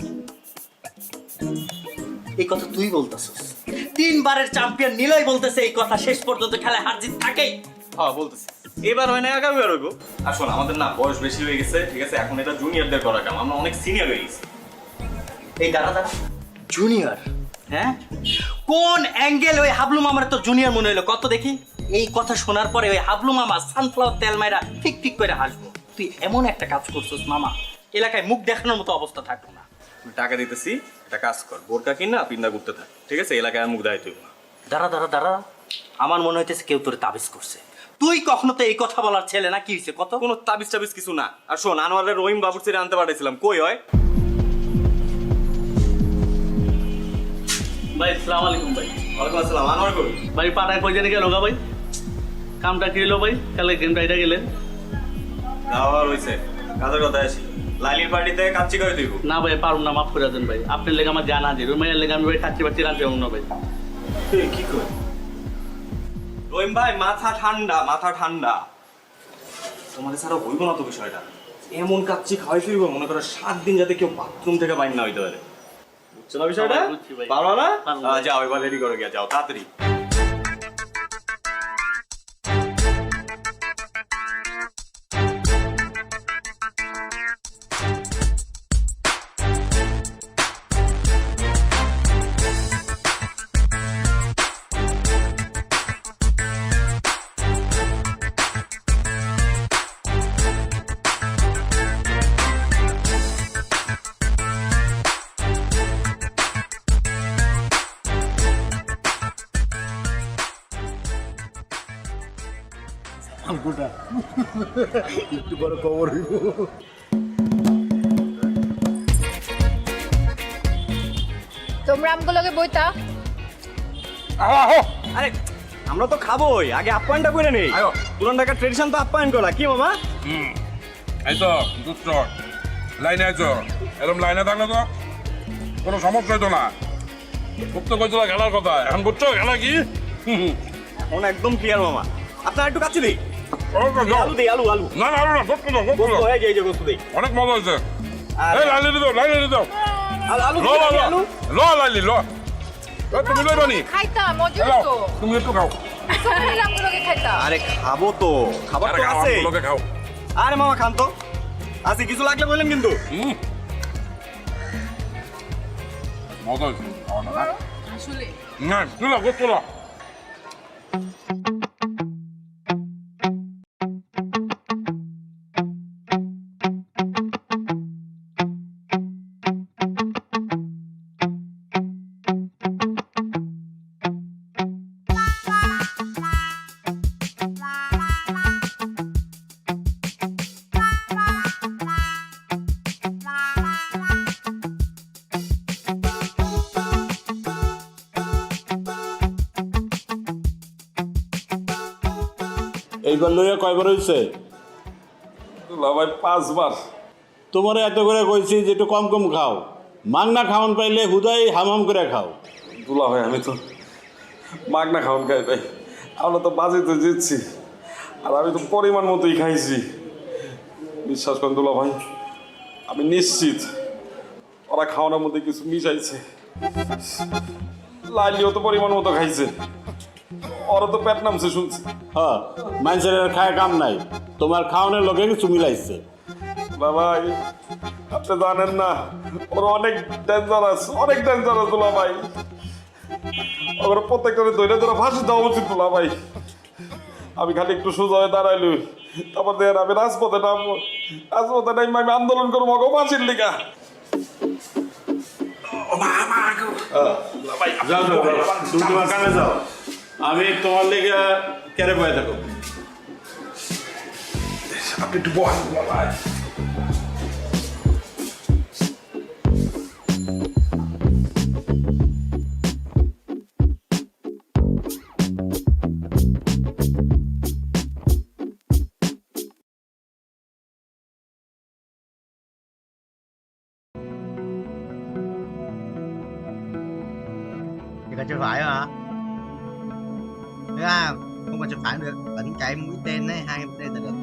এই কথা তুই বলতেছিস? 3 বারের চ্যাম্পিয়ন নিলয় বলতেছে এই কথা, শেষ পর্যন্ত খেলায় হার জিত থাকেই। হ্যাঁ বলতেছি, এবার হয় না আগামীবার হইব। আর শোন, আমাদের না বয়স বেশি হয়ে গেছে, ঠিক আছে? এখন এটা জুনিয়রদের করা কাম, আমরা অনেক সিনিয়র হয়ে গেছি। এই দাঁড়া জুনিয়র, হ্যাঁ? কোন অ্যাঙ্গেল ওই হাবলু মামার তো জুনিয়র মনে হলো কত দেখি? এই কথা শোনার পরে ওই হাবলু মামা সানফ্লাওয়ার তেল মাইরা ঠিক ঠিক করে হাসবো। তুই এমন একটা কাজ করছিস মামা, এলাকায় মুখ দেখানোর মতো অবস্থা থাকলো না। টাকা দিতেছি, একটা কাজ কর, বোরকা কিনা পিন্দা ঘুরতে থাক, ঠিক আছে? এলাকায় আর মুখ দেখাইতে হইব না। দাঁড়া, আমার মনে হইতেছে কেউ তোরে তাবিজ করছে। তুই কখনো তো এই কথা বলার ছেলে না, কি হয়েছে কত? কোনো তাবিজ টাবিজ কিছু না। আর শোন, আনোয়ারের রহিম বাবুর ছেড়ে আনতে পাঠাইছিলাম, কই হয়? ভাই আসসালামু আলাইকুম ভাই। ওয়ালাইকুম আসসালাম। আনোয়ার কই? ভাই পাড়ায় কই জানি গেল গা ভাই? কামটা কি হলো ভাই? কালে গেম রাইডা গেলেন? যাওয়া হইছে, কাজের কথা আসি। লাইলির পার্টিতে কাচ্চি করে দিব না ভাই, পারুম না, মাফ করে দেন ভাই। আপনার লেগে আমার জানা হাজির, ওই মায়ের লেগে আমি ভাই কাচ্চি বাচ্চি রাঁধতে না ভাই। কি কই? রহিম ভাই মাথা ঠান্ডা, মাথা ঠান্ডা। তোমাদের ছাড়া হইব না তো বিষয়টা। এমন কাচ্চি খাওয়াই ফিরবো, মনে করো 7 দিন যাতে কেউ বাথরুম থেকে বাইর না হইতে পারে। বুঝছো না বিষয়টা? পারো না? যাও এবার রেডি করো, গিয়া যাও তাড়াতাড়ি। একটু বড় খবর হইব। তোমরা আমগুলোকে বইতা। আরে আমরা তো খাবোই, আগে আপ্যায়নটা করে নেই। পুরান ঢাকার ট্রেডিশন তো আপ্যায়ন করা, কি মামা? এই তো দুষ্ট লাইনে আছো, এরকম লাইনে থাকলে তো কোনো সমস্যা হইতো না। খুব তো কইছিল খেলার কথা, এখন বুঝছো খেলা কি? এখন একদম ক্লিয়ার মামা। আপনার একটু কাছে দিই। আলু দেই, আলু আলু। না না আলু না, গোস্ত দাও, গোস্ত দাও। এই যে গোস্ত দেই। অনেক মজা হয়েছে। এই লাইলি দাও, লাইলি দাও। আলু ল ল ল ল লাইলি ল। তুমি লই বানি খাইতা মজা তো। তুমি একটু খাও। সবাই আমগুলোকে খাইতা। আরে খাবো তো, খাবার তো আছে। আমগুলোকে খাও। আরে মামা খান তো, আছে কিছু লাগলে বললেন কিন্তু। মজা হয়েছে খাওয়াটা না? আসলে না তুলো গোস্ত ল। এইবার লইয়া কয়বার হয়েছে? ভাই 5 বার। তোমার এত করে কইছি যে একটু কম কম খাও, মাংনা খাওয়ান পাইলে হুদাই হামাম করে খাও। দুলা ভাই আমি তো মাগনা খাওয়ান খাই ভাই, আমরা তো বাজিতে জিতছি আর আমি তো পরিমাণ মতোই খাইছি। বিশ্বাস করেন দুলা ভাই, আমি নিশ্চিত ওরা খাওয়ানোর মধ্যে কিছু মিশাইছে। লাইলিও তো পরিমাণ মতো খাইছে, ওরা তো পেট নামছে শুনছি। হ্যাঁ, মানুষের খায় কাম নাই, তোমার খাওয়ানোর লোকে কিছু মিলাইছে। ভাই আপনি জানেন না, ওরা অনেক ডেঞ্জারাস, অনেক ডেঞ্জারাস দুলা ভাই। ওরা প্রত্যেকটা ধরে ধরে ফাঁসি দেওয়া উচিত দুলা ভাই। আমি খালি একটু সোজা হয়ে দাঁড়াইলই, তারপর দেখেন আমি রাজপথে নামবো, রাজপথে নামবো, আমি আন্দোলন করবো মগো ফাঁসির লিগা। যাও যাও, তুমি তোমার কামে যাও, আমি তোমার লেগে কেড়ে বয়ে থাকো। আপনি একটু বল ভাই। 이거 좀 와요. Thế à, không còn chụp phản được, vẫn cái mũi tên đấy, 2 mũi tên là được.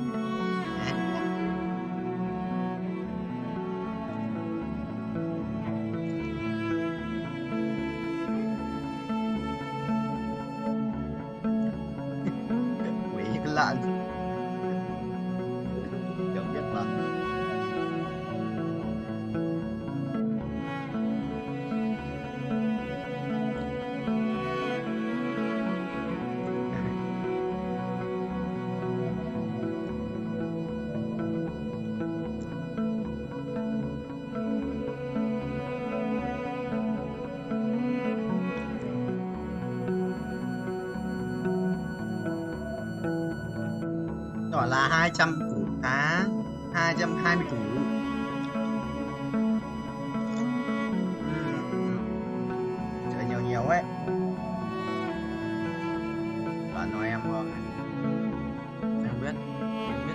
Đấy. Quỷ cái lợn. Chẳng biết mà. Đó là 200 củ cá, 220 củ. Chơi nhiều nhiều ấy. Bạn nói em không? Em biết. Em biết.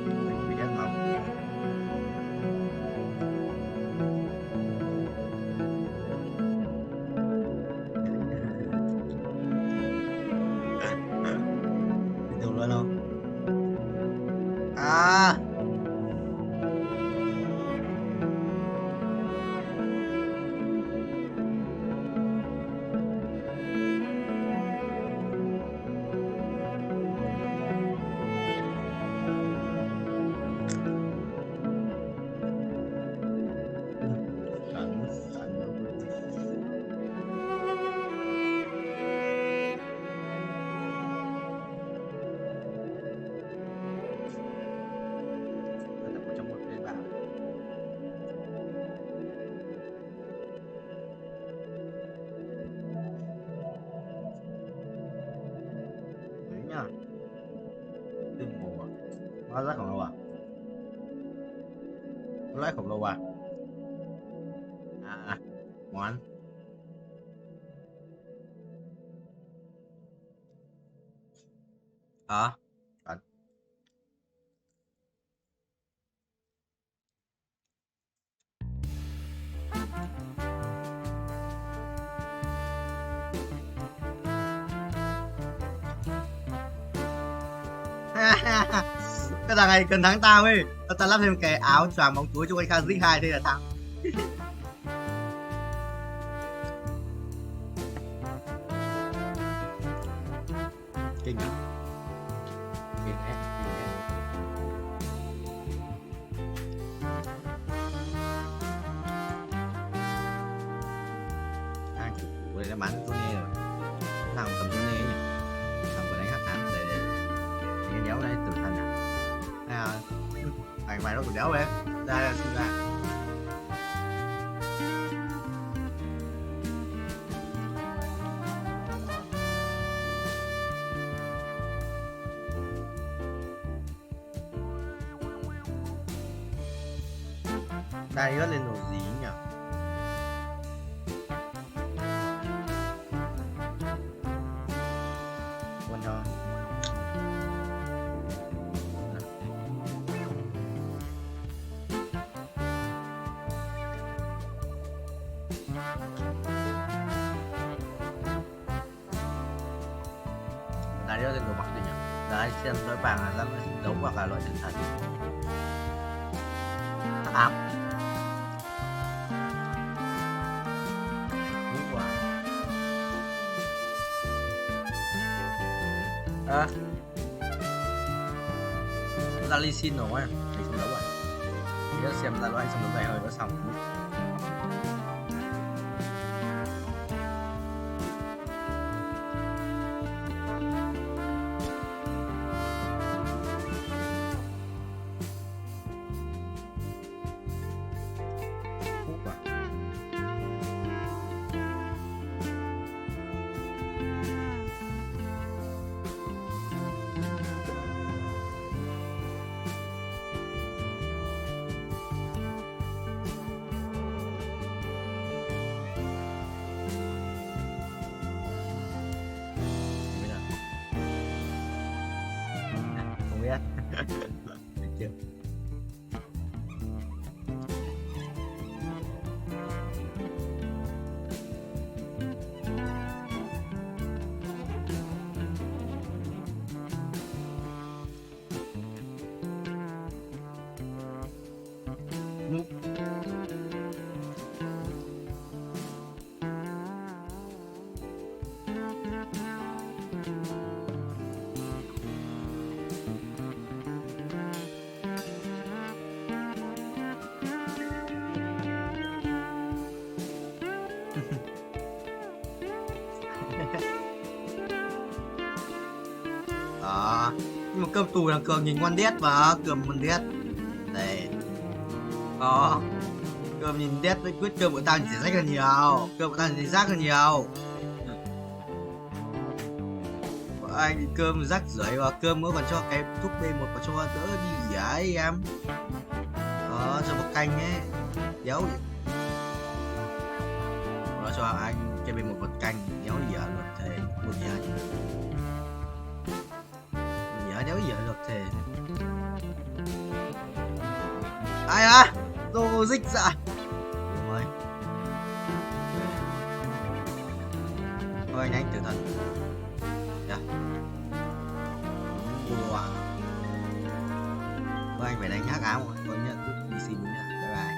Mình biết mà. Được luôn không? À. Đấy nhá. Đừng ngủ à? Hóa ra khổng lồ à? Có lẽ khổng lồ à? À, món. Hả? Thật. Cái thằng này cần thắng tao ấy. Tao lắp thêm cái áo choàng bóng túi cho con Kha Zik 2 đây là thắng. Kinh à? Kinh đấy, kinh đấy. Thằng chủ đây đã bán tôi nghe rồi. Thằng cầm tôi nghe nhỉ? Thằng vừa đánh hắc hán để cái đéo đây tử thần à? Mày nó tử đéo về. Ra xin ra. Đây nó lên đồ gì nhỉ? Quên cho. Đây nó lên đồ mặc gì nhỉ? Đấy, xem tối vàng là nó đấu hoặc là loại tinh thần. Ám. À. Ra ly xin rồi, anh không đấu rồi. Thì xem ra loại xong đấu dài hơi nó xong. Được chưa? Đó. Nhưng mà cơm tù là cường nhìn ngon đét mà, cơm ngon đét. Đây. Đó. Cơm nhìn đét với quyết cơm của tao chỉ rách hơn nhiều. Cơm của tao chỉ rác hơn nhiều. Anh thì cơm rác rưởi và cơm nó còn cho cái thuốc B1 và cho đỡ đi ấy em. Đó, cho một canh ấy. Déo. Nó cho anh cái B1 một canh déo dở luật thể một nhà. Déo dở luật thể. Ai à? Đồ dịch dạ. Rồi. Thôi anh tử thần. Dạ. Wow. Thôi anh phải đánh hắc áo rồi. Tôi nhận rút đi xin nhá. Bye bye.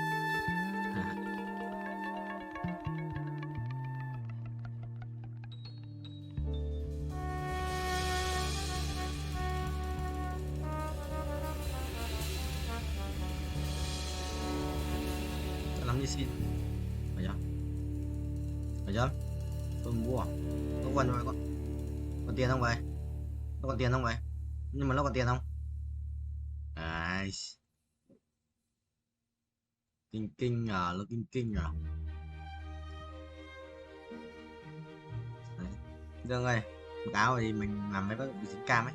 Lắm đi xin. Phải chưa? Phải chưa? Tôi mua à? Có quần rồi còn tiền không vậy? Nó còn tiền không vậy? Nhưng mà nó còn tiền không? Ai. Kinh à, nó kinh à. Dương ơi, áo thì mình làm mấy bác bị dính cam ấy.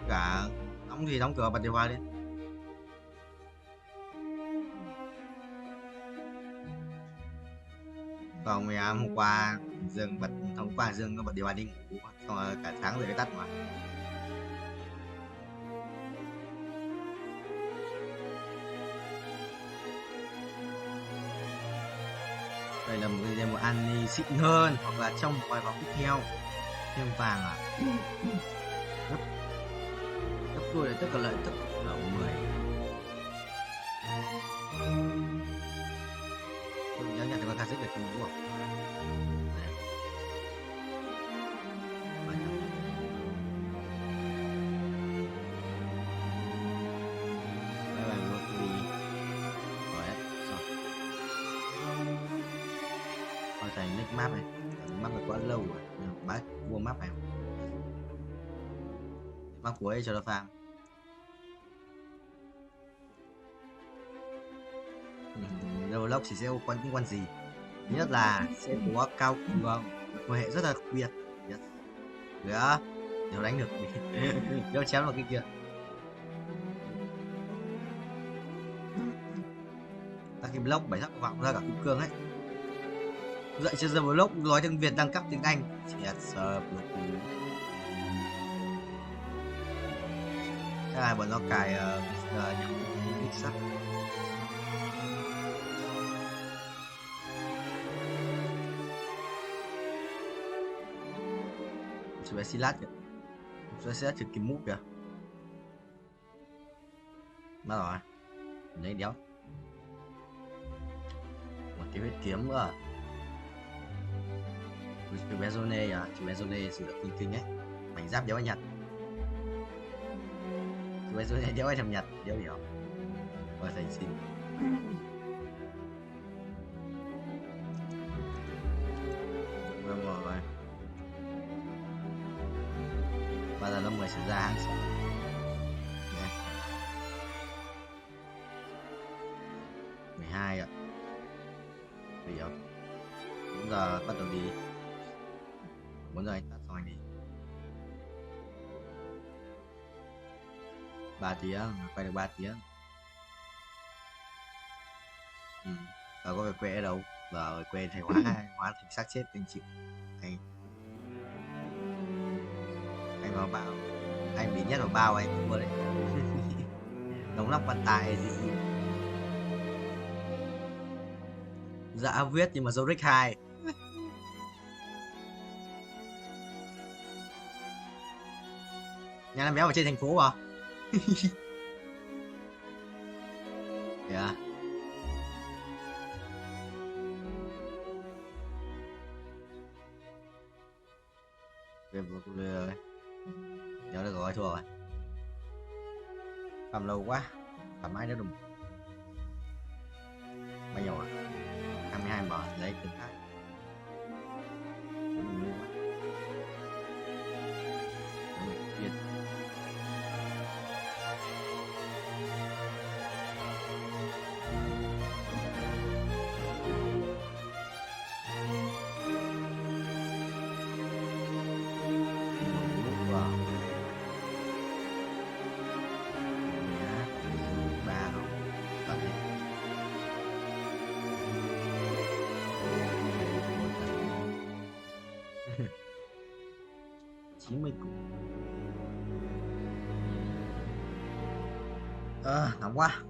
Cả đóng thì đóng cửa bật điều hòa đi. Còn ngày hôm qua Dương bật hôm qua Dương nó bật điều hòa đi ngủ, xong rồi cả tháng rồi tắt mà. Đây là một ăn xịn hơn, hoặc là trong vài vòng tiếp theo thêm vàng à. Gấp đôi là tất cả lợi tức là 10. Tôi nhớ nhận được con xích được không đúng không? Thành nick map này, map này quá lâu rồi, bác mua map này, map cuối cho nó farm. Roblox thì sẽ có những con gì? Thứ nhất là sẽ có cao cường, quan hệ rất là đặc biệt, được, đều đánh được, đều chém vào cái kia. Các cái block 7 sắc vọng ra cả kim cương ấy. Dạy cho giờ vlog nói tiếng Việt đăng cấp tiếng Anh. Chắc là bọn nó cài nhằm kích sắt. Chú bé xí lát kìa. Chú bé xí lát trực kiếm mút kìa. Mất rồi. Lấy đéo. Một cái huyết kiếm nữa. Chú bé Zone à, chú bé Zone sử dụng kinh ấy, mảnh giáp đéo anh Nhật. Chú bé Zone đéo anh thầm Nhật, đéo hiểu. Rồi thành xin. Vâng rồi. Bây giờ nó mới sẽ ra hàng sống. Yeah. 12 ạ. Hiểu. Bây giờ bắt đầu đi. 4 giờ anh tắt xong anh đi. 3 tiếng, quay được 3 tiếng. Có về quê ở đâu? Giờ quê thành hóa thành xác chết anh chịu. Anh vào bao, anh bị nhét vào bao anh mua đấy. Đóng lắp quan tài gì. Dạ viết nhưng mà dấu Rick 2. Nhà làm béo ở trên thành phố à? Yeah. Nhớ được rồi, thua rồi. Cầm lâu quá. thoải mái nếu đừng bây giờ 22 bờ lấy tính khác nóng quá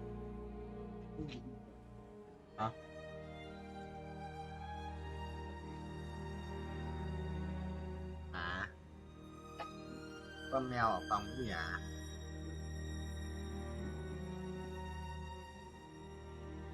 hả con mèo ở phòng của nhà